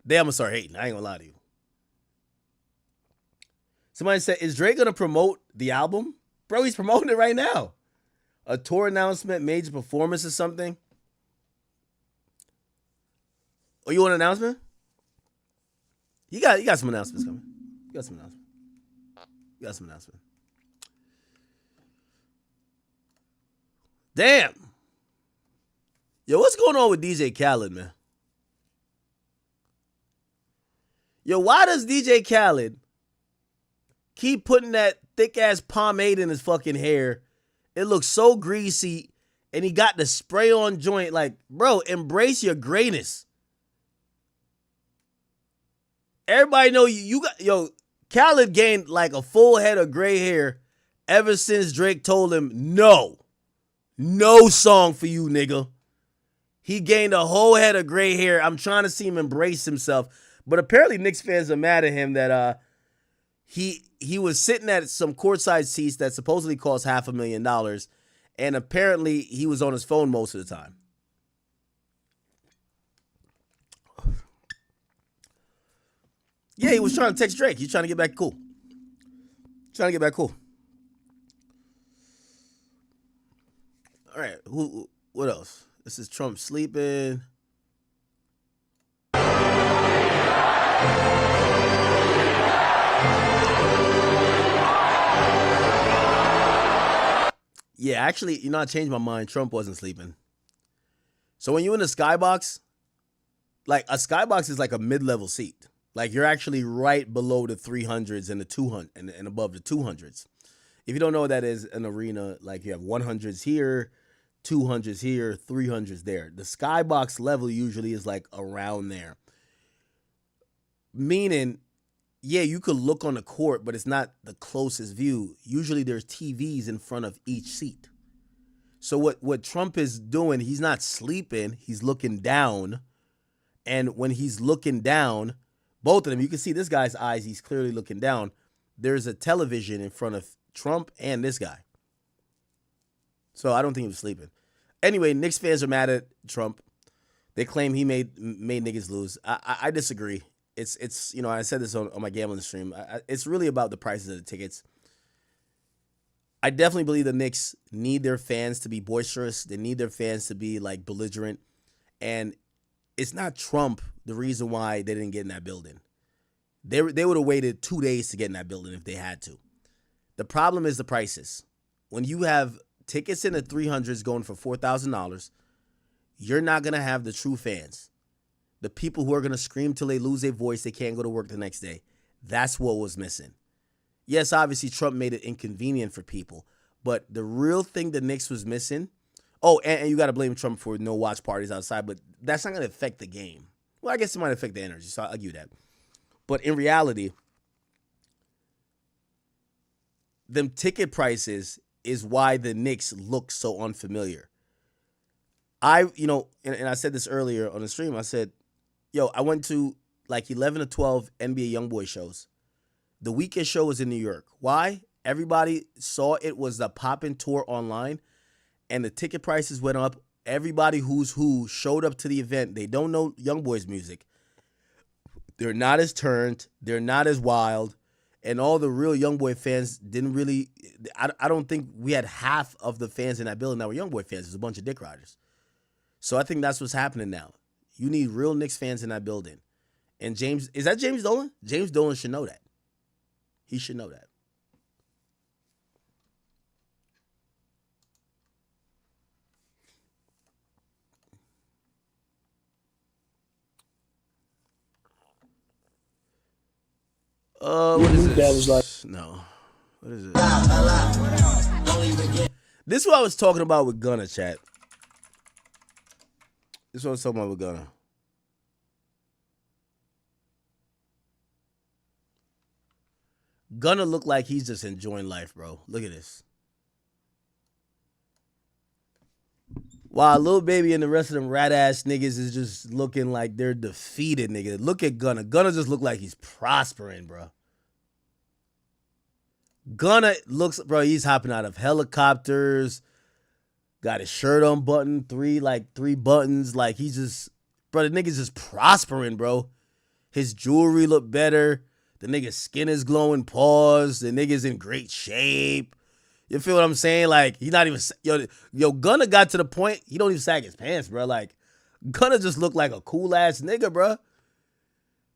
then I'm going to start hating. I ain't going to lie to you. Somebody said, is Drake going to promote the album? Bro, he's promoting it right now. A tour announcement, major performance or something. Oh, you want an announcement? You got some announcements coming. You got some announcement. Damn. Yo, what's going on with DJ Khaled, man? Yo, why does DJ Khaled keep putting that thick ass pomade in his fucking hair? It looks so greasy, and he got the spray on joint. Like, bro, embrace your greatness. Everybody know you got, yo, Khaled gained like a full head of gray hair ever since Drake told him, no song for you, nigga. He gained a whole head of gray hair. I'm trying to see him embrace himself. But apparently Knicks fans are mad at him that he was sitting at some courtside seats that supposedly cost $500,000, and apparently he was on his phone most of the time. Yeah, he was trying to text Drake. He's trying to get back cool. All right, what else? This is Trump sleeping. Yeah, actually, I changed my mind. Trump wasn't sleeping. So when you're in a skybox, like a skybox is like a mid-level seat. Like you're actually right below the 300s and the 200 and above the 200s. If you don't know what that is, an arena, like you have 100s here, 200s here, 300s there. The skybox level usually is like around there. Meaning, yeah, you could look on the court, but it's not the closest view. Usually there's TVs in front of each seat. So what Trump is doing, he's not sleeping, he's looking down. And when he's looking down, both of them, you can see this guy's eyes, he's clearly looking down. There's a television in front of Trump and this guy. So I don't think he was sleeping. Anyway, Knicks fans are mad at Trump. They claim he made niggas lose. I disagree. It's I said this on my gambling stream. It's really about the prices of the tickets. I definitely believe the Knicks need their fans to be boisterous. They need their fans to be like belligerent. And it's not Trump the reason why they didn't get in that building. They would have waited 2 days to get in that building if they had to. The problem is the prices. When you have tickets in the 300s going for $4,000, you're not going to have the true fans. The people who are going to scream till they lose their voice, they can't go to work the next day. That's what was missing. Yes, obviously Trump made it inconvenient for people, but the real thing the Knicks was missing, and you got to blame Trump for no watch parties outside, but that's not going to affect the game. Well, I guess it might affect the energy, so I'll give you that. But in reality, them ticket prices is why the Knicks look so unfamiliar. And I said this earlier on the stream, I said, I went to like 11 to 12 NBA YoungBoy shows. The weekend show was in New York. Why? Everybody saw it was the Poppin' Tour online, and the ticket prices went up. Everybody who's who showed up to the event. They don't know YoungBoy's music. They're not as turned. They're not as wild. And all the real YoungBoy fans didn't really, I don't think we had half of the fans in that building that were YoungBoy fans. There's a bunch of dick riders. So I think that's what's happening now. You need real Knicks fans in that building. And is that James Dolan? James Dolan should know that. He should know that. What is this? That was like, no. What is it? This is what I was talking about with Gunna, chat. This is what I was talking about with Gunna. Gunna look like he's just enjoying life, bro. Look at this. While Lil Baby and the rest of them rat-ass niggas is just looking like they're defeated, nigga. Look at Gunna. Gunna just look like he's prospering, bro. Gunna looks, bro, he's hopping out of helicopters. Got his shirt unbuttoned, three buttons. Like, he's just, bro, the nigga's just prospering, bro. His jewelry look better. The nigga's skin is glowing, pause. The nigga's in great shape. You feel what I'm saying? Like, he's not even, yo, Gunna got to the point, he don't even sag his pants, bro. Like, Gunna just look like a cool-ass nigga, bro.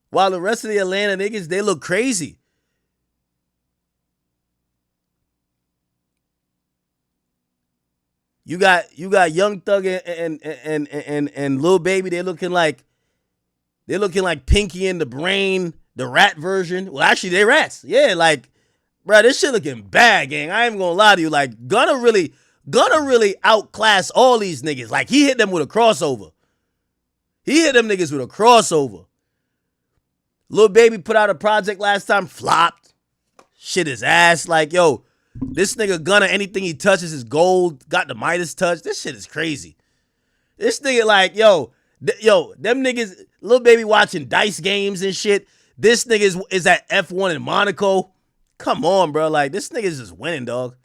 While the rest of the Atlanta niggas, they look crazy. You got Young Thug and Lil Baby, they looking like Pinky and the Brain. The rat version. Well, actually, they rats. Yeah, like, bro, this shit looking bad, gang. I ain't gonna lie to you. Like, Gunna really outclass all these niggas. Like, he hit them with a crossover. He hit them niggas with a crossover. Lil Baby put out a project last time, flopped. Shit his ass. Like, yo, this nigga Gunna, anything he touches is gold. Got the Midas touch. This shit is crazy. This nigga, like, yo, them niggas, Lil Baby watching dice games and shit. This nigga is at F1 in Monaco. Come on, bro. Like, this nigga is just winning, dog.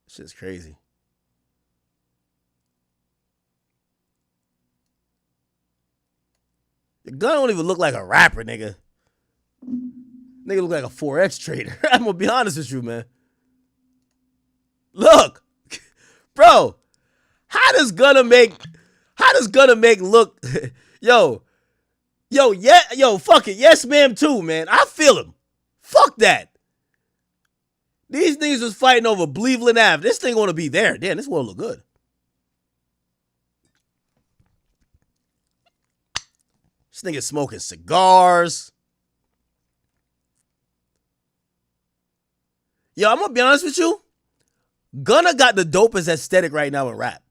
Shit's crazy. The gun don't even look like a rapper, nigga. Nigga look like a Forex trader. I'm gonna be honest with you, man. Look, bro. How does Gunna make look? Yo, yeah, fuck it. Yes, ma'am, too, man. I feel him. Fuck that. These niggas was fighting over Cleveland Ave. This thing gonna be there. Damn, this one look good. This nigga smoking cigars. Yo, I'm gonna be honest with you. Gunna got the dopest aesthetic right now in rap.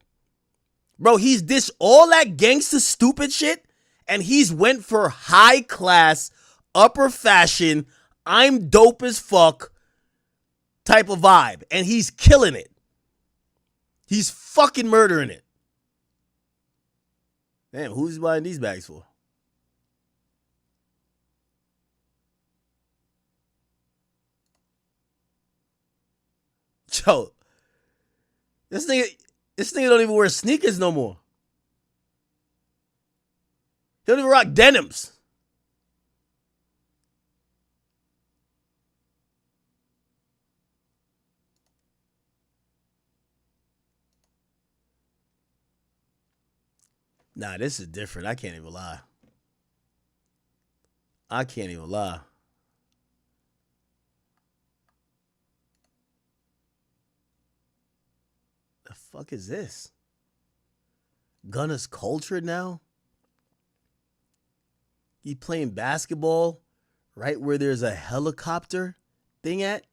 Bro, he's dissed all that gangster stupid shit, and he's went for high class, upper fashion, I'm dope as fuck type of vibe. And he's killing it. He's fucking murdering it. Damn, who's he buying these bags for? Yo, this nigga don't even wear sneakers no more. He don't even rock denims. Nah, this is different. I can't even lie. The fuck is this? Gunna's culture now? He playing basketball right where there's a helicopter thing at?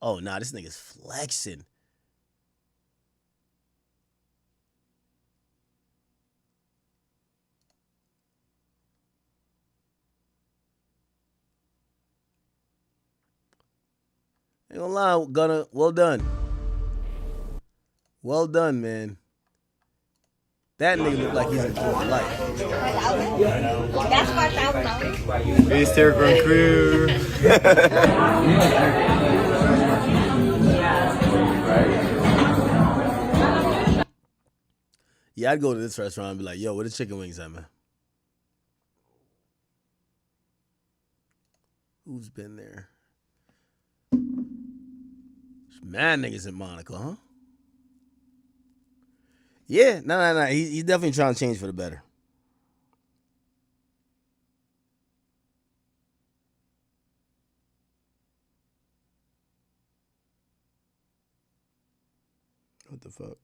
Oh, nah, this nigga's flexing. Ain't gonna lie, Gunna, well done. Well done, man. That nigga look like he's enjoying life. That's $5,000. Peace, Turk crew. Yeah, I'd go to this restaurant and be like, yo, where the chicken wings at, man? Who's been there? There's mad niggas in Monaco, huh? Yeah, no. He's definitely trying to change for the better. What the fuck?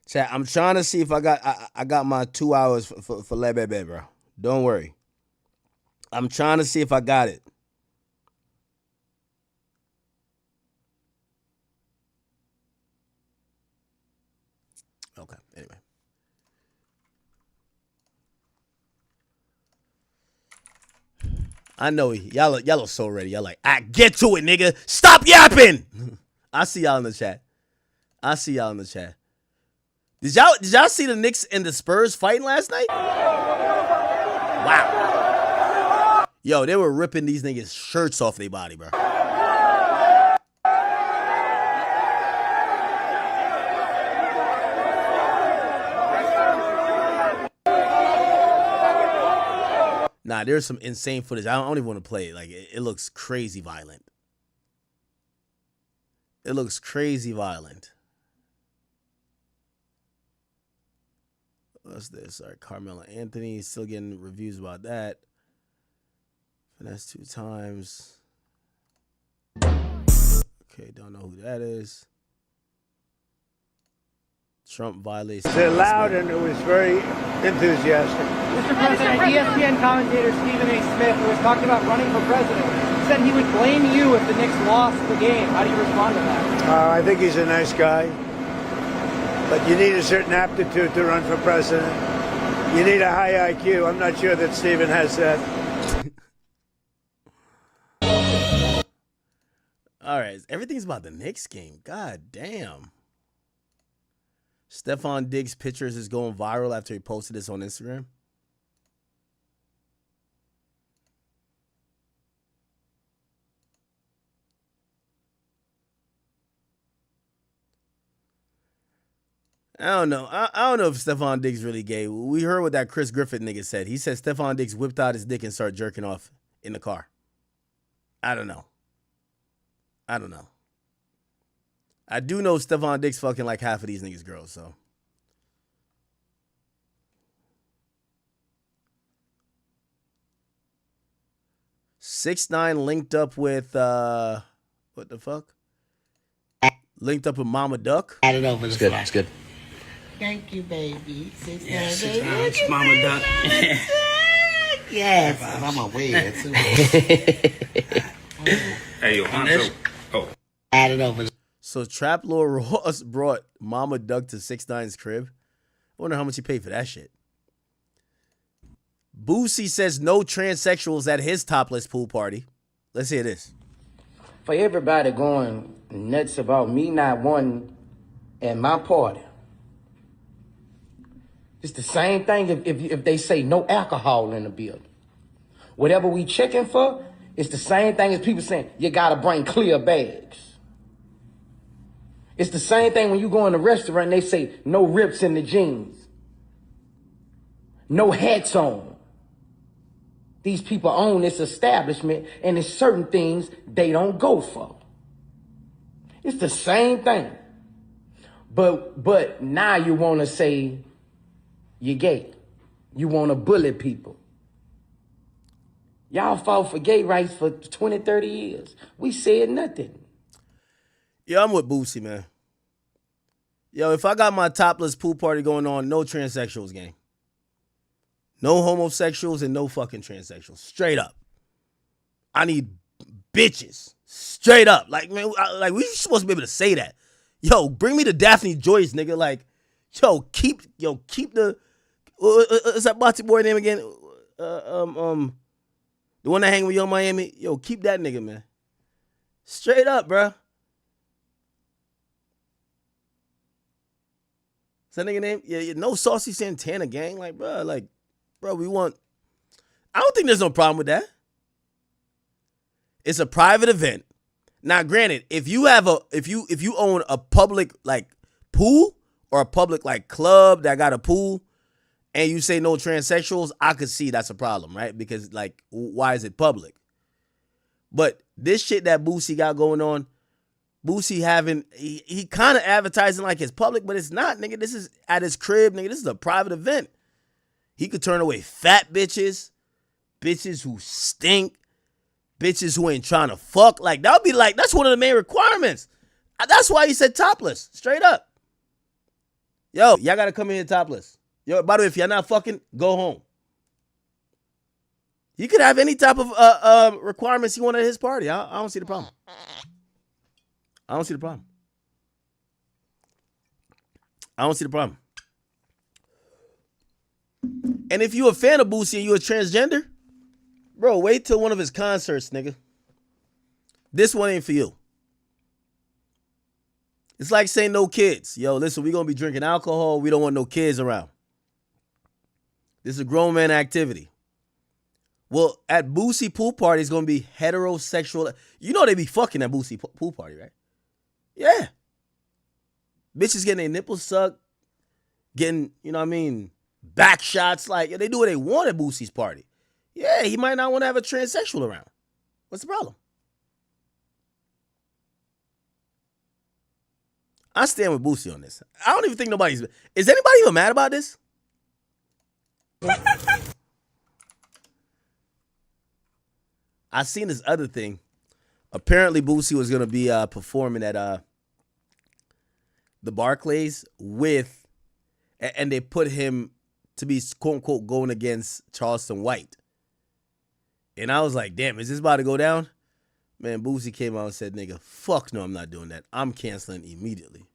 Chat, I'm trying to see if I got my 2 hours for Lil Baby, bro. Don't worry. I'm trying to see if I got it. Okay, anyway. I know y'all are so ready. Y'all like, get to it, nigga. Stop yapping. I see y'all in the chat. Did y'all see the Knicks and the Spurs fighting last night? Wow. Yo, they were ripping these niggas' shirts off their body, bro. Nah, there's some insane footage. I don't even want to play it. Like, it looks crazy violent. What's this? All right, Carmelo Anthony. Still getting reviews about that. Finesse 2 times. Okay, don't know who that is. Trump violates. They're loud and it was very enthusiastic. Mr. President, ESPN commentator Stephen A. Smith, who was talking about running for president, said he would blame you if the Knicks lost the game. How do you respond to that? I think he's a nice guy, but you need a certain aptitude to run for president. You need a high IQ. I'm not sure that Stephen has that. All right, everything's about the Knicks game. God damn. Stephon Diggs' pictures is going viral after he posted this on Instagram. I don't know. I don't know if Stephon Diggs really gay. We heard what that Chris Griffith nigga said. He said Stephon Diggs whipped out his dick and started jerking off in the car. I don't know. I do know Stephon Diggs fucking like half of these niggas' girls, so. 6ix9ine linked up with what the fuck? Linked up with Mama Duck. I don't know if it's good. It's good. Thank you, baby. 6ix9ine, Yes, baby. 6ix9ine, Look at Mama Duck. 6ix9ine. Yes. I'm aware too. Hey, yo, Honcho. Oh. I don't know if it's So Trap Lord Ross brought Mama Duck to 6ix9ine's crib. I wonder how much he paid for that shit. Boosie says no transsexuals at his topless pool party. Let's hear this. For everybody going nuts about me not wanting at my party, it's the same thing if they say no alcohol in the building. Whatever we checking for, it's the same thing as people saying you gotta bring clear bags. It's the same thing when you go in a restaurant and they say no rips in the jeans, no hats on. These people own this establishment, and there's certain things they don't go for. It's the same thing. But now you want to say you're gay. You want to bully people. Y'all fought for gay rights for 20, 30 years. We said nothing. Yeah, I'm with Boosie, man. Yo, if I got my topless pool party going on, no transsexuals, gang. No homosexuals and no fucking transsexuals. Straight up. I need bitches. Straight up. Like, man, we supposed to be able to say that. Yo, bring me the Daphne Joyce, nigga. Like, keep the what's that Bati boy name again? The one that hang with Yo Miami. Yo, keep that nigga, man. Straight up, bruh. Is that nigga name? Yeah, no Saucy Santana, gang. Like, bruh, we want. I don't think there's no problem with that. It's a private event. Now, granted, if you own a public pool or a public club that got a pool, and you say no transsexuals, I could see that's a problem, right? Because why is it public? But this shit that Boosie got going on, Boosie he kind of advertising like it's public, but it's not, nigga. This is at his crib, nigga. This is a private event. He could turn away fat bitches, bitches who stink, bitches who ain't trying to fuck. That would be that's one of the main requirements. That's why he said topless, straight up. Yo, y'all got to come in here topless. Yo, by the way, if y'all not fucking, go home. He could have any type of requirements he want at his party. I don't see the problem. I don't see the problem. And if you a fan of Boosie and you a transgender, bro, wait till one of his concerts, nigga. This one ain't for you. It's like saying no kids. Yo, listen, we gonna be drinking alcohol. We don't want no kids around. This is a grown man activity. Well, at Boosie pool party, it's gonna be heterosexual. You know they be fucking at Boosie pool party, right? Yeah. Bitches getting their nipples sucked, getting, back shots. They do what they want at Boosie's party. Yeah, he might not want to have a transsexual around. What's the problem? I stand with Boosie on this. I don't even think is anybody even mad about this? I seen this other thing. Apparently Boosie was going to be performing at the Barclays with and they put him to be quote unquote going against Charleston White. And I was like, damn, is this about to go down? Man, Boosie came out and said, nigga, fuck no, I'm not doing that. I'm canceling immediately.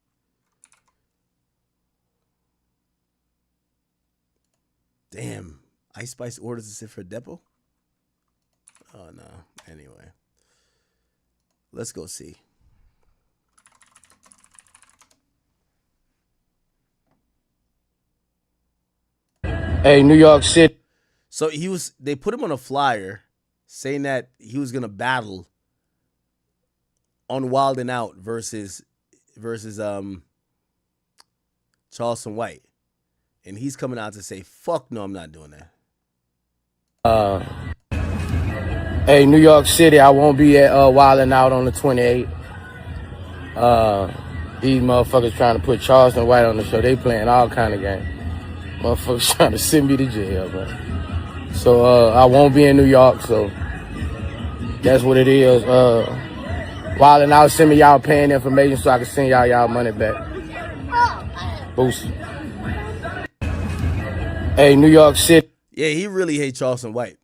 Damn. Ice Spice orders to sit for Depo? Oh, no. Anyway. Let's go see. Hey, New York City. So they put him on a flyer saying that he was going to battle on Wild 'N Out versus Charleston White. And he's coming out to say, fuck no, I'm not doing that. Hey, New York City, I won't be at Wild 'N Out on the 28th. These motherfuckers trying to put Charleston White on the show. They playing all kind of games. Motherfuckers trying to send me to jail, man. So I won't be in New York, so that's what it is. Wild 'N Out, send me y'all paying information so I can send y'all money back. Boosie. Hey, New York City. Yeah, he really hates Charleston White.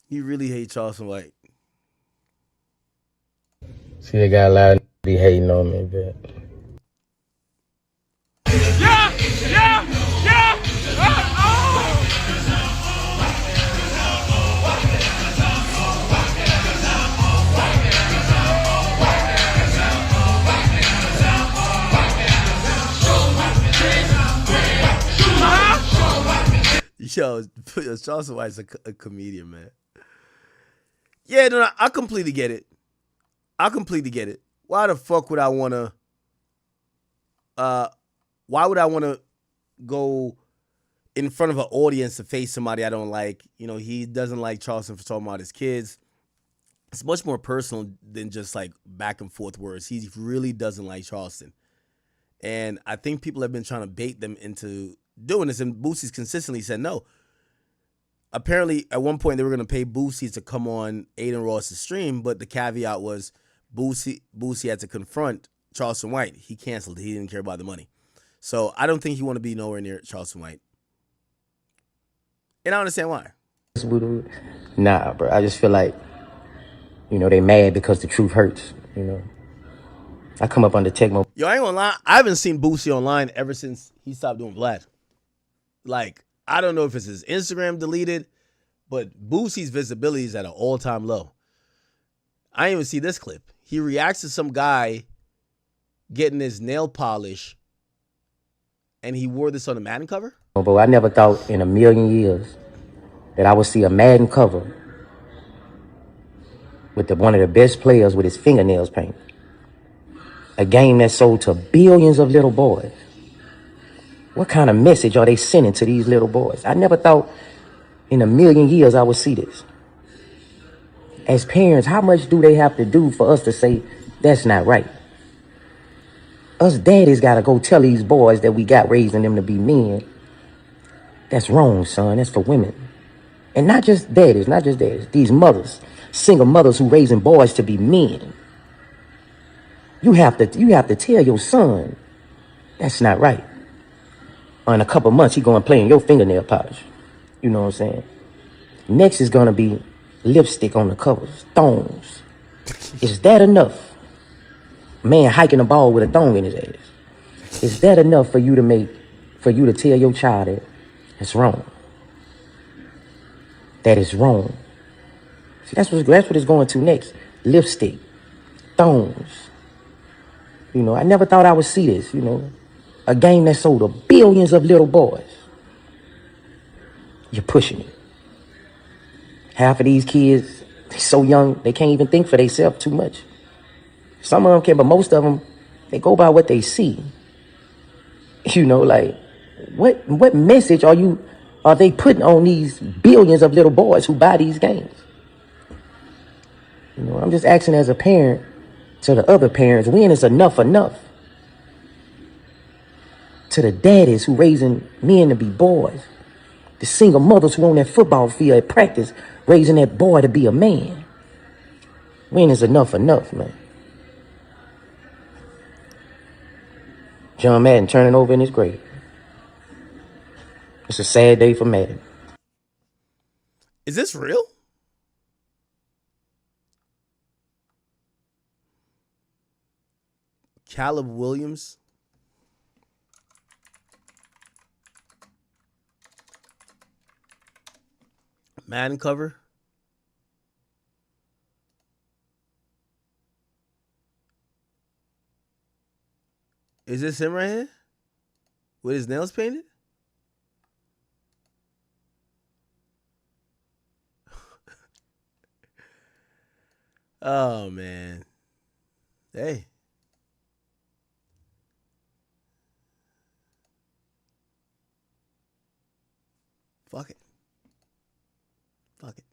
He really hates Charleston White. See, they got a lot of hating on me, but. Yo, Charleston White's a comedian, man. Yeah, no, I completely get it. Why the fuck would I want to why would I want to go in front of an audience to face somebody I don't like? You know, he doesn't like Charleston for talking about his kids. It's much more personal than just like back and forth words. He really doesn't like Charleston. And I think people have been trying to bait them into doing this, and Boosie's consistently said no. Apparently, at one point, they were going to pay Boosie to come on Aiden Ross's stream, but the caveat was Boosie had to confront Charleston White. He canceled. He didn't care about the money. So I don't think he want to be nowhere near Charleston White. And I understand why. Nah, bro. I just feel like, you know, they mad because the truth hurts, you know. I come up under Tecmo. Yo, I ain't gonna lie. I haven't seen Boosie online ever since he stopped doing Vlad. Like, I don't know if it's his Instagram deleted, but Boosie's visibility is at an all-time low. I didn't even see this clip. He reacts to some guy getting his nail polish, and he wore this on the Madden cover? But I never thought in a million years that I would see a Madden cover with one of the best players with his fingernails painted. A game that sold to billions of little boys. What kind of message are they sending to these little boys? I never thought in a million years I would see this. As parents, how much do they have to do for us to say that's not right? Us daddies got to go tell these boys that we got raising them to be men. That's wrong, son. That's for women. And not just daddies. These mothers, single mothers who raising boys to be men. You have to tell your son that's not right. Or in a couple months, he going to play in your fingernail polish. You know what I'm saying? Next is going to be lipstick on the covers, thongs. Is that enough? Man hiking a ball with a thong in his ass. Is that enough for you to tell your child that it's wrong? That is wrong. See, that's what it's going to next. Lipstick, thongs. You know, I never thought I would see this, you know. A game that sold to billions of little boys. You're pushing it. Half of these kids, they're so young, they can't even think for themselves too much. Some of them can, but most of them, they go by what they see. You know, like, what message are they putting on these billions of little boys who buy these games? You know, I'm just asking as a parent to the other parents, when is enough? To the daddies who raising men to be boys. The single mothers who on that football field at practice raising that boy to be a man. When is enough, man? John Madden turning over in his grave. It's a sad day for Madden. Is this real? Caleb Williams. Madden cover. Is this him right here? With his nails painted? Oh, man. Hey. Fuck it. Fuck it.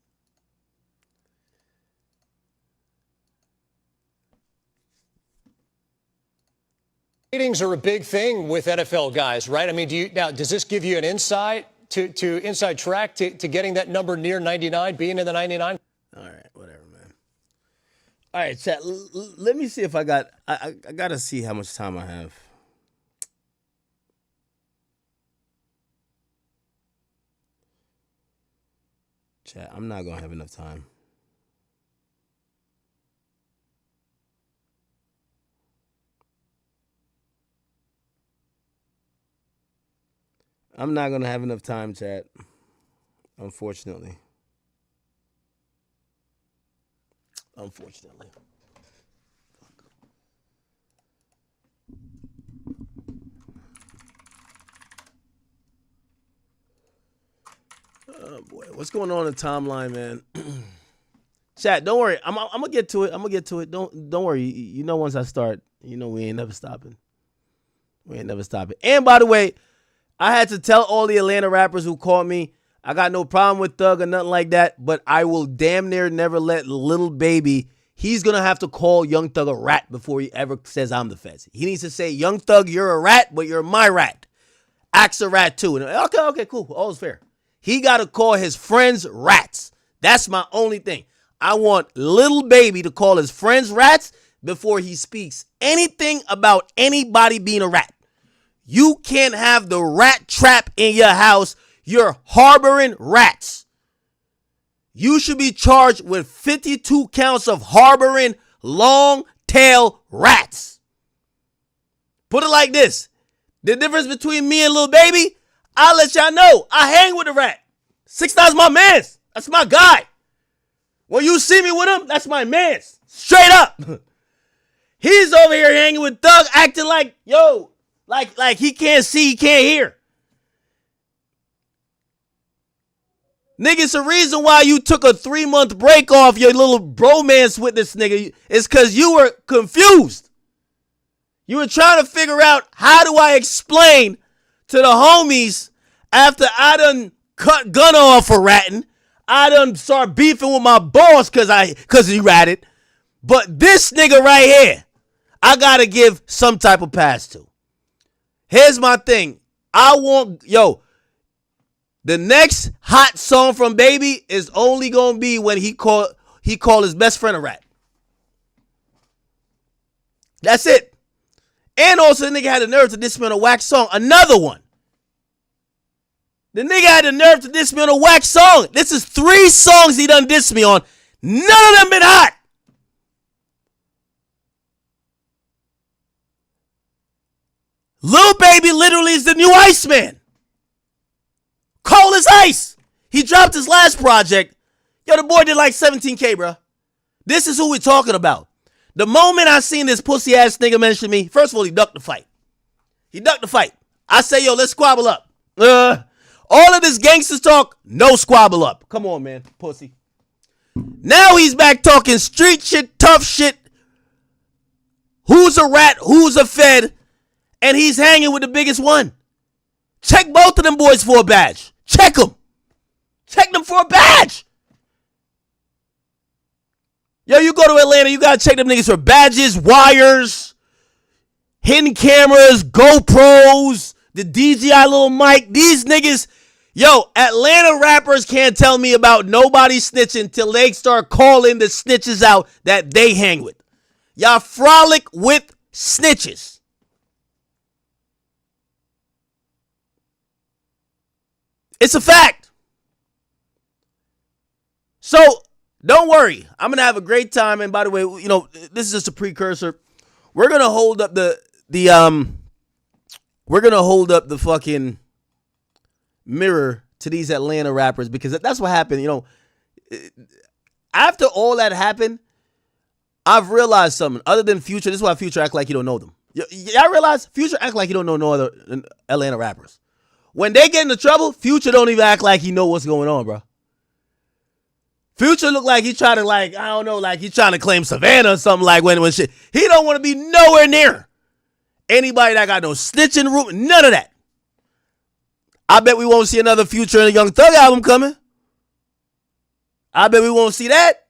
Ratings are a big thing with NFL guys, right? I mean, does this give you an insight to inside track to getting that number near 99, being in the 99? All right, whatever, man. All right, chat. Let me see if I got. I gotta see how much time I have. Chat. I'm not gonna have enough time. I'm not gonna have enough time, chat. Unfortunately. Unfortunately. Oh boy, what's going on in the timeline, man? Chat, don't worry. I'm gonna get to it. I'm gonna get to it. Don't worry. You know, once I start, you know we ain't never stopping. We ain't never stopping. And by the way, I had to tell all the Atlanta rappers who called me, I got no problem with Thug or nothing like that, but I will damn near never let Lil Baby. He's gonna have to call Young Thug a rat before he ever says I'm the feds. He needs to say, Young Thug, you're a rat, but you're my rat. Axe a rat too. And okay, cool. All's fair. He got to call his friends rats. That's my only thing. I want Lil Baby to call his friends rats before he speaks anything about anybody being a rat. You can't have the rat trap in your house. You're harboring rats. You should be charged with 52 counts of harboring long-tail rats. Put it like this. The difference between me and Lil Baby, I'll let y'all know. I hang with the rat. 6ix9ine's my mans. That's my guy. When you see me with him, that's my mans. Straight up. He's over here hanging with Thug, acting like, yo, like he can't see, he can't hear. Nigga, it's the reason why you took a 3-month break off your little bromance with this nigga. It's because you were confused. You were trying to figure out, how do I explain to the homies after I done cut gun off for ratting. I done start beefing with my boss cause he ratted. But this nigga right here, I gotta give some type of pass to. Here's my thing. The next hot song from Baby is only gonna be when he call his best friend a rat. That's it. And also the nigga had the nerve to diss me on a wax song. Another one. The nigga had the nerve to diss me on a wax song. This is 3 songs he done diss me on. None of them been hot. Lil Baby literally is the new Iceman. Cold as ice. He dropped his last project. Yo, the boy did like 17K, bro. This is who we're talking about. The moment I seen this pussy ass nigga mention me, first of all, he ducked the fight. I say, yo, let's squabble up. All of this gangsters talk, no squabble up. Come on, man, pussy. Now he's back talking street shit, tough shit. Who's a rat? Who's a fed? And he's hanging with the biggest one. Check both of them boys for a badge. Check them. Check them for a badge. Yo, you go to Atlanta, you gotta check them niggas for badges, wires, hidden cameras, GoPros, the DJI little mic. These niggas, yo, Atlanta rappers can't tell me about nobody snitching till they start calling the snitches out that they hang with. Y'all frolic with snitches. It's a fact. So don't worry. I'm gonna have a great time. And by the way, you know, this is just a precursor. We're gonna hold up the fucking mirror to these Atlanta rappers, because that's what happened. You know, after all that happened, I've realized something. Other than Future, this is why Future act like you don't know them. Y'all realize Future act like you don't know no other Atlanta rappers. When they get into trouble, Future don't even act like he know what's going on, bro. Future look like he trying to, like, I don't know, like he trying to claim Savannah or something, like when shit. He don't want to be nowhere near anybody that got no snitching room, none of that. I bet we won't see another Future and a Young Thug album coming. I bet we won't see that.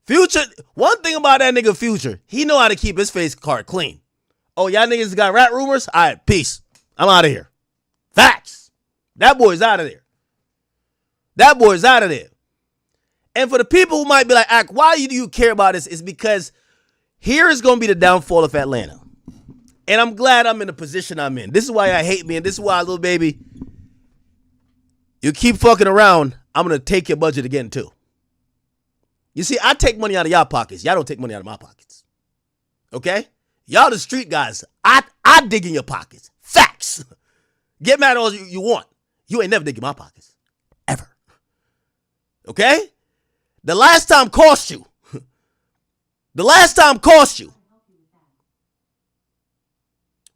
Future, one thing about that nigga Future, he know how to keep his face card clean. Oh, y'all niggas got rap rumors? All right, peace. I'm out of here. Facts. That boy's out of there. That boy's out of there. And for the people who might be like, Ak, why do you care about this? It's because here is going to be the downfall of Atlanta. And I'm glad I'm in the position I'm in. This is why I hate me, and this is why, Lil Baby, you keep fucking around, I'm going to take your budget again, too. You see, I take money out of y'all pockets. Y'all don't take money out of my pockets. Okay? Y'all the street guys. I dig in your pockets. Facts. Get mad all you want. You ain't never dig in my pockets. Ever. Okay? The last time cost you. The last time cost you.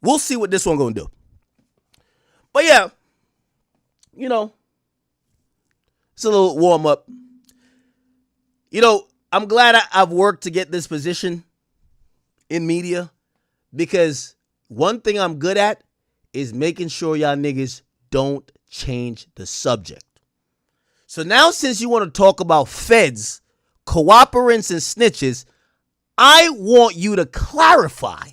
We'll see what this one gonna do. But yeah, you know, it's a little warm up. You know, I'm glad I've worked to get this position in media, because one thing I'm good at is making sure y'all niggas don't change the subject. So now, since you want to talk about feds, cooperants, and snitches, I want you to clarify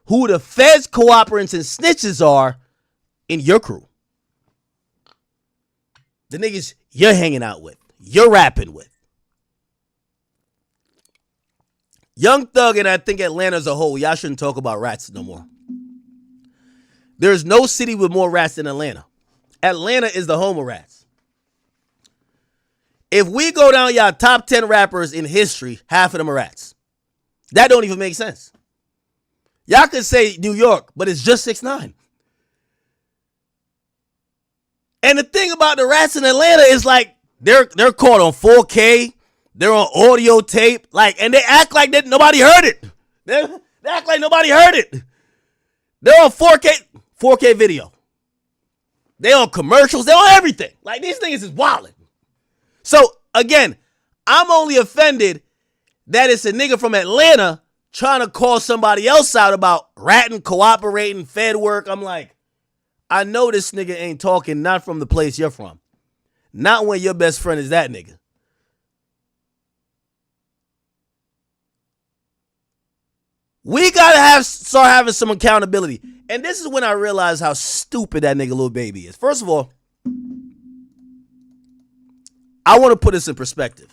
who the feds, cooperants, and snitches are in your crew. The niggas you're hanging out with, you're rapping with. Young Thug, and I think Atlanta as a whole, y'all shouldn't talk about rats no more. There's no city with more rats than Atlanta. Atlanta is the home of rats. If we go down y'all top 10 rappers in history, half of them are rats. That don't even make sense. Y'all could say New York, but it's just 6ix9ine. And the thing about the rats in Atlanta is, like, they're caught on 4K. They're on audio tape, like, and they act like that nobody heard it. They act like nobody heard it. They're on 4K video. They on commercials. They on everything. Like, these niggas is wildin'. So again, I'm only offended that it's a nigga from Atlanta trying to call somebody else out about ratting, cooperating, fed work. I'm like, I know this nigga ain't talking not from the place you're from. Not when your best friend is that nigga. We gotta start having some accountability. And this is when I realize how stupid that nigga Lil Baby is. First of all, I want to put this in perspective.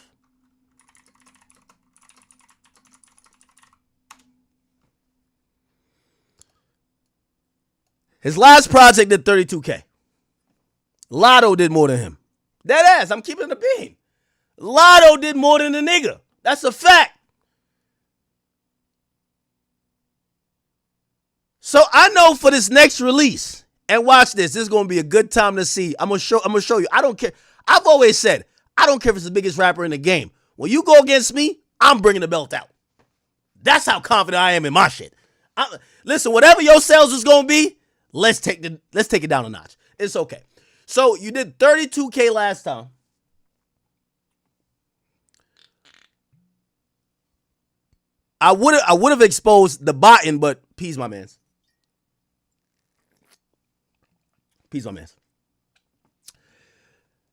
His last project did 32K. Lotto did more than him. Dead ass, I'm keeping the bean. Lotto did more than the nigga. That's a fact. So I know for this next release, and watch this is going to be a good time to see. I'm gonna show you. I don't care. I've always said, I don't care if it's the biggest rapper in the game. When you go against me, I'm bringing the belt out. That's how confident I am in my shit. Listen, whatever your sales is going to be, let's take it down a notch. It's okay. So you did 32K last time. I would have exposed the botting, but peace, my mans. Peace, my mans.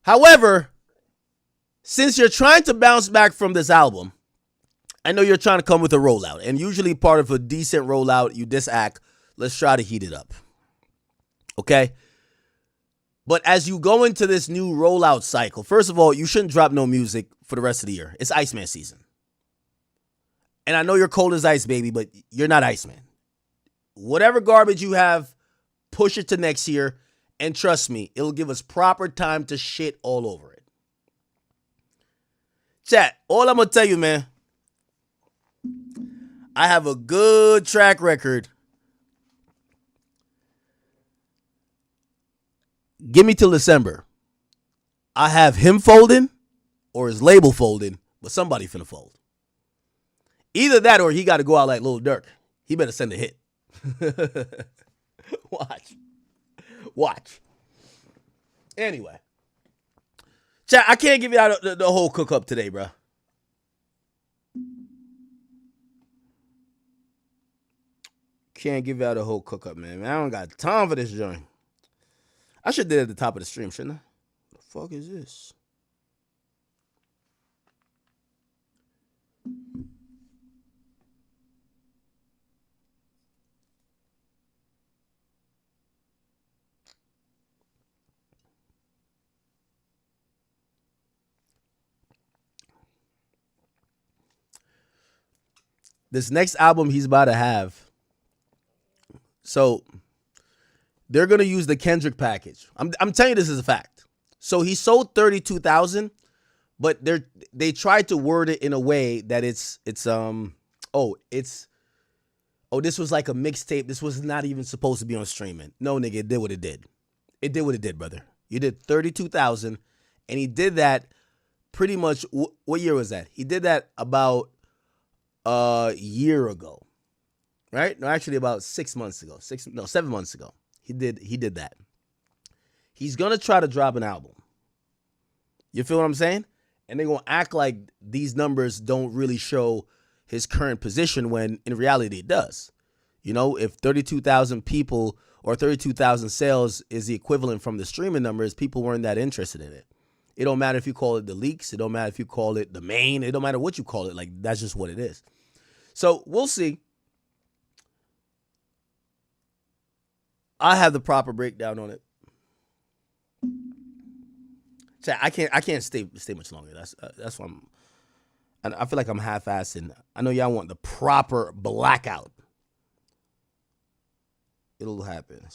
However, since you're trying to bounce back from this album, I know you're trying to come with a rollout. And usually part of a decent rollout, you diss act, let's try to heat it up. Okay? But as you go into this new rollout cycle, first of all, you shouldn't drop no music for the rest of the year. It's Iceman season. And I know you're cold as ice, baby, but you're not Iceman. Whatever garbage you have, push it to next year And trust me, it'll give us proper time to shit all over it. Chat, all I'm going to tell you, man, I have a good track record. Give me till December. I have him folding or his label folding, but somebody finna fold. Either that or he got to go out like Lil Durk. He better send a hit. Watch. Anyway. Chat, I can't give you out the whole cook up today, bro. Can't give you out the whole cook up, man. I don't got time for this joint. I should do it at the top of the stream, shouldn't I? What the fuck is this? This next album he's about to have. So they're gonna use the Kendrick package. I'm telling you this is a fact. So he sold 32,000, but they tried to word it in a way that this was like a mixtape. This was not even supposed to be on streaming. No, nigga, it did what it did. It did what it did, brother. You did 32,000, and he did that pretty much. What year was that? He did that about a year ago, right? No, actually about 7 months ago. He did that. He's gonna try to drop an album. You feel what I'm saying? And they're gonna act like these numbers don't really show his current position when in reality it does. You know, if 32,000 people or 32,000 sales is the equivalent from the streaming numbers, people weren't that interested in it. It don't matter if you call it the leaks. It don't matter if you call it the main. It don't matter what you call it. Like, that's just what it is. So we'll see. I have the proper breakdown on it. I can't stay much longer. That's why I feel like I'm half-assing. I know y'all want the proper blackout. It'll happen.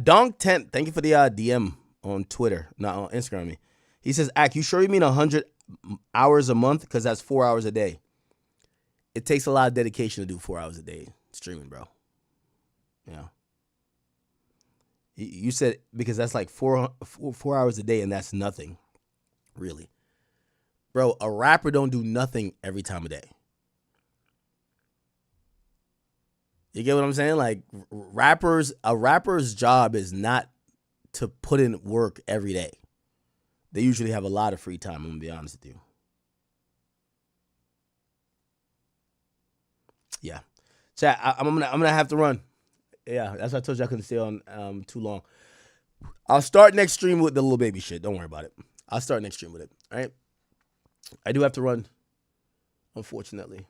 Donk 10, thank you for the DM on Twitter, not on Instagram. He says, "Ak, you sure you mean 100 hours a month? Because that's 4 hours a day. It takes a lot of dedication to do 4 hours a day streaming, bro. Yeah. You said because that's like 4 hours a day, and that's nothing, really, bro. A rapper don't do nothing every time of day. You get what I'm saying? Like a rapper's job is not to put in work every day. They usually have a lot of free time. I'm gonna be honest with you. Yeah, chat. I'm gonna have to run. Yeah, that's why I told you I couldn't stay on too long. I'll start next stream with the Lil Baby shit. Don't worry about it. I'll start next stream with it. All right. I do have to run, unfortunately.